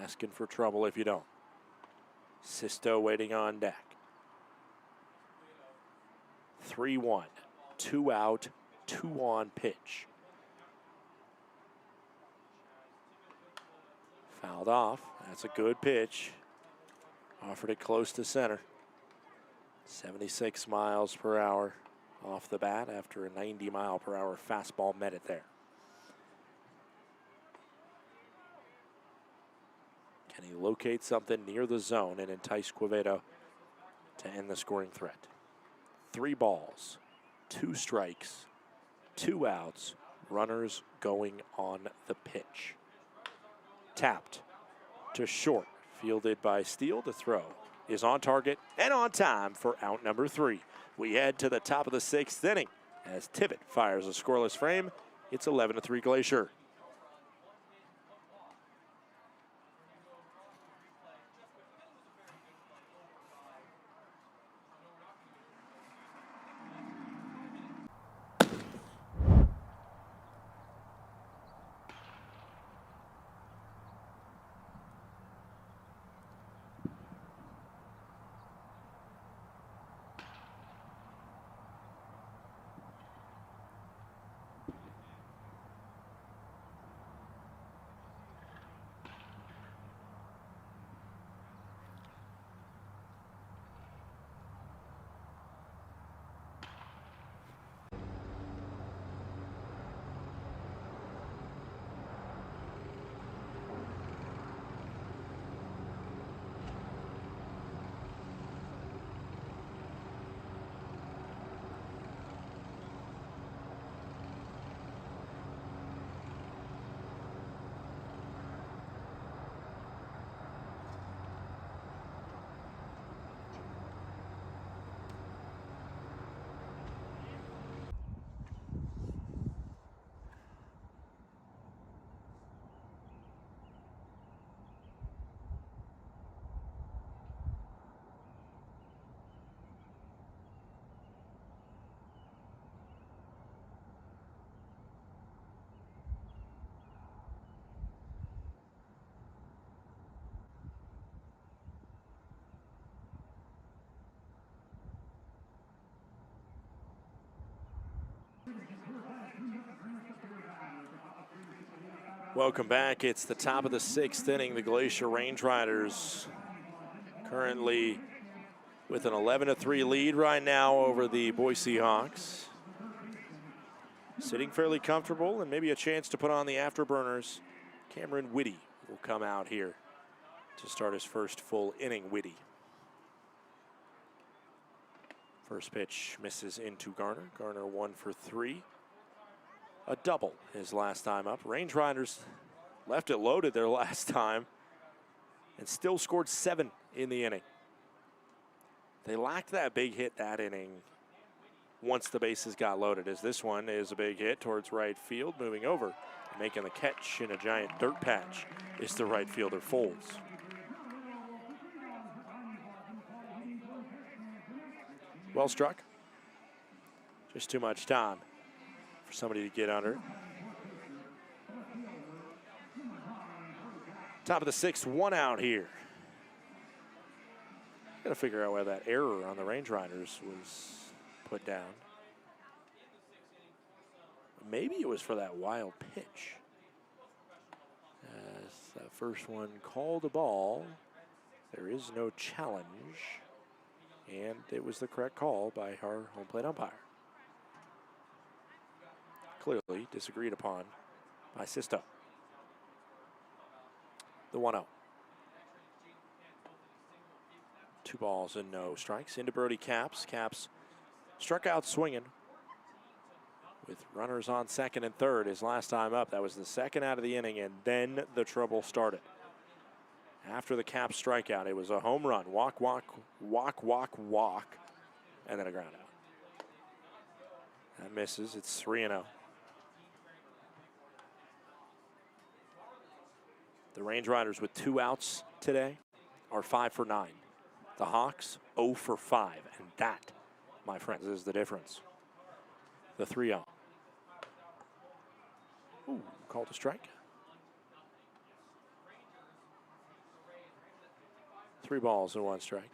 Asking for trouble if you don't. Sisto waiting on deck. 3-1. 2 out, 2 on pitch. Fouled off. That's a good pitch. Offered it close to center. 76 miles per hour off the bat after a 90-mile-per-hour fastball met it there. Can he locate something near the zone and entice Quevedo to end the scoring threat? 3 balls, 2 strikes, 2 outs, runners going on the pitch. Tapped to short, fielded by Steele. To throw is on target and on time for out number 3. We head to the top of the 6th inning as Tibbet fires a scoreless frame. It's 11-3 Glacier. Welcome back. It's the top of the 6th inning. The Glacier Range Riders currently with an 11-3 lead right now over the Boise Hawks. Sitting fairly comfortable and maybe a chance to put on the afterburners. Cameron Whitty will come out here to start his first full inning. Whitty. First pitch misses into Garner. Garner 1 for 3. A double his last time up. Range Riders left it loaded their last time and still scored 7 in the inning. They lacked that big hit that inning once the bases got loaded, as this one is a big hit towards right field. Moving over, making the catch in a giant dirt patch is the right fielder, Folds. Well struck. Just too much time for somebody to get under it. Top of the 6th, 1 out here. Got to figure out where that error on the Range Riders was put down. Maybe it was for that wild pitch. As that first one called a ball, there is no challenge, and it was the correct call by our home plate umpire. Clearly disagreed upon by Sisto. The 1-0. 2 balls and no strikes. Into Brody Capps. Capps struck out swinging with runners on second and third his last time up. That was the second out of the inning, and then the trouble started. After the Capps strikeout, it was a home run. Walk, walk, walk, walk, walk, and then a ground out. That misses. It's 3-0. The Range Riders with 2 outs today are 5 for 9. The Hawks 0 for 5, and that, my friends, is the difference. The 3-0. Ooh, called a strike. 3 balls and 1 strike.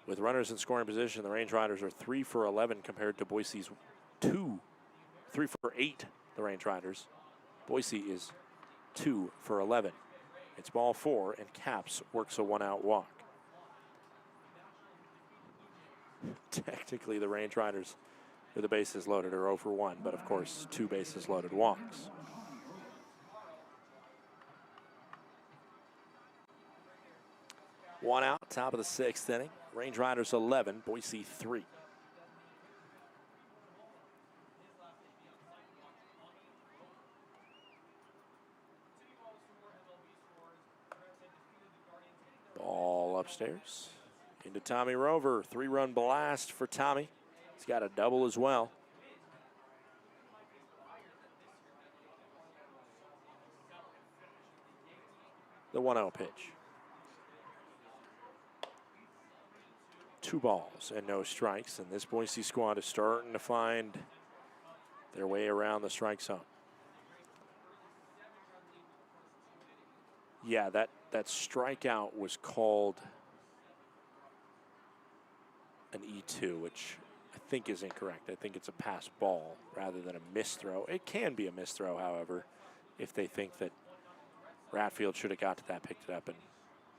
With runners in scoring position, the Range Riders are 3 for 11 compared to Boise's 3 for 8, the Range Riders. Boise is 2 for 11. It's ball 4, and Capps works a 1-out walk. Technically, the Range Riders, with the bases loaded, are 0 for 1, but of course, 2 bases loaded walks. One out, top of the 6th inning. Range Riders 11, Boise 3. Ball upstairs. Into Tommy Rover. 3-run blast for Tommy. He's got a double as well. The 1-0 pitch. 2 balls and no strikes, and this Boise squad is starting to find their way around the strike zone. Yeah, that strikeout was called an E2, which I think is incorrect. I think it's a pass ball rather than a missed throw. It can be a missed throw, however, if they think that Ratfield should have got to that, picked it up, and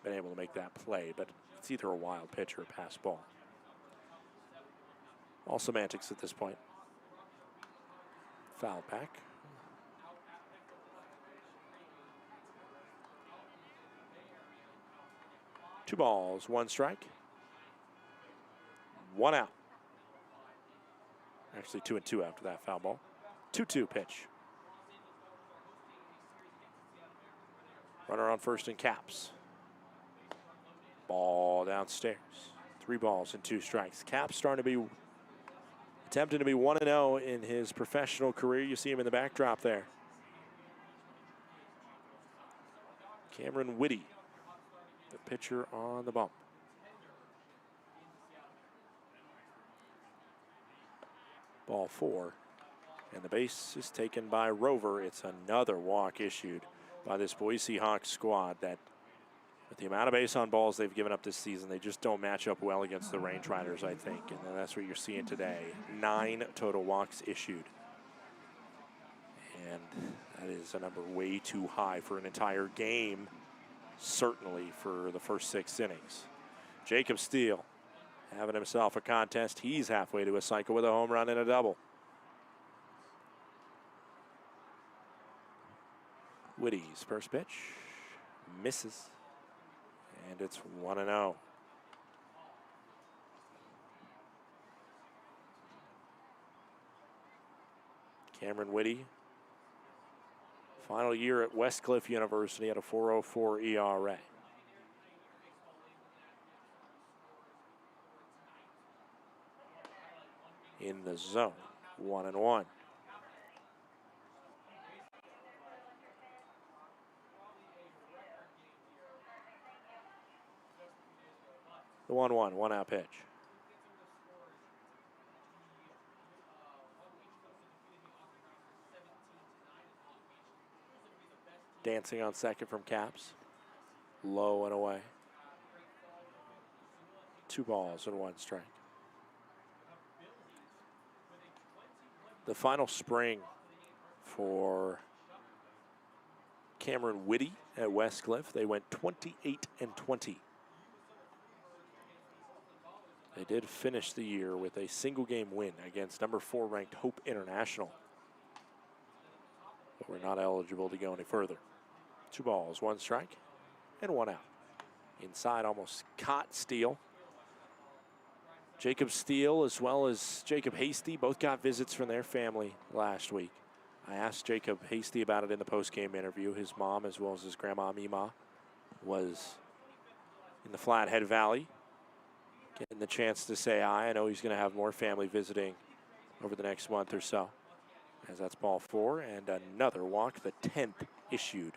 been able to make that play. But it's either a wild pitch or a pass ball. All semantics at this point. Foul back. Two balls, 1 strike. 1 out. Actually 2 and 2 after that foul ball. 2-2 pitch. Runner on first in Capps. Ball downstairs. 3 balls and 2 strikes. Capps starting to be attempting to be 1-0 in his professional career. You see him in the backdrop there. Cameron Whitty, the pitcher on the bump. Ball 4, and the base is taken by Rover. It's another walk issued by this Boise Hawks squad that, with the amount of base on balls they've given up this season, they just don't match up well against the Range Riders, I think. And that's what you're seeing today. 9 total walks issued. And that is a number way too high for an entire game, certainly for the first 6 innings. Jacob Steele having himself a contest. He's halfway to a cycle with a home run and a double. Whitty's first pitch misses. And it's 1-0. Cameron Whitty, final year at Westcliff University, had a 4.04 ERA. In the zone, 1-1. The 1-1, 1-out pitch. Dancing on second from Capps. Low and away. 2 balls and 1 strike. The final spring for Cameron Whitty at Westcliff, they went 28-20. They did finish the year with a single game win against number 4 ranked Hope International. but we're not eligible to go any further. 2 balls, 1 strike, and 1 out. Inside, almost caught Steele. Jacob Steele as well as Jacob Hasty both got visits from their family last week. I asked Jacob Hasty about it in the post-game interview. His mom, as well as his grandma Mima, was in the Flathead Valley, getting the chance to say hi. I know he's going to have more family visiting over the next month or so. As that's ball 4 and another walk, the 10th issued.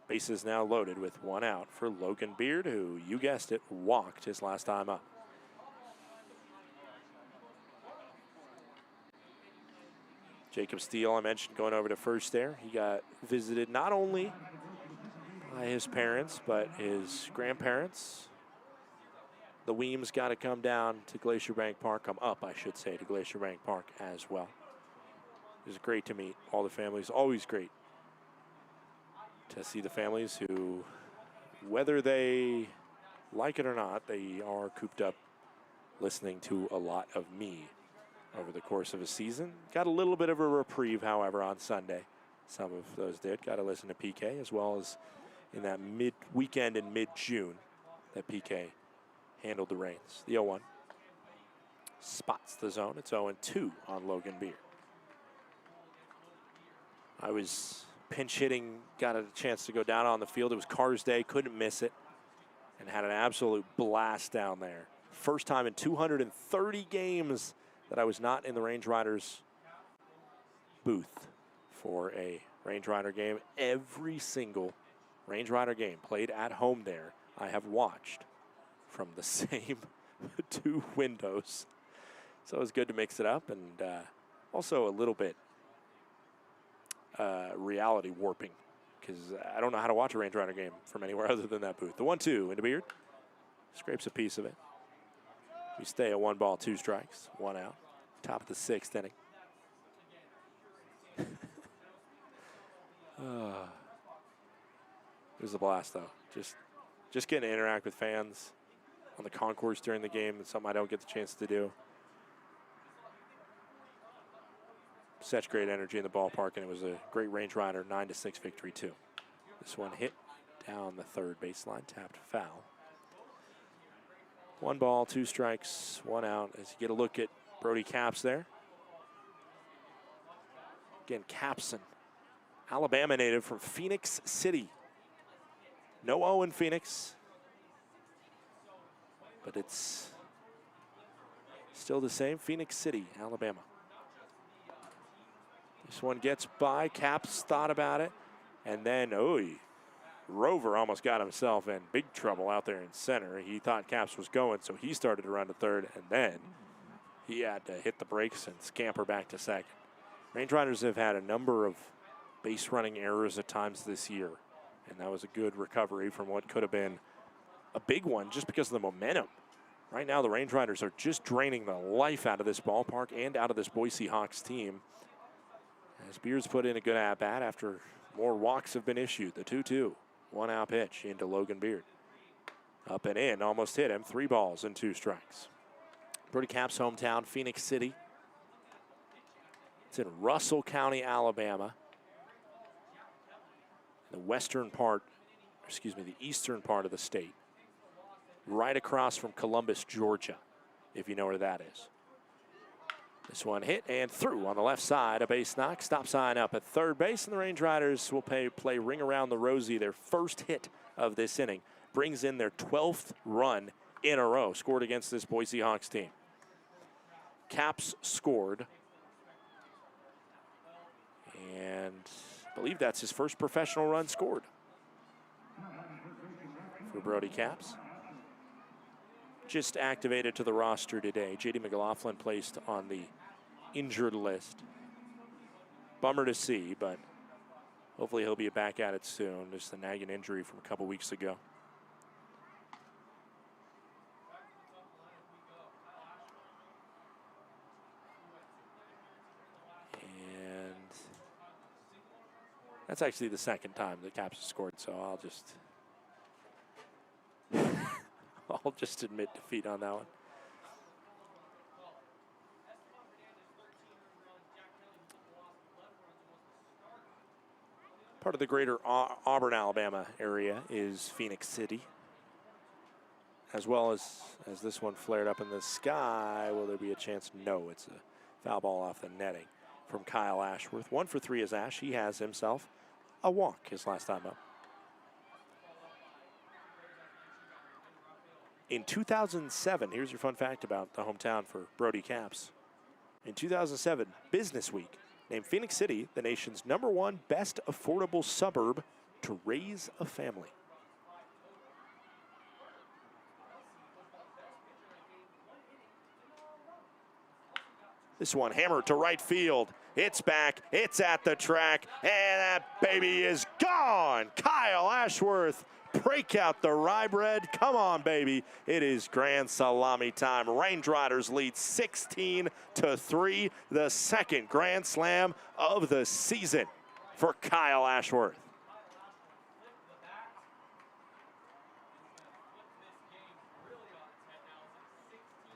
Bases now loaded with 1 out for Logan Beard, who, you guessed it, walked his last time up. Jacob Steele, I mentioned, going over to first there. He got visited not only by his parents, but his grandparents. The Weems got to come down to Glacier Bank Park, come up, I should say, to Glacier Bank Park as well. It was great to meet all the families. Always great to see the families who, whether they like it or not, they are cooped up listening to a lot of me over the course of a season. Got a little bit of a reprieve, however, on Sunday. Some of those did. Got to listen to PK, as well as in that mid-weekend in mid-June that PK handled the reins. The 0-1 spots the zone. It's 0-2 on Logan Beard. I was pinch hitting, got a chance to go down on the field. It was Cars Day, couldn't miss it, and had an absolute blast down there. First time in 230 games that I was not in the Range Riders booth for a Range Rider game. Every single Range Rider game played at home there, I have watched from the same 2 windows. So it was good to mix it up, and also a little bit reality warping, because I don't know how to watch a Range Rider game from anywhere other than that booth. The 1-2 into Beard, scrapes a piece of it. We stay at 1 ball, 2 strikes, 1 out. Top of the 6th inning. It was a blast, though. Just getting to interact with fans on the concourse during the game. It's something I don't get the chance to do. Such great energy in the ballpark, and it was a great Range Rider 9-6 victory, too. This one hit down the 3rd baseline, tapped foul. 1 ball, 2 strikes, 1 out. As you get a look at Brody Capps there. Again, Capson, Alabama native from Phoenix City. No O in Phoenix, but it's still the same. Phoenix City, Alabama. This one gets by. Capps thought about it, and then, Rover almost got himself in big trouble out there in center. He thought Capps was going, so he started to run to 3rd, and then he had to hit the brakes and scamper back to 2nd. Range Riders have had a number of base running errors at times this year, and that was a good recovery from what could have been a big one just because of the momentum. Right now, the Range Riders are just draining the life out of this ballpark and out of this Boise Hawks team. As Beers put in a good at-bat after more walks have been issued. The 2-2, 1 out pitch into Logan Beard. Up and in, almost hit him. 3 balls and 2 strikes. Brody Capps' hometown, Phoenix City. It's in Russell County, Alabama. The eastern part of the state. Right across from Columbus, Georgia, if you know where that is. This one hit and through on the left side, a base knock. Stop sign up at 3rd base, and the Range Riders will play Ring Around the Rosie. Their first hit of this inning brings in their 12th run in a row, scored against this Boise Hawks team. Capps scored, and I believe that's his first professional run scored for Brody Capps. Just activated to the roster today. J.D. McLaughlin placed on the injured list. Bummer to see, but hopefully he'll be back at it soon. Just a nagging injury from a couple weeks ago. And that's actually the 2nd time that Capps has scored, so I'll just admit defeat on that one. Part of the greater Auburn, Alabama area is Phoenix City. As well as this one flared up in the sky. Will there be a chance? No, it's a foul ball off the netting from Kyle Ashworth. 1 for 3 is Ash. He has himself a walk his last time up. In 2007, here's your fun fact about the hometown for Brody Caps. In 2007, Business Week named Phoenix City the nation's #1 best affordable suburb to raise a family. This one hammered to right field. It's back, it's at the track, and that baby is gone. Kyle Ashworth, break out the rye bread. Come on, baby. It is grand salami time. Range Riders lead 16-3, the second grand slam of the season for Kyle Ashworth.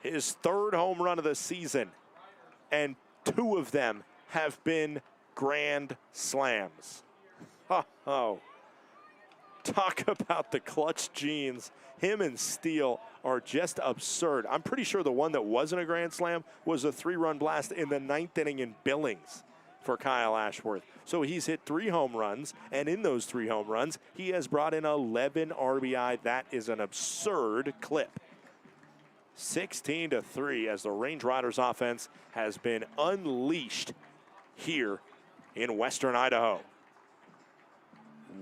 His 3rd home run of the season, and 2 of them have been grand slams. Oh. Talk about the clutch genes. Him and Steele are just absurd. I'm pretty sure the one that wasn't a grand slam was a 3-run blast in the 9th inning in Billings for Kyle Ashworth. So he's hit 3 home runs, and in those 3 home runs, he has brought in 11 RBI. That is an absurd clip. 16-3 as the Range Riders offense has been unleashed here in Western Idaho.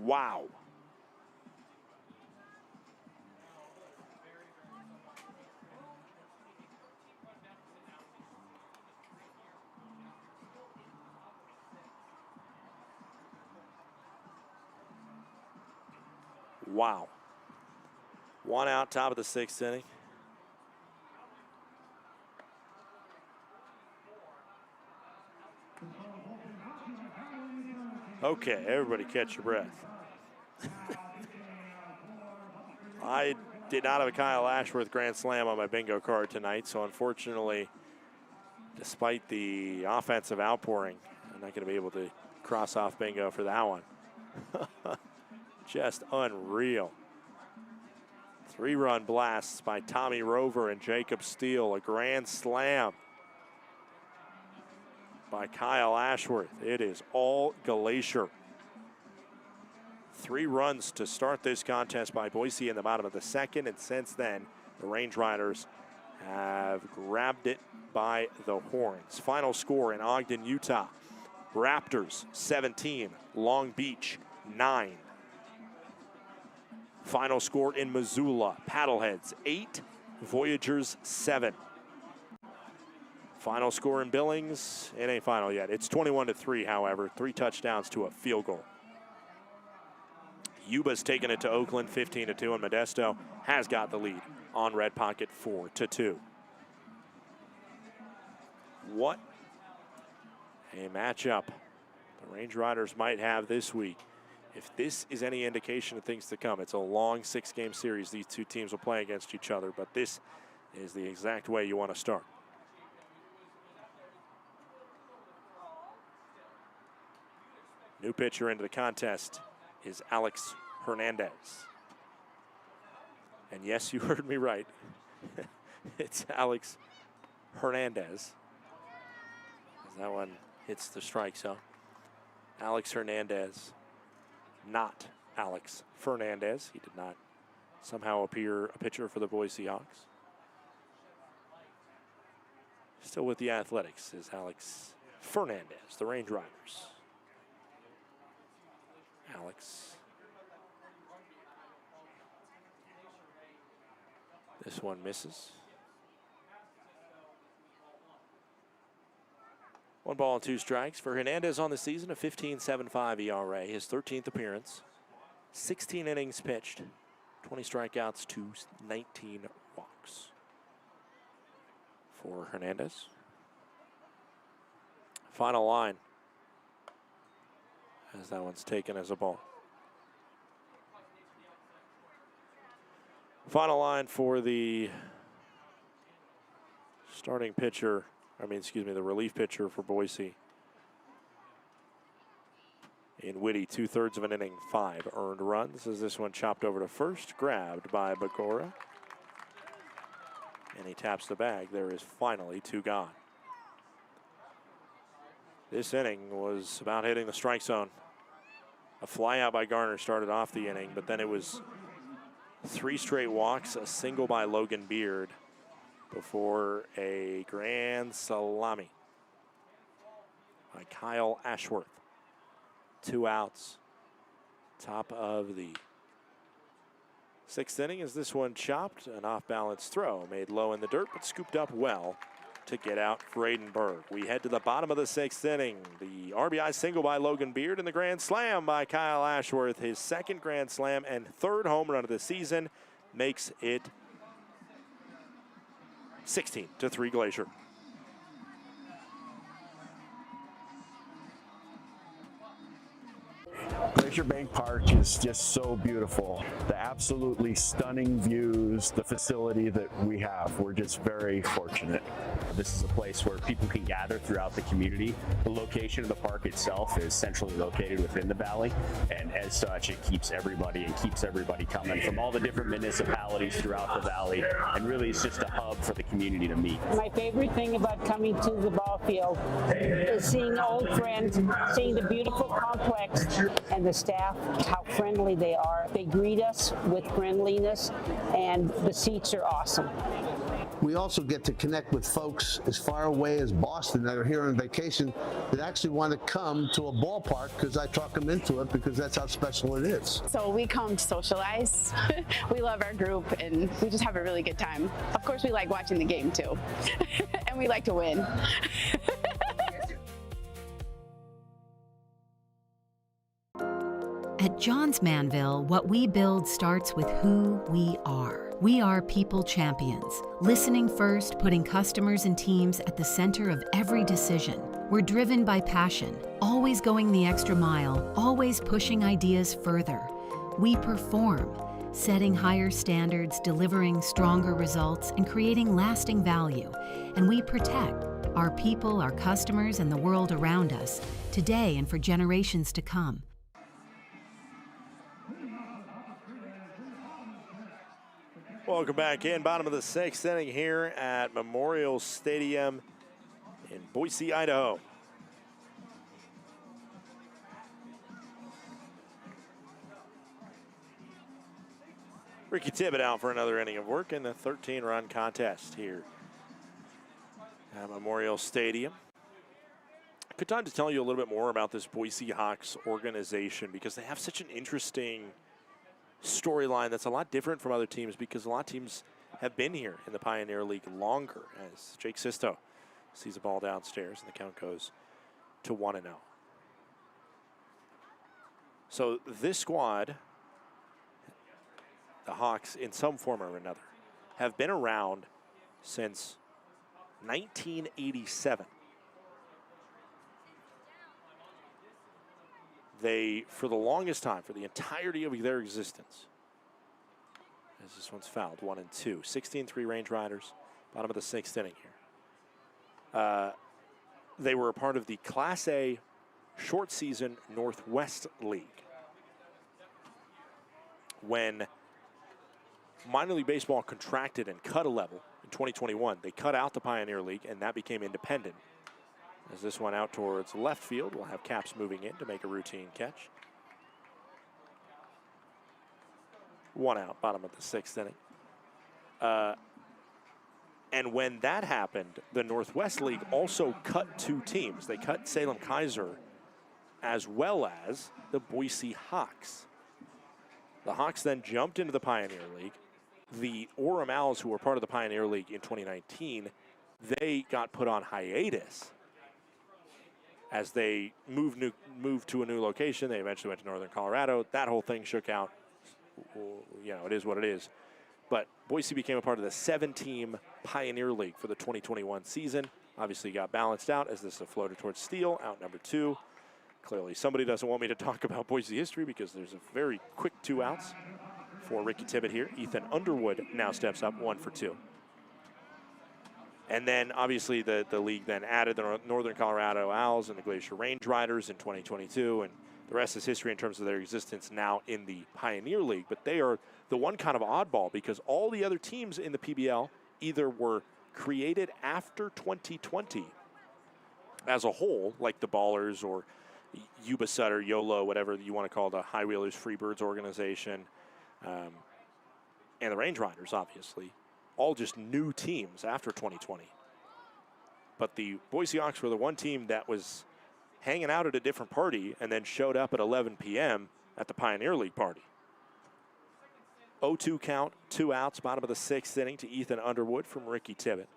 Wow. Wow. 1 out, top of the 6th inning. Okay, everybody catch your breath. I did not have a Kyle Ashworth grand slam on my bingo card tonight, so unfortunately, despite the offensive outpouring, I'm not going to be able to cross off bingo for that one. Just unreal. 3-run blasts by Tommy Rover and Jacob Steele. A grand slam by Kyle Ashworth. It is all Glacier. 3 runs to start this contest by Boise in the bottom of the 2nd, and since then, the Range Riders have grabbed it by the horns. Final score in Ogden, Utah. Raptors 17, Long Beach 9. Final score in Missoula, Paddleheads 8, Voyagers 7. Final score in Billings, it ain't final yet. It's 21-3, however, 3 touchdowns to a field goal. Yuba's taken it to Oakland 15-2, and Modesto has got the lead on Red Pocket 4-2. What a matchup the Range Riders might have this week. If this is any indication of things to come, it's a long 6-game series. These 2 teams will play against each other, but this is the exact way you want to start. New pitcher into the contest is Alex Hernandez. And yes, you heard me right. It's Alex Hernandez. As that one hits the strike zone. Alex Hernandez, not Alex Fernandez. He did not somehow appear a pitcher for the Boise Hawks. Still with the Athletics is Alex Fernandez, the Range Riders. Alex. This one misses. 1 ball and 2 strikes for Hernandez on the season, a 15.75 ERA, his 13th appearance. 16 innings pitched, 20 strikeouts to 19 walks for Hernandez. Final line, as that one's taken as a ball. Final line for the starting pitcher, the relief pitcher for Boise in Whitty, 2/3 of an inning, 5 earned runs as this one chopped over to first, grabbed by Bagora. And he taps the bag. There is finally 2 gone. This inning was about hitting the strike zone. A fly out by Garner started off the inning, but then it was 3 straight walks, a single by Logan Beard before a grand salami by Kyle Ashworth. 2 outs. Top of the 6th inning as this one chopped. An off-balance throw made low in the dirt, but scooped up well to get out Friedenberg. We head to the bottom of the 6th inning. The RBI single by Logan Beard and the grand slam by Kyle Ashworth. His 2nd grand slam and 3rd home run of the season makes it 16-3 Glacier. Glacier Bank Park is just so beautiful. The absolutely stunning views, the facility that we have, we're just very fortunate. This is a place where people can gather throughout the community. The location of the park itself is centrally located within the valley, and as such, it keeps everybody coming from all the different municipalities throughout the valley, and really it's just a hub for the community to meet. My favorite thing about coming to the ball field is seeing old friends, seeing the beautiful complex, and the staff, how friendly they are. They greet us with friendliness, and the seats are awesome. We also get to connect with folks as far away as Boston that are here on vacation that actually want to come to a ballpark because I talk them into it because that's how special it is. So we come to socialize. We love our group and we just have a really good time. Of course, we like watching the game too. And we like to win. At Johns Manville, what we build starts with who we are. We are people champions, listening first, putting customers and teams at the center of every decision. We're driven by passion, always going the extra mile, always pushing ideas further. We perform, setting higher standards, delivering stronger results, and creating lasting value. And we protect our people, our customers, and the world around us, today and for generations to come. Welcome back in. Bottom of the 6th inning here at Memorial Stadium in Boise, Idaho. Ricky Tibbett out for another inning of work in the 13-run contest here at Memorial Stadium. Good time to tell you a little bit more about this Boise Hawks organization because they have such an interesting storyline that's a lot different from other teams because a lot of teams have been here in the Pioneer League longer as Jake Sisto sees a ball downstairs and the count goes to 1-0. So this squad, the Hawks in some form or another, have been around since 1987. They, for the longest time, for the entirety of their existence, as this one's fouled, 1-2, 16-3 Range Riders, bottom of the 6th inning here. They were a part of the Class A short season Northwest League. When minor league baseball contracted and cut a level in 2021, they cut out the Pioneer League and that became independent. As this one out towards left field, we'll have Caps moving in to make a routine catch. 1 out, bottom of the 6th inning. And when that happened, the Northwest League also cut 2 teams. They cut Salem Kaiser as well as the Boise Hawks. The Hawks then jumped into the Pioneer League. The Orem Owls, who were part of the Pioneer League in 2019, they got put on hiatus as they moved to a new location. They eventually went to Northern Colorado. That whole thing shook out. You know, it is what it is. But Boise became a part of the 7-team Pioneer League for the 2021 season. Obviously got balanced out as this floated towards steal, out number 2. Clearly somebody doesn't want me to talk about Boise history because there's a very quick 2 outs for Ricky Tibbett here. Ethan Underwood now steps up, 1 for 2. And then, obviously, the league then added the Northern Colorado Owls and the Glacier Range Riders in 2022. And the rest is history in terms of their existence now in the Pioneer League. But they are the one kind of oddball because all the other teams in the PBL either were created after 2020 as a whole, like the Ballers or Yuba Sutter, YOLO, whatever you want to call the High Wheelers, Freebirds organization, and the Range Riders, obviously, all just new teams after 2020. But the Boise Hawks were the one team that was hanging out at a different party and then showed up at 11 p.m. at the Pioneer League party. 0-2 count, 2 outs, bottom of the 6th inning to Ethan Underwood from Ricky Tibbett.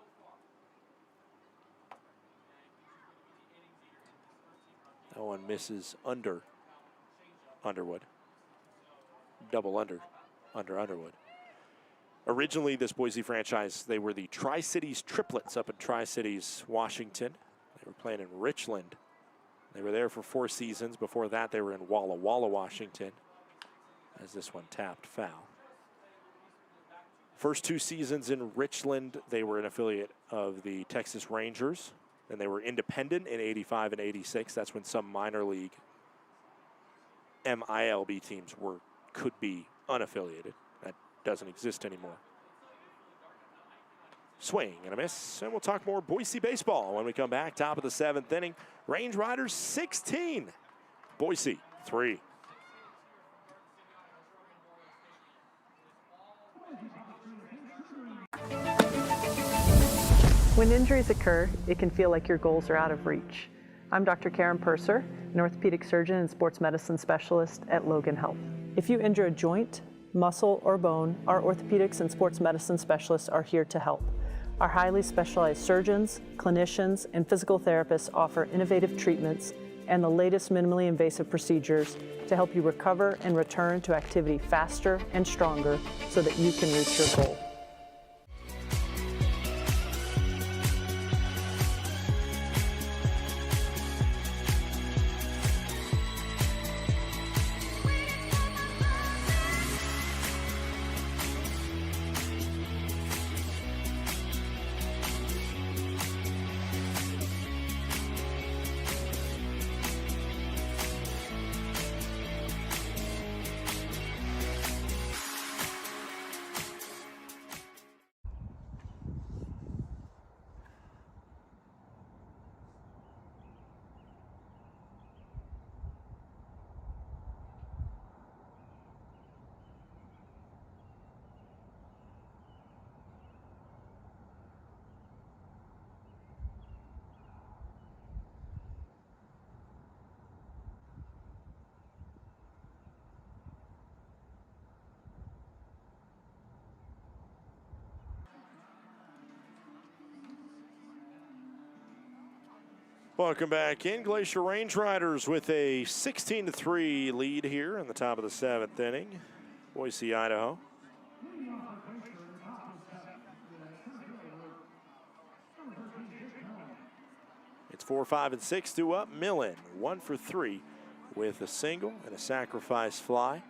That one misses under Underwood. Double under Underwood. Originally, this Boise franchise, they were the Tri-Cities Triplets up in Tri-Cities, Washington. They were playing in Richland. They were there for 4 seasons. Before that, they were in Walla Walla, Washington, as this one tapped foul. First 2 seasons in Richland, they were an affiliate of the Texas Rangers. And they were independent in 85 and 86. That's when some minor league MILB teams could be unaffiliated. That doesn't exist anymore. Swing and a miss, and we'll talk more Boise baseball when we come back. Top of the 7th inning. Range Riders 16, Boise 3. When injuries occur, it can feel like your goals are out of reach. I'm Dr. Karen Purser, an orthopedic surgeon and sports medicine specialist at Logan Health. If you injure a joint, muscle, or bone, our orthopedics and sports medicine specialists are here to help. Our highly specialized surgeons, clinicians, and physical therapists offer innovative treatments and the latest minimally invasive procedures to help you recover and return to activity faster and stronger so that you can reach your goal. Welcome back in. Glacier Range Riders with a 16-3 lead here in the top of the 7th inning. Boise, Idaho. It's 4, 5, and 6 due up. Millen 1 for 3 with a single and a sacrifice fly.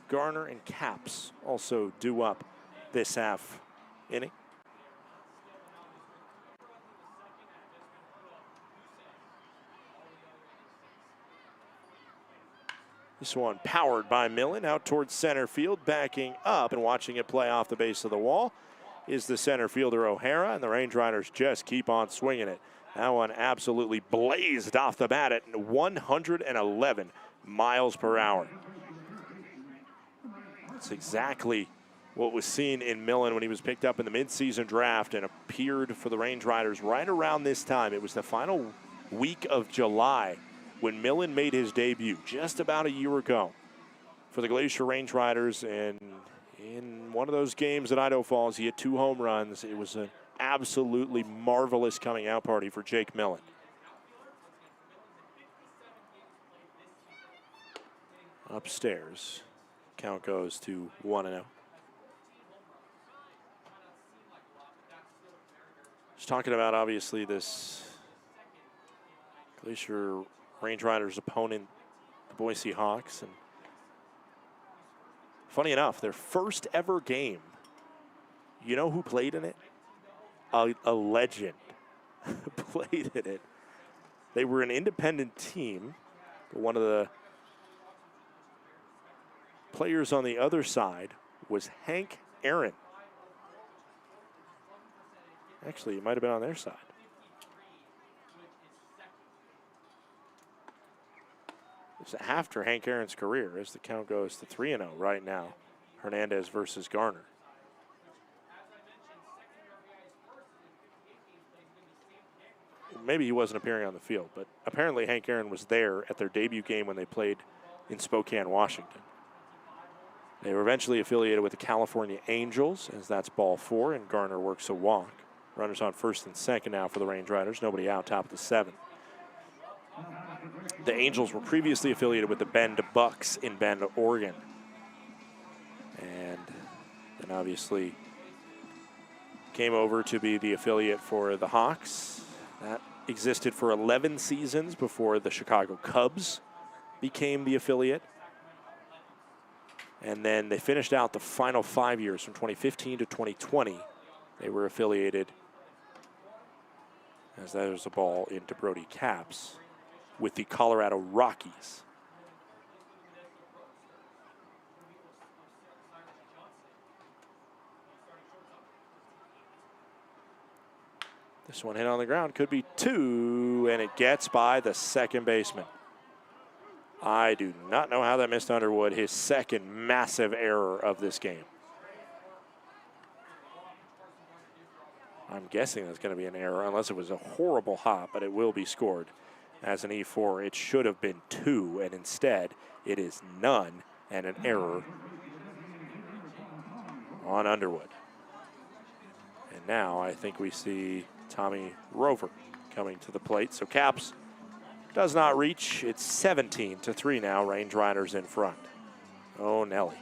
Garner and Capps also due up this half inning. This one powered by Millen out towards center field, backing up and watching it play off the base of the wall is the center fielder O'Hara, and the Range Riders just keep on swinging it. That one absolutely blazed off the bat at 111 miles per hour. That's exactly what was seen in Millen when he was picked up in the midseason draft and appeared for the Range Riders right around this time. It was the final week of July when Millen made his debut just about a year ago for the Glacier Range Riders. And in one of those games at Idaho Falls, he hit 2 home runs. It was an absolutely marvelous coming out party for Jake Millen. Upstairs, count goes to 1-0. Just talking about, obviously, this Glacier Range Riders opponent, the Boise Hawks. And funny enough, their first ever game, you know who played in it? A legend played in it. They were an independent team, but one of the players on the other side was Hank Aaron. Actually, it might have been on their side. It's after Hank Aaron's career as the count goes to 3-0 right now. Hernandez versus Garner. Maybe he wasn't appearing on the field, but apparently Hank Aaron was there at their debut game when they played in Spokane, Washington. They were eventually affiliated with the California Angels, as that's ball 4, and Garner works a walk. Runners on first and second now for the Range Riders. Nobody out, top of the 7th. The Angels were previously affiliated with the Bend Bucks in Bend, Oregon. And then obviously came over to be the affiliate for the Hawks. That existed for 11 seasons before the Chicago Cubs became the affiliate. And then they finished out the final 5 years from 2015 to 2020. They were affiliated, as there's a ball into Brody Caps, with the Colorado Rockies. This one hit on the ground, could be 2, and it gets by the second baseman. I do not know how that missed Underwood, his second massive error of this game. I'm guessing that's going to be an error, unless it was a horrible hop, but it will be scored as an E4. It should have been 2, and instead it is none and an error on Underwood. And now I think we see Tommy Rover coming to the plate. So Caps does not reach. It's 17-3 now. Range Riders in front. Oh, Nelly.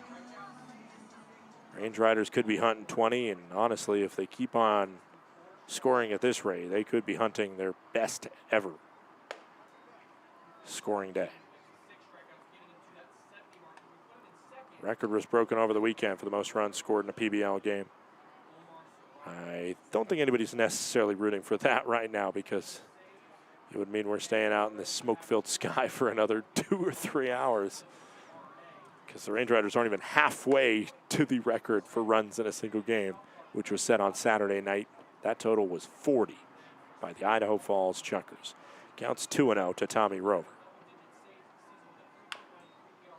Range Riders could be hunting 20, and honestly, if they keep on scoring at this rate, they could be hunting their best ever scoring day. Record was broken over the weekend for the most runs scored in a PBL game. I don't think anybody's necessarily rooting for that right now, because it would mean we're staying out in the smoke-filled sky for another 2 or 3 hours, because the Range Riders aren't even halfway to the record for runs in a single game, which was set on Saturday night. That total was 40 by the Idaho Falls Chuckers. Counts 2-0 to Tommy Rover.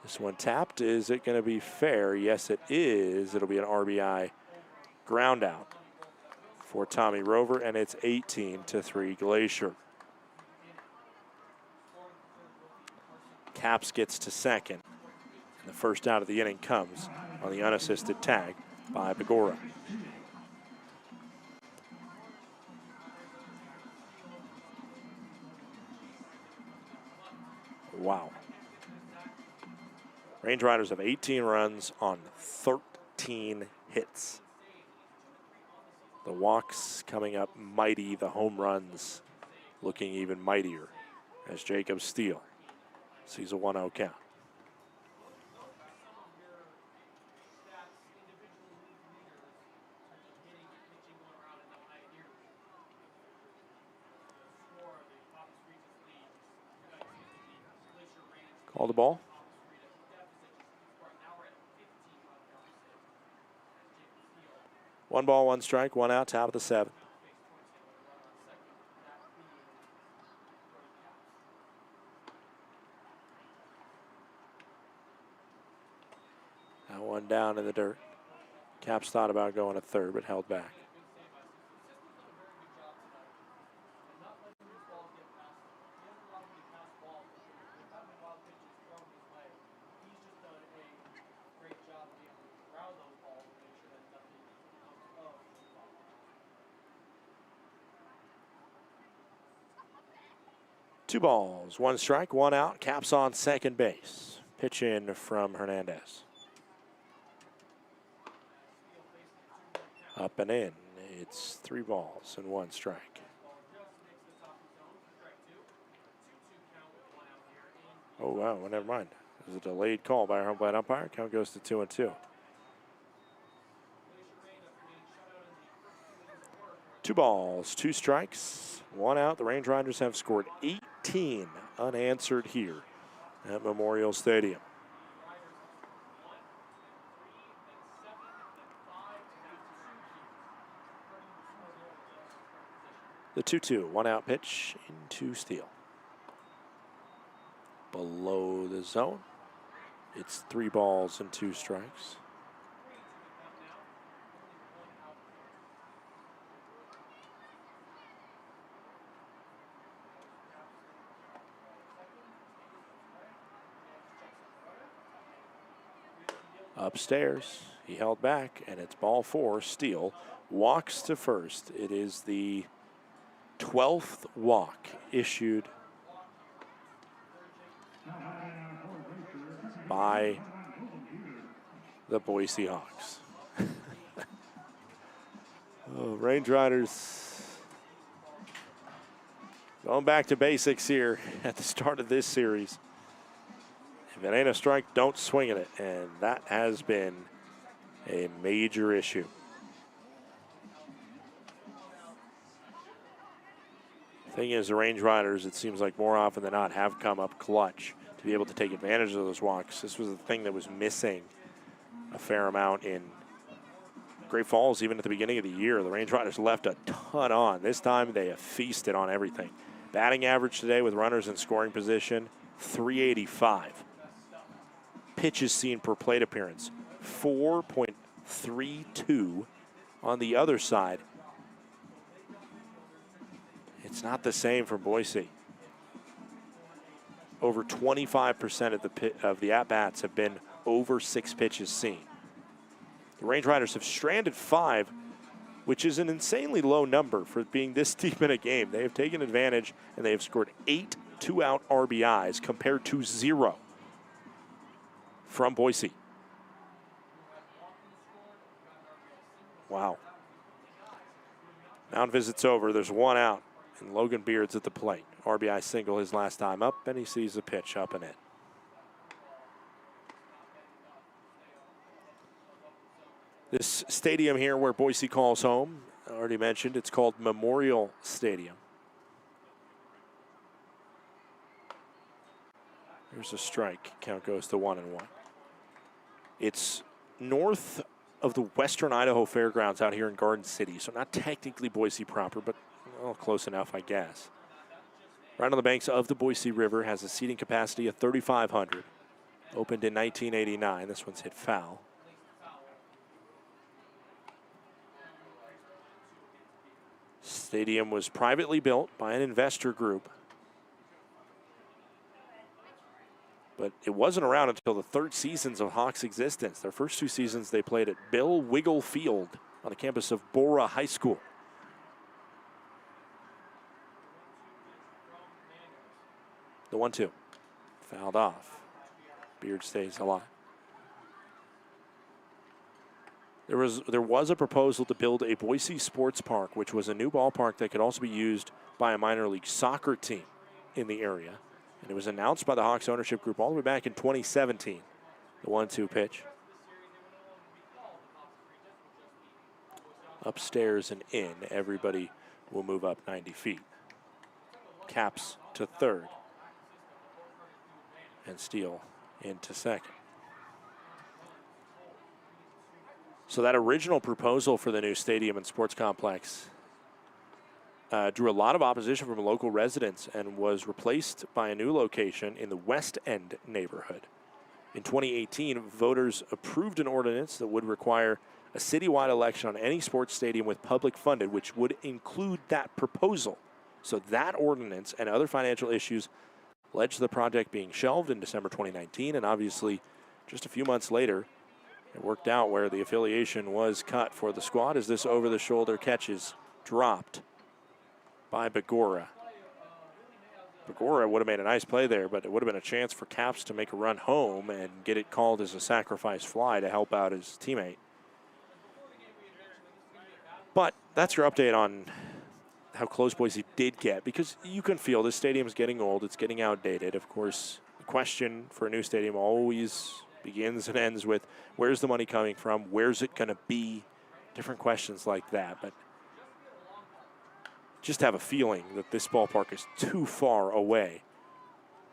This one tapped. Is it going to be fair? Yes, it is. It'll be an RBI ground out for Tommy Rover, and it's 18-3 Glacier. Caps gets to second, and the first out of the inning comes on the unassisted tag by Begora. Wow. Range Riders have 18 runs on 13 hits. The walks coming up mighty, the home runs looking even mightier as Jacob Steele sees a 1-0 count. Call the ball. One ball, one strike, one out, top of the 7th. That one down in the dirt. Caps thought about going to third, but held back. Two balls, one strike, one out. Caps on second base. Pitch in from Hernandez. Up and in. It's 3 balls and 1 strike. Oh, wow. Well, never mind. There's a delayed call by our home plate umpire. Count goes to 2-2. 2 balls, 2 strikes, 1 out. The Range Riders have scored 18 unanswered here at Memorial Stadium. 2-2, 1-out pitch into Steele. Below the zone. It's 3 balls and 2 strikes. Upstairs, he held back, and it's ball 4. Steele walks to first. It is the 12th walk issued by the Boise Hawks. Range Riders going back to basics here at the start of this series. If it ain't a strike, don't swing at it. And that has been a major issue. Thing is, the Range Riders, it seems like more often than not, have come up clutch to be able to take advantage of those walks. This was the thing that was missing a fair amount in Great Falls, even at the beginning of the year. The Range Riders left a ton on. This time, they have feasted on everything. Batting average today with runners in scoring position, 385. Pitches seen per plate appearance, 4.32 on the other side. It's not the same for Boise. Over 25% of the at-bats have been over 6 pitches seen. The Range Riders have stranded 5, which is an insanely low number for being this deep in a game. They have taken advantage, and they have scored 8 2-out RBIs compared to 0 from Boise. Wow. Mound visit's over. There's 1 out, and Logan Beard's at the plate. RBI single his last time up, and he sees the pitch up and in. This stadium here where Boise calls home, I already mentioned, it's called Memorial Stadium. There's a strike. Count goes to 1-1. It's north of the Western Idaho Fairgrounds out here in Garden City, so not technically Boise proper, but well, close enough, I guess. Right on the banks of the Boise River, has a seating capacity of 3,500. Opened in 1989. This one's hit foul. Stadium was privately built by an investor group, but it wasn't around until the 3rd seasons of Hawks' existence. Their first 2 seasons they played at Bill Wiggle Field on the campus of Bora High School. The 1-2. Fouled off. Beard stays alive. There was a proposal to build a Boise Sports Park, which was a new ballpark that could also be used by a minor league soccer team in the area. And it was announced by the Hawks ownership group all the way back in 2017. The 1-2 pitch. Upstairs and in, everybody will move up 90 feet. Caps to third. And Steele into second. So that original proposal for the new stadium and sports complex drew a lot of opposition from local residents and was replaced by a new location in the West End neighborhood. In 2018, voters approved an ordinance that would require a citywide election on any sports stadium with public funded, which would include that proposal. So that ordinance and other financial issues led to the project being shelved in December 2019, and obviously just a few months later, it worked out where the affiliation was cut for the squad as this over-the-shoulder catch is dropped by Begora. Begora would have made a nice play there, but it would have been a chance for Caps to make a run home and get it called as a sacrifice fly to help out his teammate. But that's your update on how close Boise did get, because you can feel this stadium is getting old, it's getting outdated. Of course, the question for a new stadium always begins and ends with where's the money coming from, where's it going to be, different questions like that. But just have a feeling that this ballpark is too far away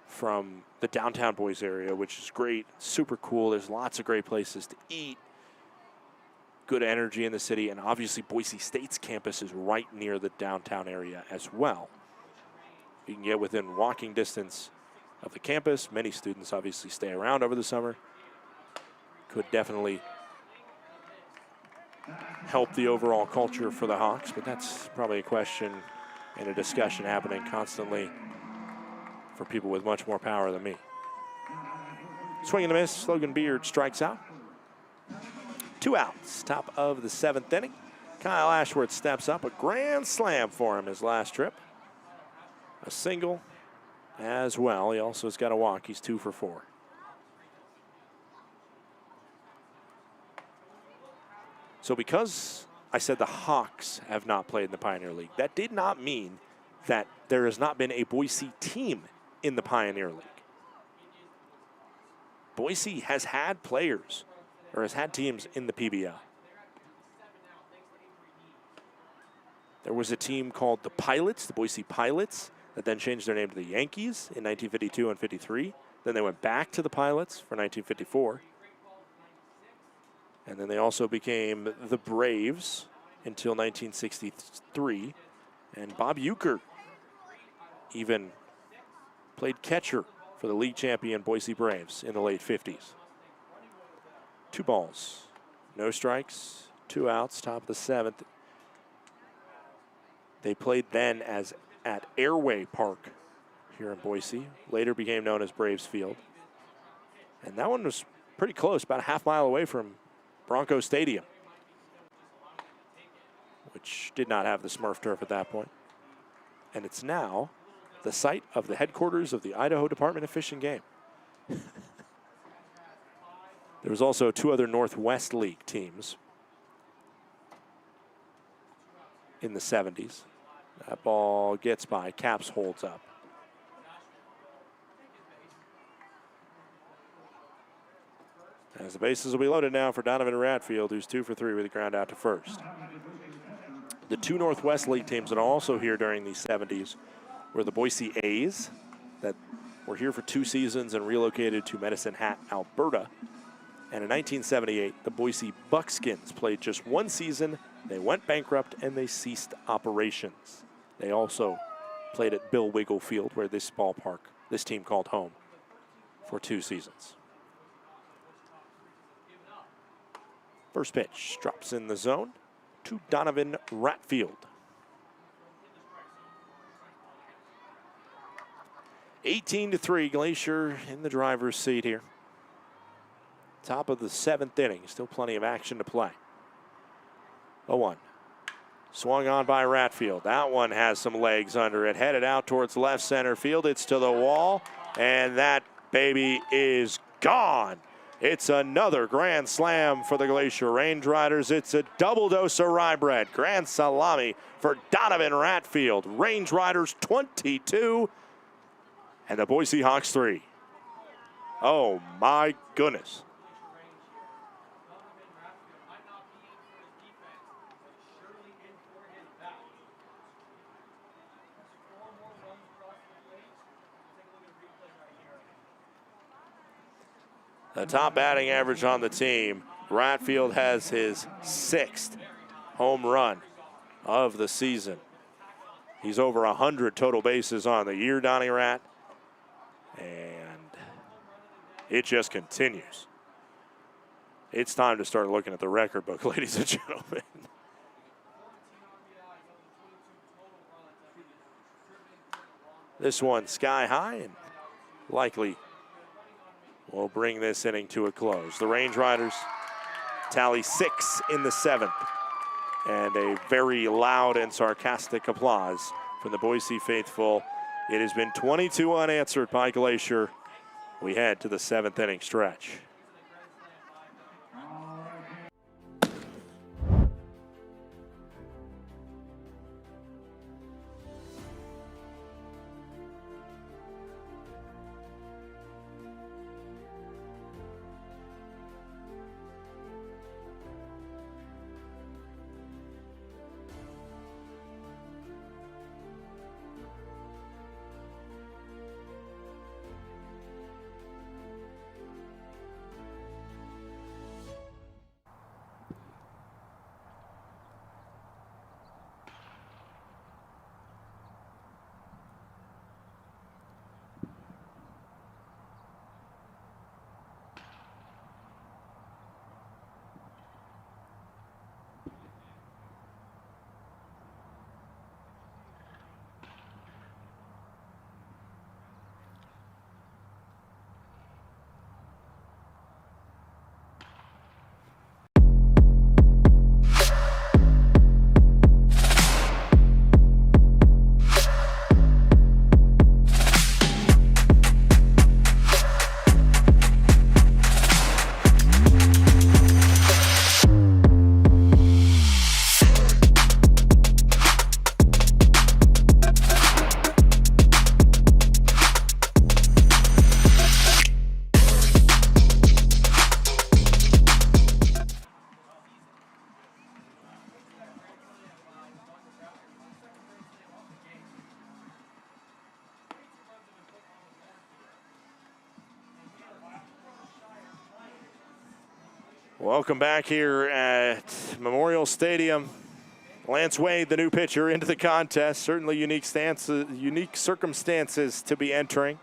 from the downtown Boise area, which is great, super cool. There's lots of great places to eat. good energy in the city, and obviously Boise State's campus is right near the downtown area as well. You can get within walking distance of the campus. Many students obviously stay around over the summer. Could definitely help the overall culture for the Hawks, but that's probably a question and a discussion happening constantly for people with much more power than me. Swing and a miss. Logan Beard strikes out. 2 outs, top of the 7th inning. Kyle Ashworth steps up. A grand slam for him his last trip. A single as well. He also has got a walk. He's 2 for 4. So because I said the Hawks have not played in the Pioneer League, that did not mean that there has not been a Boise team in the Pioneer League. Boise has had players, or has had teams in the PBL. There was a team called the Pilots, the Boise Pilots, that then changed their name to the Yankees in 1952 and 53. Then they went back to the Pilots for 1954. And then they also became the Braves until 1963. And Bob Uecker even played catcher for the league champion Boise Braves in the late 50s. 2 balls, no strikes, 2 outs, top of the 7th. They played then as at Airway Park here in Boise. Later became known as Braves Field. And that one was pretty close, about a half-mile away from Bronco Stadium, which did not have the Smurf turf at that point. And it's now the site of the headquarters of the Idaho Department of Fish and Game. There was also 2 other Northwest League teams in the 70s. That ball gets by. Caps holds up. As the bases will be loaded now for Donovan Ratfield, who's 2 for 3 with a ground out to first. The 2 Northwest League teams that are also here during the 70s were the Boise A's, that were here for 2 seasons and relocated to Medicine Hat, Alberta. And in 1978, the Boise Buckskins played just 1 season. They went bankrupt and they ceased operations. They also played at Bill Wiggle Field, where this team called home, for 2 seasons. First pitch drops in the zone to Donovan Ratfield. 18-3, Glacier in the driver's seat here. Top of the 7th inning, still plenty of action to play. 0-1. Swung on by Ratfield. That one has some legs under it. Headed out towards left center field. It's to the wall, and that baby is gone. It's another grand slam for the Glacier Range Riders. It's a double dose of rye bread. Grand salami for Donovan Ratfield. Range Riders 22 and the Boise Hawks 3. Oh my goodness. The top batting average on the team. Ratfield has his 6th home run of the season. He's over 100 total bases on the year, Donnie Rat. And it just continues. It's time to start looking at the record book, ladies and gentlemen. This one sky high and likely will bring this inning to a close. The Range Riders tally 6 in the 7th. And a very loud and sarcastic applause from the Boise faithful. It has been 22 unanswered by Glacier. We head to the 7th inning stretch. Welcome back here at Memorial Stadium. Lance Wade, the new pitcher, into the contest. Certainly unique circumstances to be entering.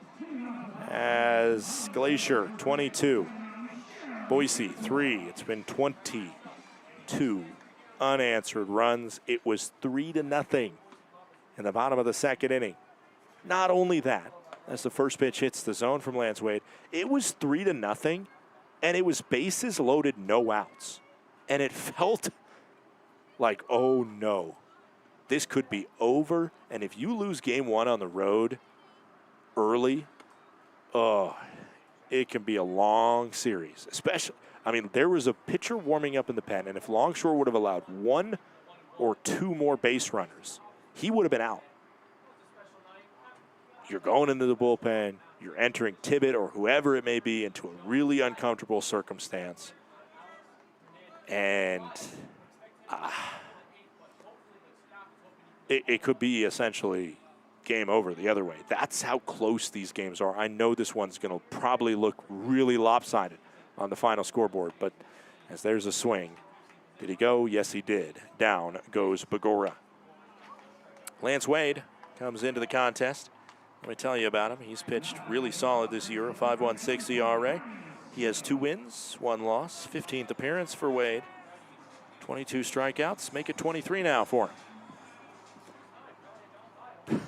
As Glacier 22, Boise 3. It's been 22 unanswered runs. It was 3-0 in the bottom of the second inning. Not only that, as the first pitch hits the zone from Lance Wade, it was 3-0, and it was bases loaded, no outs. And it felt like, oh no, this could be over. And if you lose game one on the road early, it can be a long series. Especially, I mean, there was a pitcher warming up in the pen, and if Longshore would have allowed 1 or 2 more base runners, he would have been out. You're going into the bullpen, you're entering Tibbet or whoever it may be into a really uncomfortable circumstance. And it could be essentially game over the other way. That's how close these games are. I know this one's going to probably look really lopsided on the final scoreboard, but as there's a swing, did he go? Yes, he did. Down goes Bagora. Lance Wade comes into the contest. Let me tell you about him. He's pitched really solid this year, a 5.16 ERA. He has 2 wins, 1 loss, 15th appearance for Wade. 22 strikeouts, make it 23 now for him.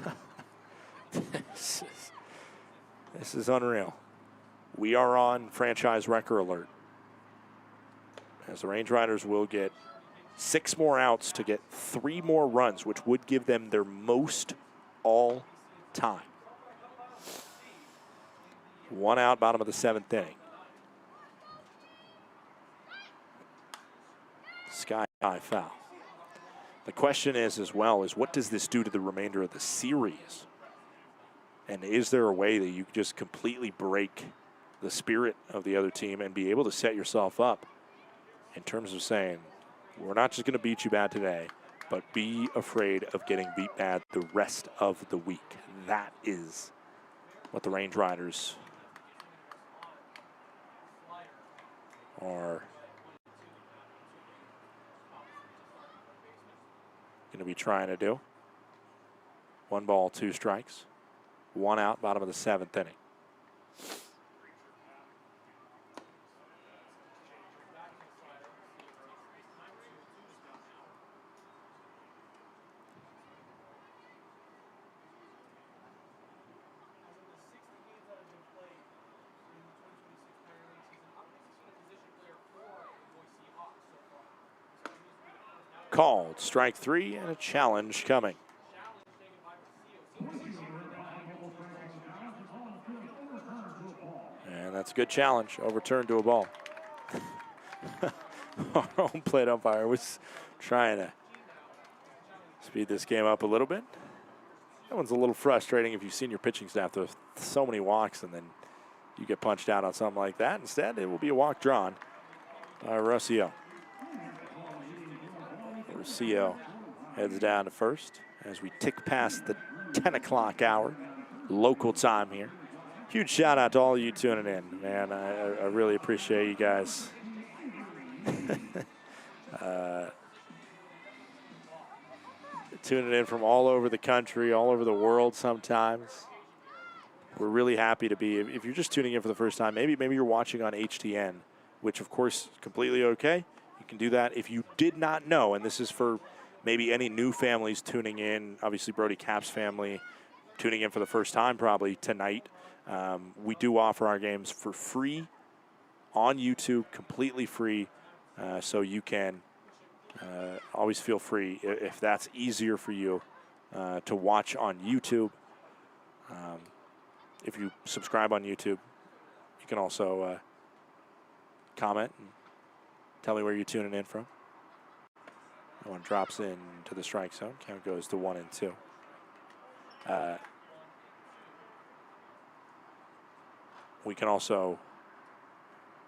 This is unreal. We are on franchise wrecker alert, as the Range Riders will get 6 more outs to get 3 more runs, which would give them their most all time. 1 out, bottom of the 7th inning. Sky high foul. The question is, as well, is what does this do to the remainder of the series? And is there a way that you just completely break the spirit of the other team and be able to set yourself up in terms of saying, we're not just going to beat you bad today, but be afraid of getting beat bad the rest of the week. That is what the Range Riders are going to be trying to do. 1 ball, 2 strikes. 1 out, bottom of the 7th inning. Called, strike 3, and a challenge coming. And that's a good challenge, overturned to a ball. Our home plate umpire was trying to speed this game up a little bit. That one's a little frustrating if you've seen your pitching staff throw so many walks and then you get punched out on something like that. Instead, it will be a walk drawn by Rocio. Rocio heads down to first as we tick past the 10 o'clock hour, local time here. Huge shout out to all of you tuning in, man. I really appreciate you guys. Tuning in from all over the country, all over the world sometimes. We're really happy to be, if you're just tuning in for the first time, maybe you're watching on HTN, which of course is completely okay. You can do that. If you did not know, and this is for maybe any new families tuning in, obviously Brody Cap's family tuning in for the first time probably tonight, we do offer our games for free on YouTube, completely free, so you can always feel free if that's easier for you to watch on YouTube. If you subscribe on YouTube, you can also comment and tell me where you're tuning in from. That one drops into the strike zone. Count goes to 1 and 2. We can also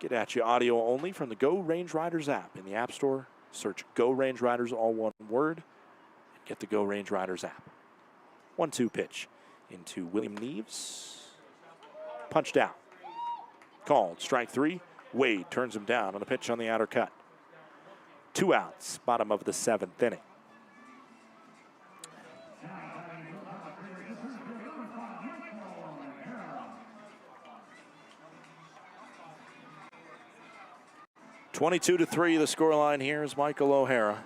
get at you audio only from the Go Range Riders app in the App Store. Search Go Range Riders, all one word, and get the Go Range Riders app. 1-2 pitch into William Neves. Punched out. Called. Strike 3. Wade turns him down on a pitch on the outer cut. 2 outs, bottom of the 7th inning. (22-3) the scoreline here is Michael O'Hara.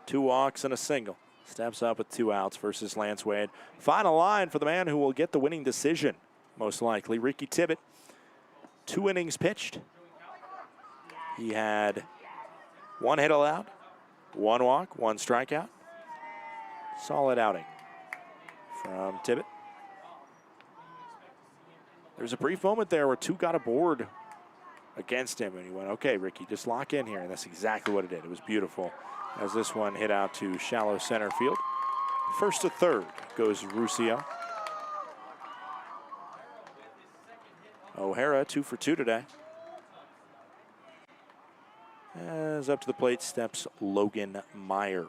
2 walks and a single. Steps up with 2 outs versus Lance Wade. Final line for the man who will get the winning decision, most likely, Ricky Tibbett. 2 innings pitched. He had 1 hit allowed, 1 walk, 1 strikeout. Solid outing from Tibbett. There's a brief moment there where 2 got aboard against him, and he went, okay, Ricky, just lock in here. And that's exactly what it did. It was beautiful as this one hit out to shallow center field. First to third goes Ruscio. O'Hara 2 for 2 today. As up to the plate steps Logan Meyer.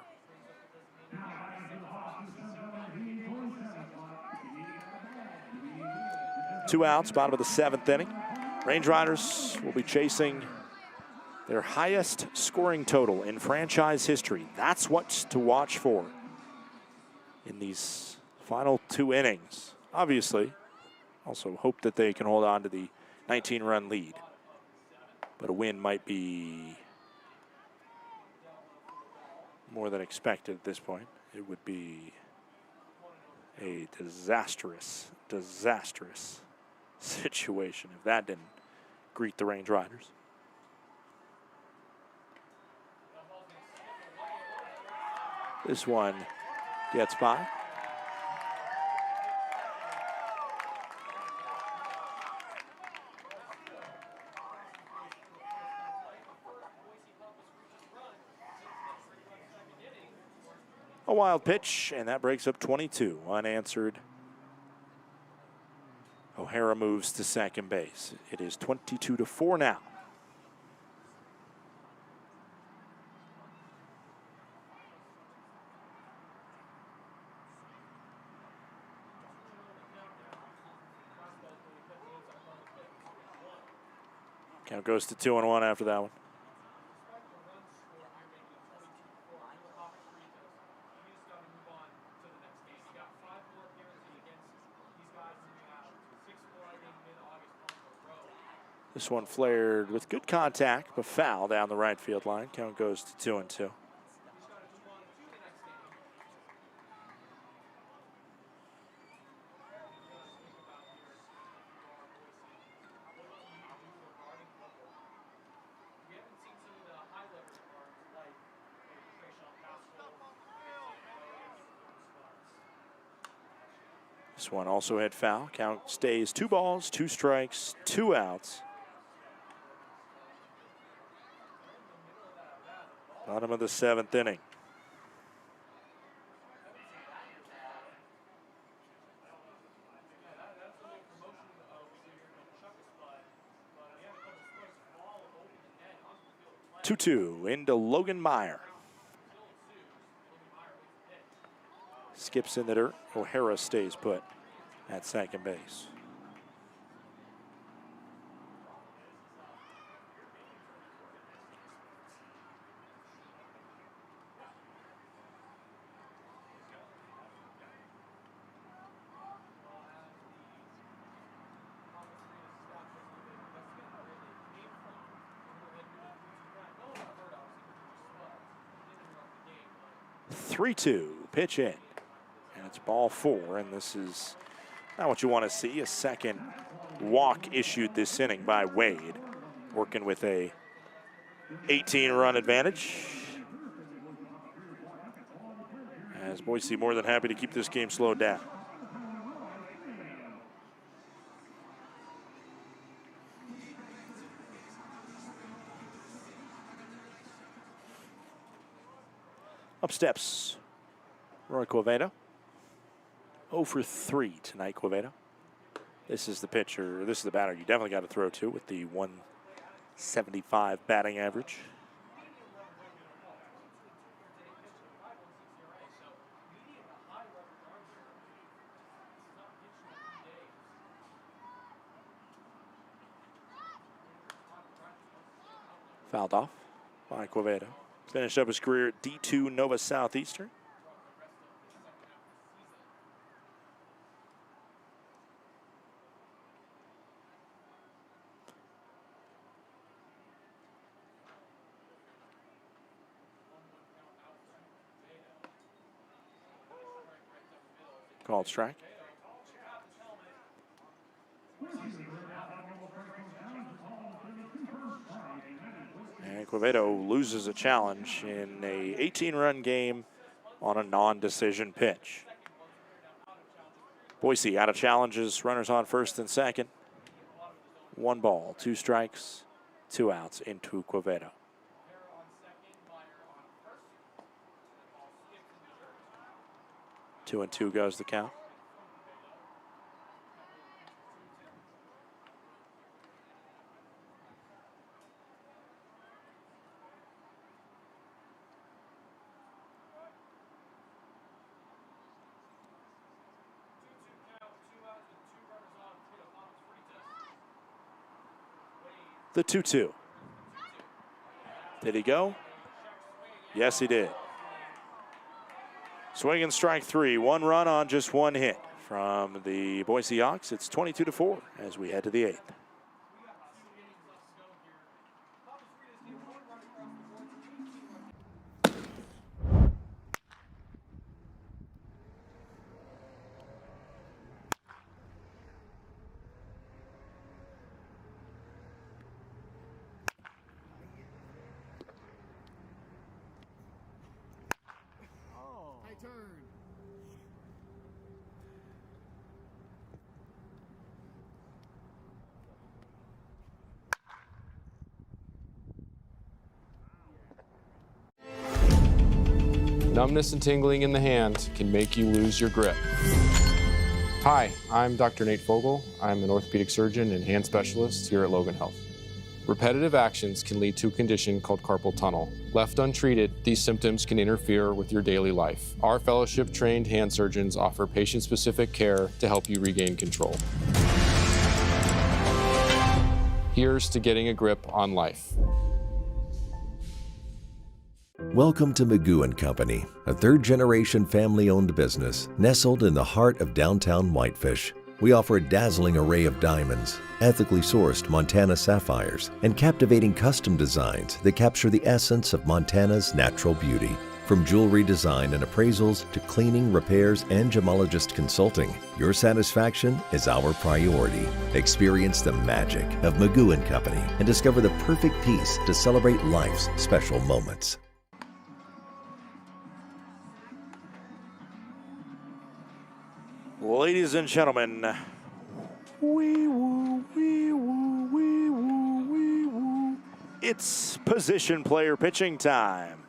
Two outs, bottom of the 7th inning. Range Riders will be chasing their highest scoring total in franchise history. That's what's to watch for in these final 2 innings. Obviously, also hope that they can hold on to the 19-run lead. But a win might be more than expected at this point. It would be a disastrous situation if that didn't greet the Range Riders. This one gets by. A wild pitch, and that breaks up 22, unanswered. O'Hara moves to second base. It is 22-4 now. Count goes to 2-1 after that one. This one flared with good contact, but foul down the right field line. Count goes to 2-2. This one also hit foul. Count stays 2 balls, 2 strikes, 2 outs. Bottom of the 7th inning. Two into Logan Meyer. Skips in the dirt. O'Hara stays put at second base. (3-2) pitch in, and it's ball 4, and this is not what you want to see. A second walk issued this inning by Wade, working with a 18-run advantage. As Boise more than happy to keep this game slowed down. Up steps Roy Quevedo. 0 for 3 tonight, Quevedo. This is the pitcher, this is the batter you definitely got to throw to with the 175 batting average. Fouled off by Quevedo. Finished up his career at D2 Nova Southeastern. Called strike. And Quevedo loses a challenge in a 18-run game on a non-decision pitch. Boise out of challenges, runners on first and second. 1 ball, 2 strikes, 2 outs into Quevedo. Two and two goes the count. The 2-2. Did he go? Yes, he did. Swing and strike 3. 1 run on just 1 hit from the Boise Hawks. It's 22-4 as we head to the 8th. Numbness and tingling in the hand can make you lose your grip. Hi, I'm Dr. Nate Fogel. I'm an orthopedic surgeon and hand specialist here at Logan Health. Repetitive actions can lead to a condition called carpal tunnel. Left untreated, these symptoms can interfere with your daily life. Our fellowship-trained hand surgeons offer patient-specific care to help you regain control. Here's to getting a grip on life. Welcome to Magoo & Company, a third-generation family-owned business nestled in the heart of downtown Whitefish. We offer a dazzling array of diamonds, ethically sourced Montana sapphires, and captivating custom designs that capture the essence of Montana's natural beauty. From jewelry design and appraisals to cleaning, repairs, and gemologist consulting, your satisfaction is our priority. Experience the magic of Magoo & Company and discover the perfect piece to celebrate life's special moments. Ladies and gentlemen, wee woo, wee woo, wee woo, wee woo. It's position player pitching time.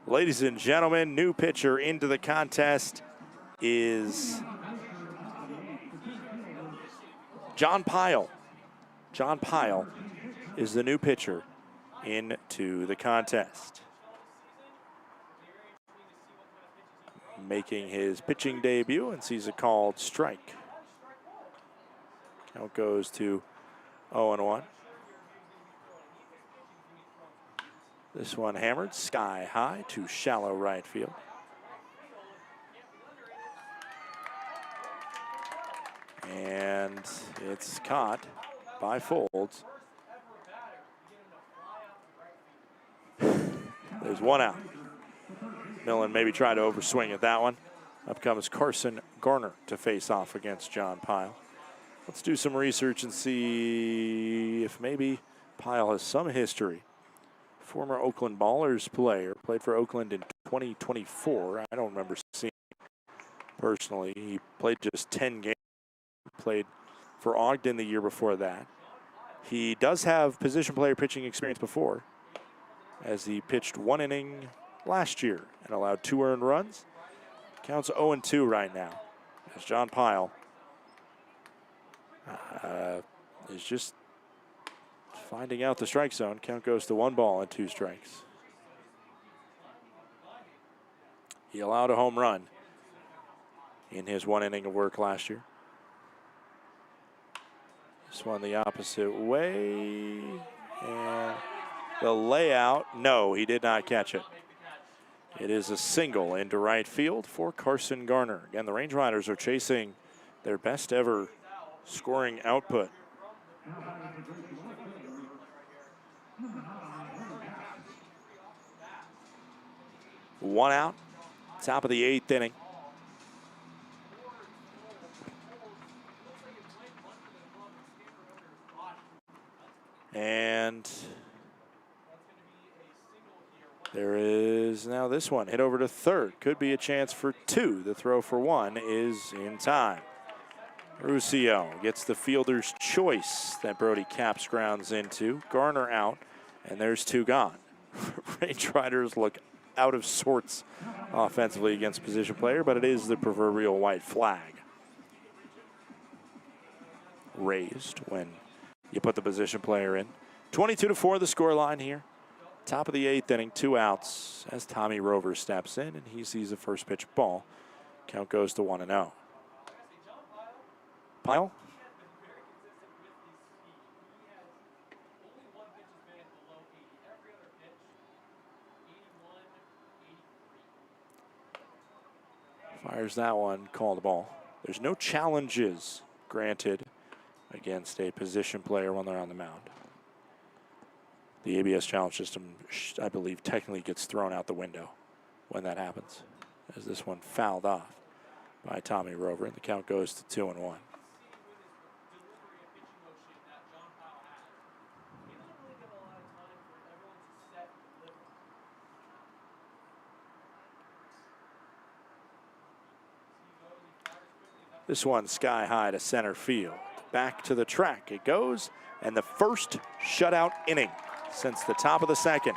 Ladies and gentlemen, new pitcher into the contest is John Pyle. John Pyle is the new pitcher into the contest. Making his pitching debut and sees a called strike. Count goes to 0-1. This one hammered sky high to shallow right field. And it's caught by Folds. There's 1 out. Millen maybe tried to overswing at that one. Up comes Carson Garner to face off against John Pyle. Let's do some research and see if maybe Pyle has some history. Former Oakland Ballers player, played for Oakland in 2024. I don't remember seeing him personally. He played just 10 games. Played for Ogden the year before that. He does have position player pitching experience before, as he pitched 1 inning last year and allowed 2 earned runs. Counts 0-2 right now, as John Pyle is just finding out the strike zone. Count goes to 1 ball and 2 strikes. He allowed a home run in his 1 inning of work last year. This one the opposite way, and the layout. No, he did not catch it. It is a single into right field for Carson Garner. Again, the Range Riders are chasing their best ever scoring output. One out, top of the 8th inning. And there is now this one hit over to third. Could be a chance for 2. The throw for 1 is in time. Ruscio gets the fielder's choice that Brody Capps grounds into. Garner out, and there's 2 gone. Range Riders look out of sorts offensively against position player, but it is the proverbial white flag raised when you put the position player in. 22-4 the score line here. Top of the 8th inning, 2 outs as Tommy Rover steps in, and he sees the first pitch ball. Count goes to 1-0. Pyle. Fires that one, call the ball. There's no challenges granted against a position player when they're on the mound. The ABS challenge system, I believe, technically gets thrown out the window when that happens, as this one fouled off by Tommy Rover, and the count goes to 2-1. This one sky high to center field. Back to the track it goes, and the first shutout inning since the top of the 2nd.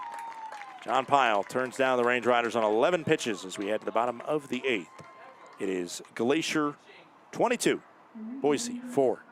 John Pyle turns down the Range Riders on 11 pitches as we head to the bottom of the 8th. It is Glacier 22, Boise 4.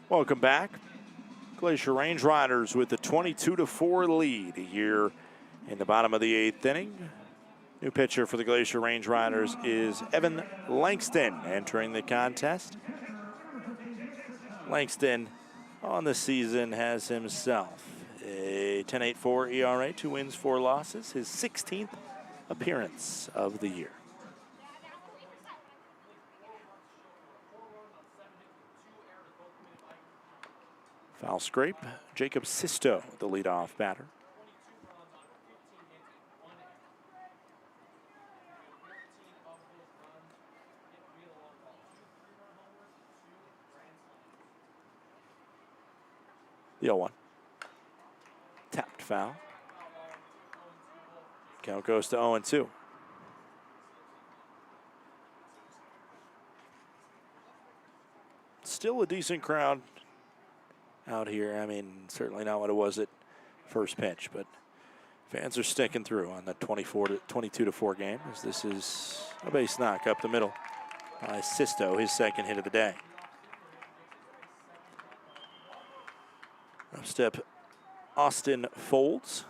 Welcome back. Glacier Range Riders with the 22-4 lead here in the bottom of the 8th inning. New pitcher for the Glacier Range Riders is Evan Langston entering the contest. Langston on the season has himself a 10.84 ERA, 2 wins, 4 losses, his 16th appearance of the year. Foul scrape, Jacob Sisto, the leadoff batter. The 0-1. Tapped foul. Count goes to 0-2. Still a decent crowd out here. I mean, certainly not what it was at first pitch, but Fans are sticking through on the 22-4 game, as this is a base knock up the middle by Sisto, his second hit of the day. Up step Austin Folds.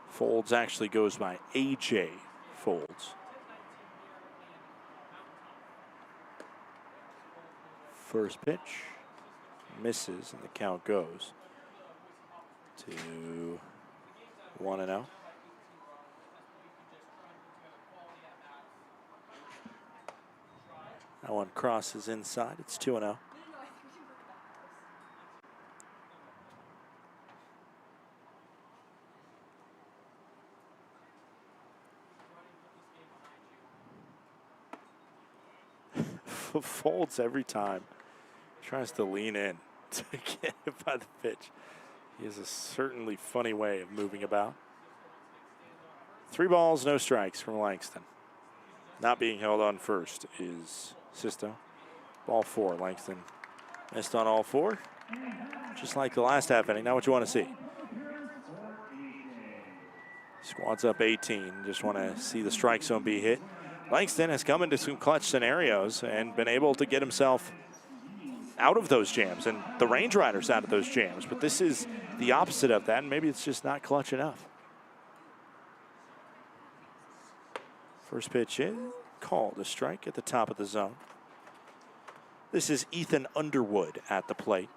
Folds actually goes by AJ Folds. First pitch misses, and the count goes to 1-0. That one crosses inside. It's 2-0. Folds every time. Tries to lean in to get hit by the pitch. He has a certainly funny way of moving about. 3 balls, no strikes from Langston. Not being held on first is Sisto. Ball 4. Langston missed on all 4. Just like the last half inning. Now what you want to see. Squad's up 18. Just want to see the strike zone be hit. Langston has come into some clutch scenarios and been able to get himself out of those jams, and the Range Riders out of those jams. But this is the opposite of that, and maybe it's just not clutch enough. First pitch in, called a strike at the top of the zone. This is Ethan Underwood at the plate.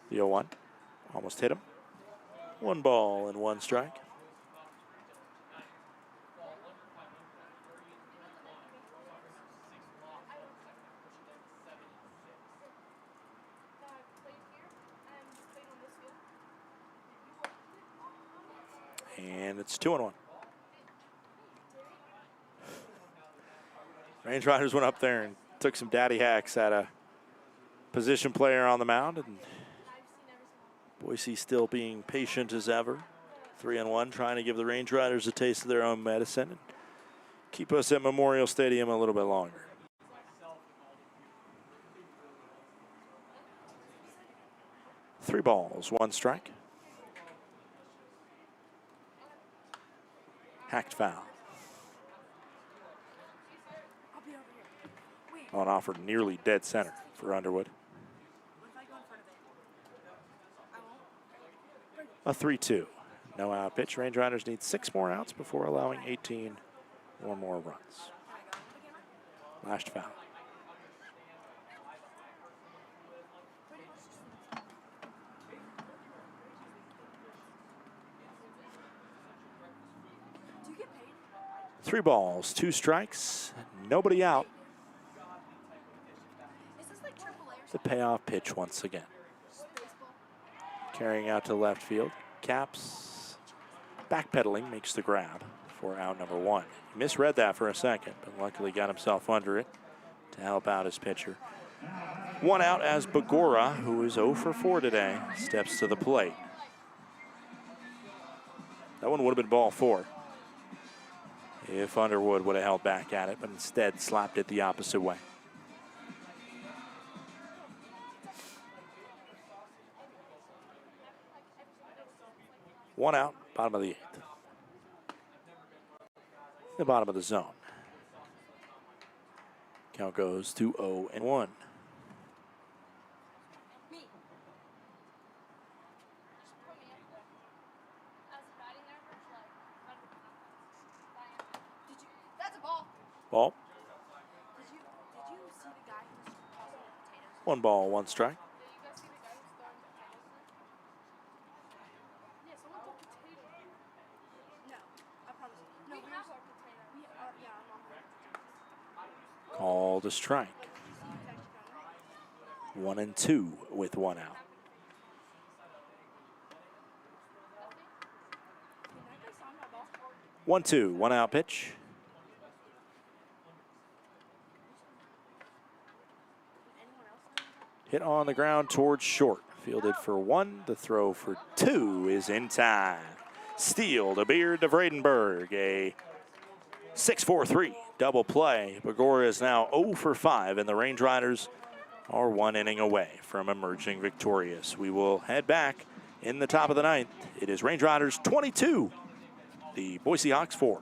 The 0-1, almost hit him. 1 ball and 1 strike. And it's 2-1. Range Riders went up there and took some daddy hacks at a position player on the mound, and Boise still being patient as ever. 3-1, trying to give the Range Riders a taste of their own medicine and keep us at Memorial Stadium a little bit longer. Three balls, 1 strike. Hacked foul. On offer nearly dead center for Underwood. A 3-2. No out pitch. Range Riders need 6 more outs before allowing 18 or more runs. Last foul. Three balls, 2 strikes, nobody out. The payoff pitch once again. Carrying out to left field. Caps backpedaling, makes the grab for out number 1. He misread that for a second, but luckily got himself under it to help out his pitcher. 1 out as Bagora, who is 0 for 4 today, steps to the plate. That one would have been ball 4 if Underwood would have held back at it, but instead slapped it the opposite way. One out, bottom of the 8th. The bottom of the zone. Count goes to 0-1. Ball. 1 ball, 1 strike. Called a strike. 1-2 with 1 out. One, 2, 1 out pitch. hit on the ground towards short. Fielded for 1, the throw for 2 is in time. Steal to Beard to Vredenberg, a 6-4-3 double play. Begora is now 0 for 5, and the Range Riders are 1 inning away from emerging victorious. We will head back in the top of the 9th. It is Range Riders 22, the Boise Hawks 4.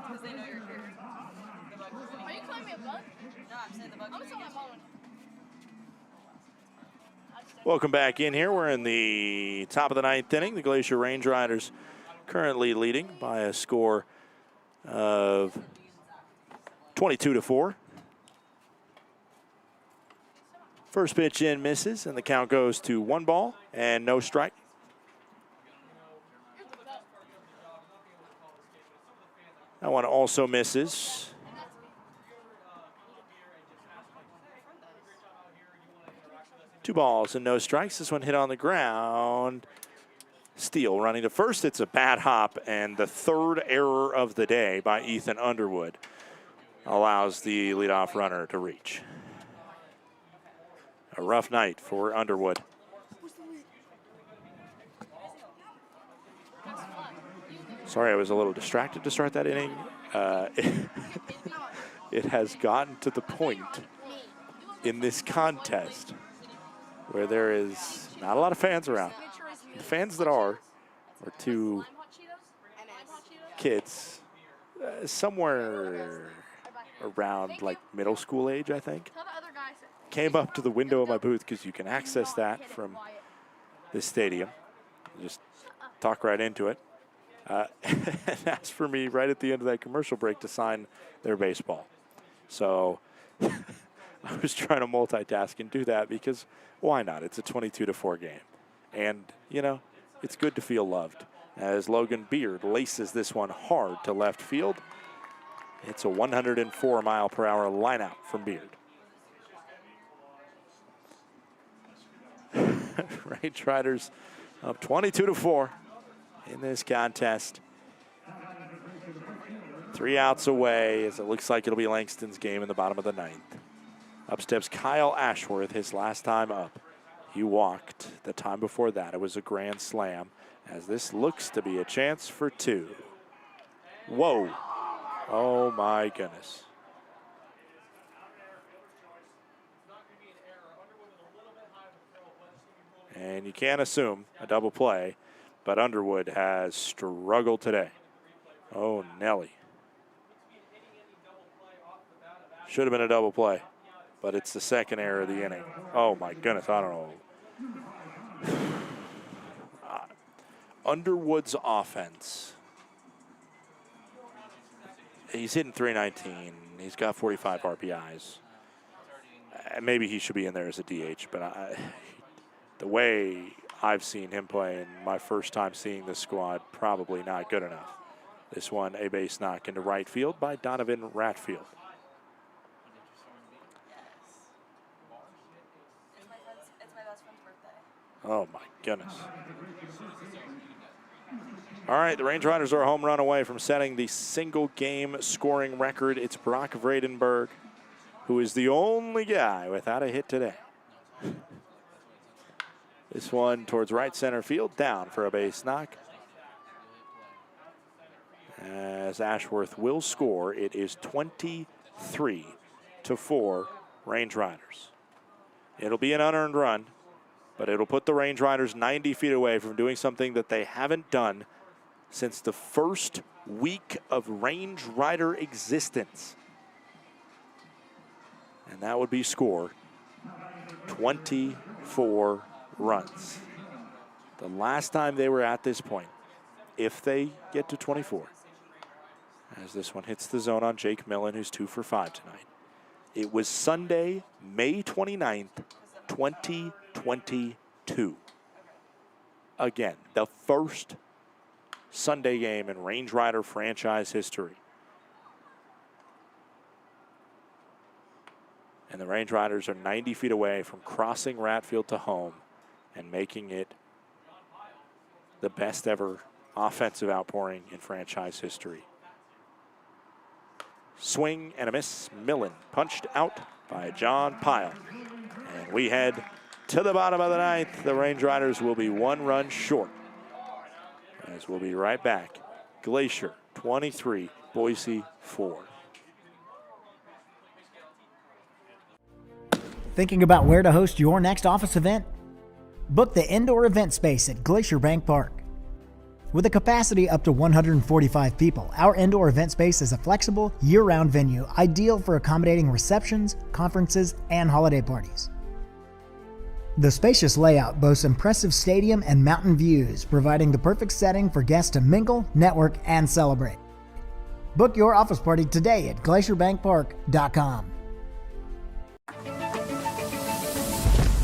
Because they know you're here. Are you calling me a bug? No, I'm saying the bug. I'm saying I'm on. Welcome back in here. We're in the top of the 9th inning. The Glacier Range Riders currently leading by a score of 22-4. First pitch in misses, and the count goes to 1 ball and no strike. That one also misses. Two balls and no strikes. This one hit on the ground. Steele running to first. It's a bad hop, and the 3rd error of the day by Ethan Underwood allows the leadoff runner to reach. A rough night for Underwood. Sorry, I was a little distracted to start that inning. It has gotten to the point in this contest where there is not a lot of fans around. The fans that are 2 kids, somewhere around like middle school age, I think. Came up to the window of my booth because you can access that from this stadium. Just talk right into it. And asked for me right at the end of that commercial break to sign their baseball. So I was trying to multitask and do that because why not? It's a 22-4 game. And, you know, it's good to feel loved. As Logan Beard laces this one hard to left field. It's a 104-mile-per-hour lineout from Beard. Range Riders up 22-4 in this contest. 3 outs away as it looks like it'll be Langston's game in the bottom of the 9th. Up steps Kyle Ashworth, his last time up. He walked the time before that. It was a grand slam, as this looks to be a chance for 2. Whoa. Oh, my goodness. And you can't assume a double play, but Underwood has struggled today. Oh, Nelly. Should have been a double play, but it's the 2nd error of the inning. Oh, my goodness, I don't know. Underwood's offense. He's hitting .319. He's got 45 RBIs. Maybe he should be in there as a DH, but the way I've seen him play in my first time seeing this squad, probably not good enough. This one, a base knock into right field by Donovan Ratfield. Oh, my goodness. All right, the Range Riders are a home run away from setting the single-game scoring record. It's Brock Vredenberg, who is the only guy without a hit today. This one towards right center field, down for a base knock. As Ashworth will score, it is 23-4 Range Riders. It'll be an unearned run, but it'll put the Range Riders 90 feet away from doing something that they haven't done since the first week of Range Rider existence. And that would be score 24 runs. The last time they were at this point, if they get to 24, as this one hits the zone on Jake Millen, who's 2 for 5 tonight. It was Sunday, May 29th, 2022. Again, the first Sunday game in Range Rider franchise history. And the Range Riders are 90 feet away from crossing Ratfield to home and making it the best ever offensive outpouring in franchise history. Swing and a miss. Millen punched out by John Pyle. And we head to the bottom of the ninth. The Range Riders will be 1 run short. As we'll be right back. Glacier 23, Boise 4. Thinking about where to host your next office event? Book the indoor event space at Glacier Bank Park. With a capacity up to 145 people, our indoor event space is a flexible, year-round venue ideal for accommodating receptions, conferences, and holiday parties. The spacious layout boasts impressive stadium and mountain views, providing the perfect setting for guests to mingle, network, and celebrate. Book your office party today at glacierbankpark.com.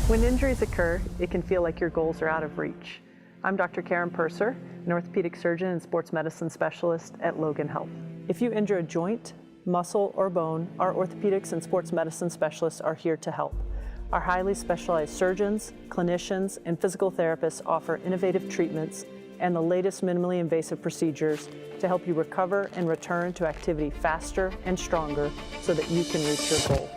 When injuries occur, it can feel like your goals are out of reach. I'm Dr. Karen Purser, an orthopedic surgeon and sports medicine specialist at Logan Health. If you injure a joint, muscle, or bone, our orthopedics and sports medicine specialists are here to help. Our highly specialized surgeons, clinicians, and physical therapists offer innovative treatments and the latest minimally invasive procedures to help you recover and return to activity faster and stronger so that you can reach your goal.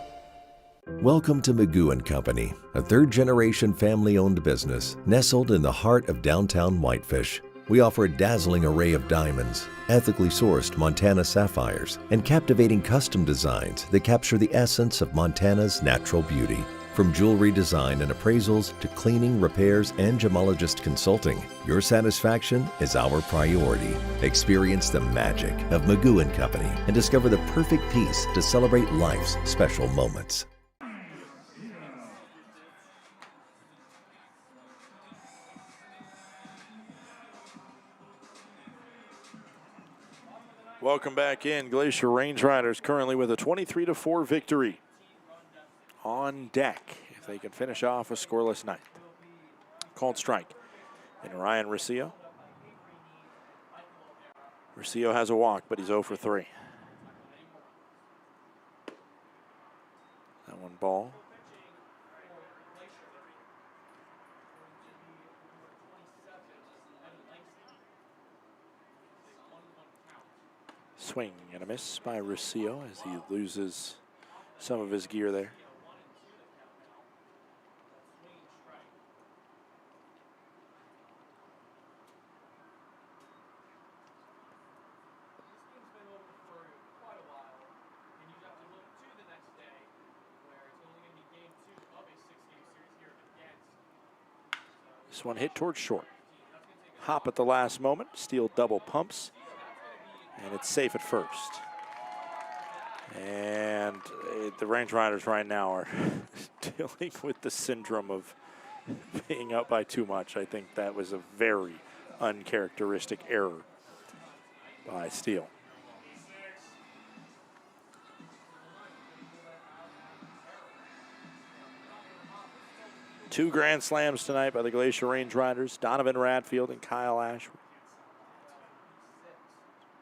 Welcome to Magoo & Company, a third-generation family-owned business nestled in the heart of downtown Whitefish. We offer a dazzling array of diamonds, ethically sourced Montana sapphires, and captivating custom designs that capture the essence of Montana's natural beauty. From jewelry design and appraisals to cleaning, repairs, and gemologist consulting, your satisfaction is our priority. Experience the magic of Magoo & Company and discover the perfect piece to celebrate life's special moments. Welcome back in. Glacier Range Riders currently with a 23-4 victory on deck if they can finish off a scoreless ninth. Called strike in Ryan Rosillo. Rosillo has a walk, but he's 0 for 3. That one ball. Swing and a miss by Rosillo as he loses some of his gear there. This one hit towards short. Hop at the last moment, Steele double pumps. And it's safe at first. And the Range Riders right now are dealing with the syndrome of being up by too much. I think that was a very uncharacteristic error by Steele. Two grand slams tonight by the Glacier Range Riders, Donovan Radfield and Kyle Ashworth.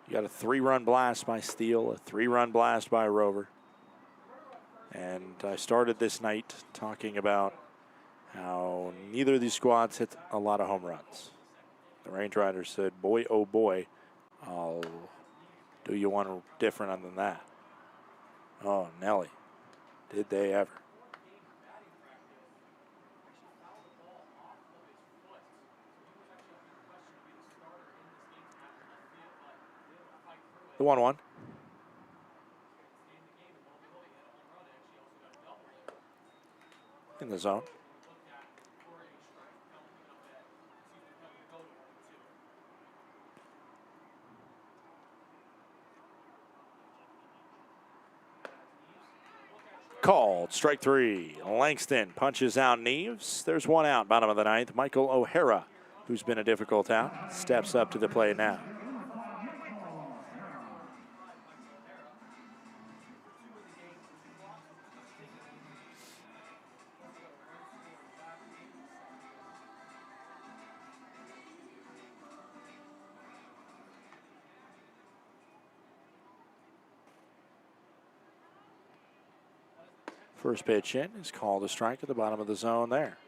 You got a 3-run blast by Steele, a 3-run blast by Rover. And I started this night talking about how neither of these squads hit a lot of home runs. The Range Riders said, boy, oh boy, I'll do you one different than that. Oh, Nelly, did they ever. The 1-1. In the zone. Called, strike 3. Langston punches out Neves. There's one out, bottom of the ninth. Michael O'Hara, who's been a difficult out, steps up to the plate now. First pitch in is called a strike at the bottom of the zone there.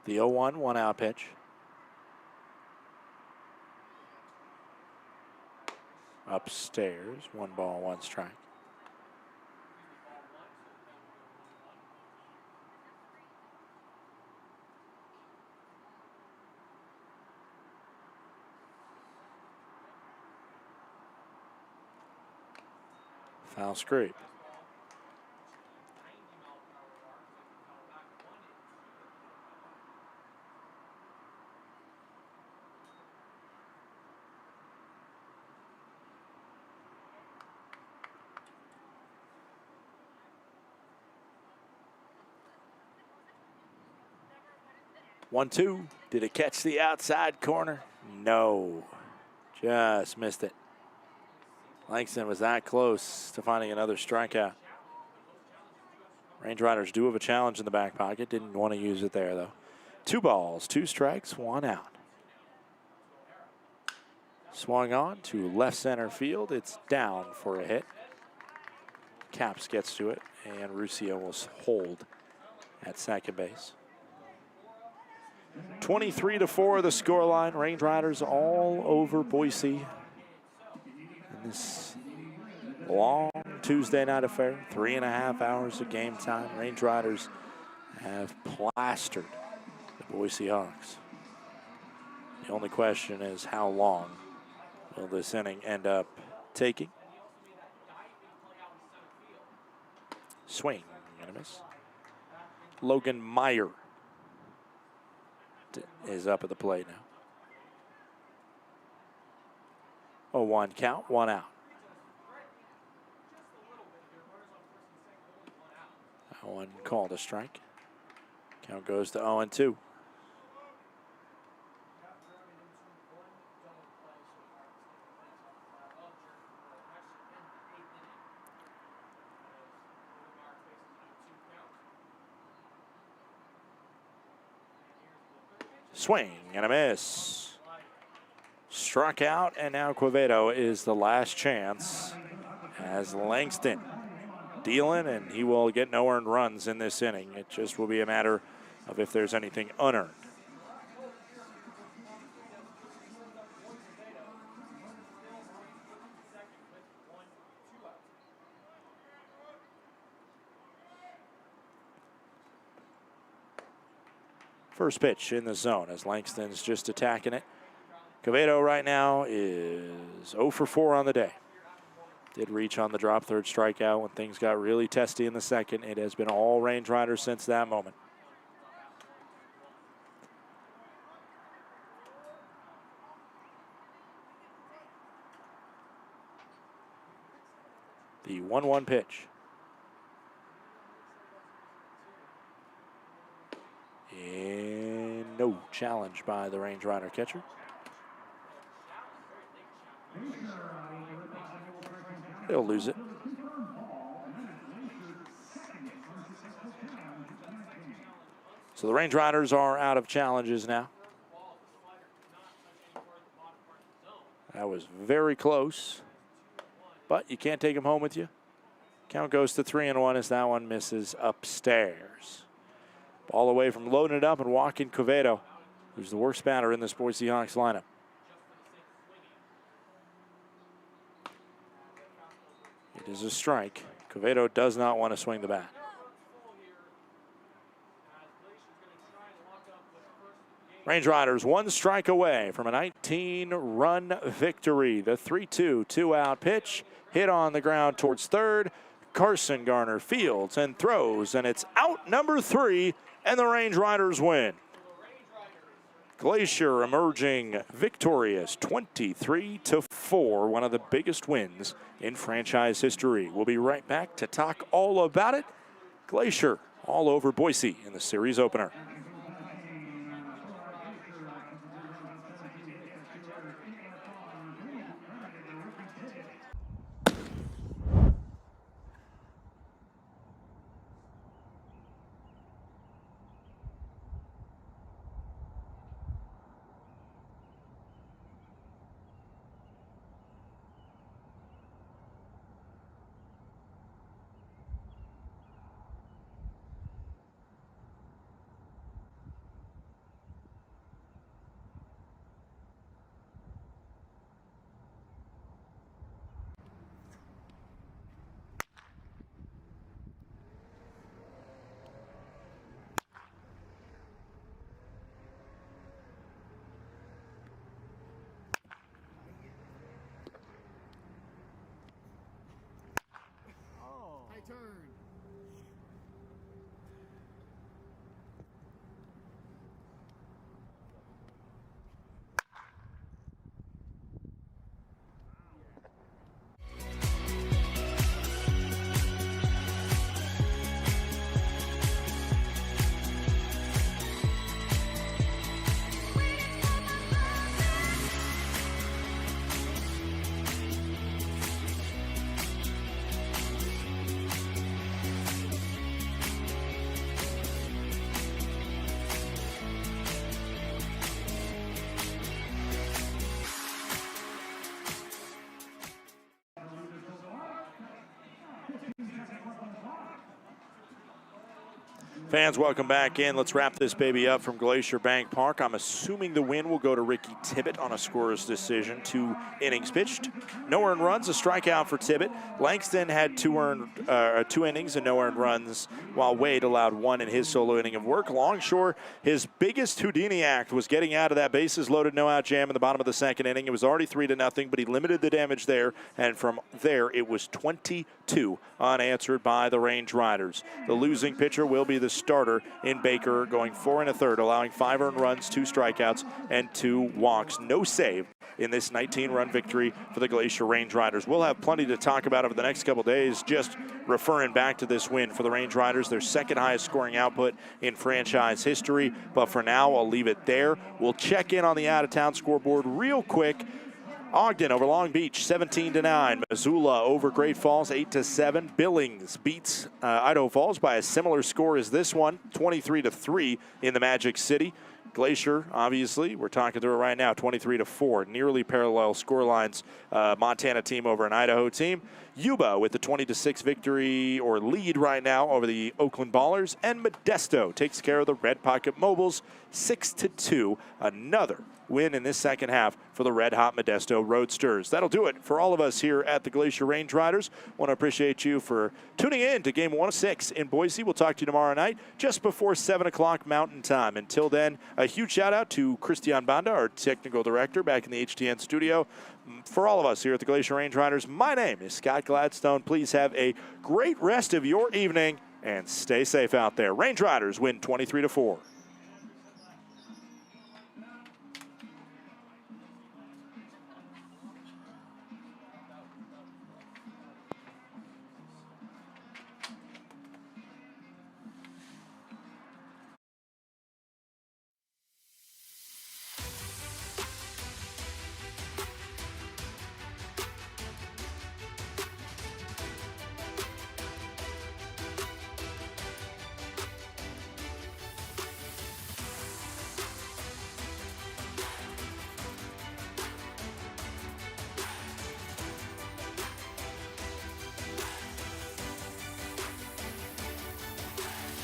The 0-1, one out pitch. Upstairs, 1 ball, 1 strike. Foul scrape. One-two. Did it catch the outside corner? No. Just missed it. Langston was that close to finding another strikeout. Range Riders do have a challenge in the back pocket. Didn't want to use it there, though. 2 balls, 2 strikes, 1 out. Swung on to left center field. It's down for a hit. Caps gets to it, and Ruscio will hold at second base. 23-4 the scoreline. Range Riders all over Boise in this long Tuesday night affair. 3.5 hours of game time. Range Riders have plastered the Boise Hawks. The only question is how long will this inning end up taking? Swing and a miss. Logan Meyer is up at the plate now. 0-1 count, 1 out. That one called a strike. Count goes to 0-2. Swing and a miss. Struck out, and now Quevedo is the last chance as Langston dealing, and he will get no earned runs in this inning. It just will be a matter of if there's anything unearned. First pitch in the zone as Langston's just attacking it. Quevedo right now is 0 for 4 on the day. Did reach on the drop third strikeout when things got really testy in the second. It has been all Range Riders since that moment. The 1-1 pitch. And no challenge by the Range Rider catcher. He'll lose it. So the Range Riders are out of challenges now. That was very close, but you can't take them home with you. Count goes to 3-1 as that one misses upstairs. Ball away from loading it up and Joaquin Quevedo, who's the worst batter in this Boise Hawks lineup. It is a strike. Quevedo does not want to swing the bat. Range Riders 1 strike away from a 19-run victory. The 3-2, 2-out pitch hit on the ground towards third. Carson Garner fields and throws, and it's out number 3, and the Range Riders win. Glacier emerging victorious 23-4, one of the biggest wins in franchise history. We'll be right back to talk all about it. Glacier all over Boise in the series opener. Fans, welcome back in. Let's wrap this baby up from Glacier Bank Park. I'm assuming the win will go to Ricky Tibbett on a scorer's decision. 2 innings pitched. No earned runs, a strikeout for Tibbett. Langston had 2 innings and no earned runs, while Wade allowed 1 in his solo inning of work. Longshore, his biggest Houdini act was getting out of that bases loaded no-out jam in the bottom of the 2nd inning. It was already 3-0, but he limited the damage there, and from there it was 22 unanswered by the Range Riders. The losing pitcher will be the starter in Baker, going 4 1/3, allowing 5 earned runs, 2 strikeouts, and 2 walks. No save in this 19-run victory for the Glacier Range Riders. We'll have plenty to talk about over the next couple days, just referring back to this win for the Range Riders, their 2nd highest scoring output in franchise history. But for now, I'll leave it there. We'll check in on the out-of-town scoreboard real quick. Ogden over Long Beach, 17-9. Missoula over Great Falls, 8-7. Billings beats Idaho Falls by a similar score as this one, 23-3 in the Magic City. Glacier, obviously, we're talking through it right now, 23-4. Nearly parallel score lines. Montana team over an Idaho team. Yuba with the 20-6 victory or lead right now over the Oakland Ballers. And Modesto takes care of the Red Pocket Mobiles, 6-2. Another win in this 2nd half for the Red Hot Modesto Roadsters. That'll do it for all of us here at the Glacier Range Riders. Want to appreciate you for tuning in to Game 106 in Boise. We'll talk to you tomorrow night just before 7 o'clock Mountain Time. Until then, a huge shout out to Christian Banda, our technical director back in the HTN studio. For all of us here at the Glacier Range Riders, my name is Scott Gladstone. Please have a great rest of your evening and stay safe out there. Range Riders win 23-4.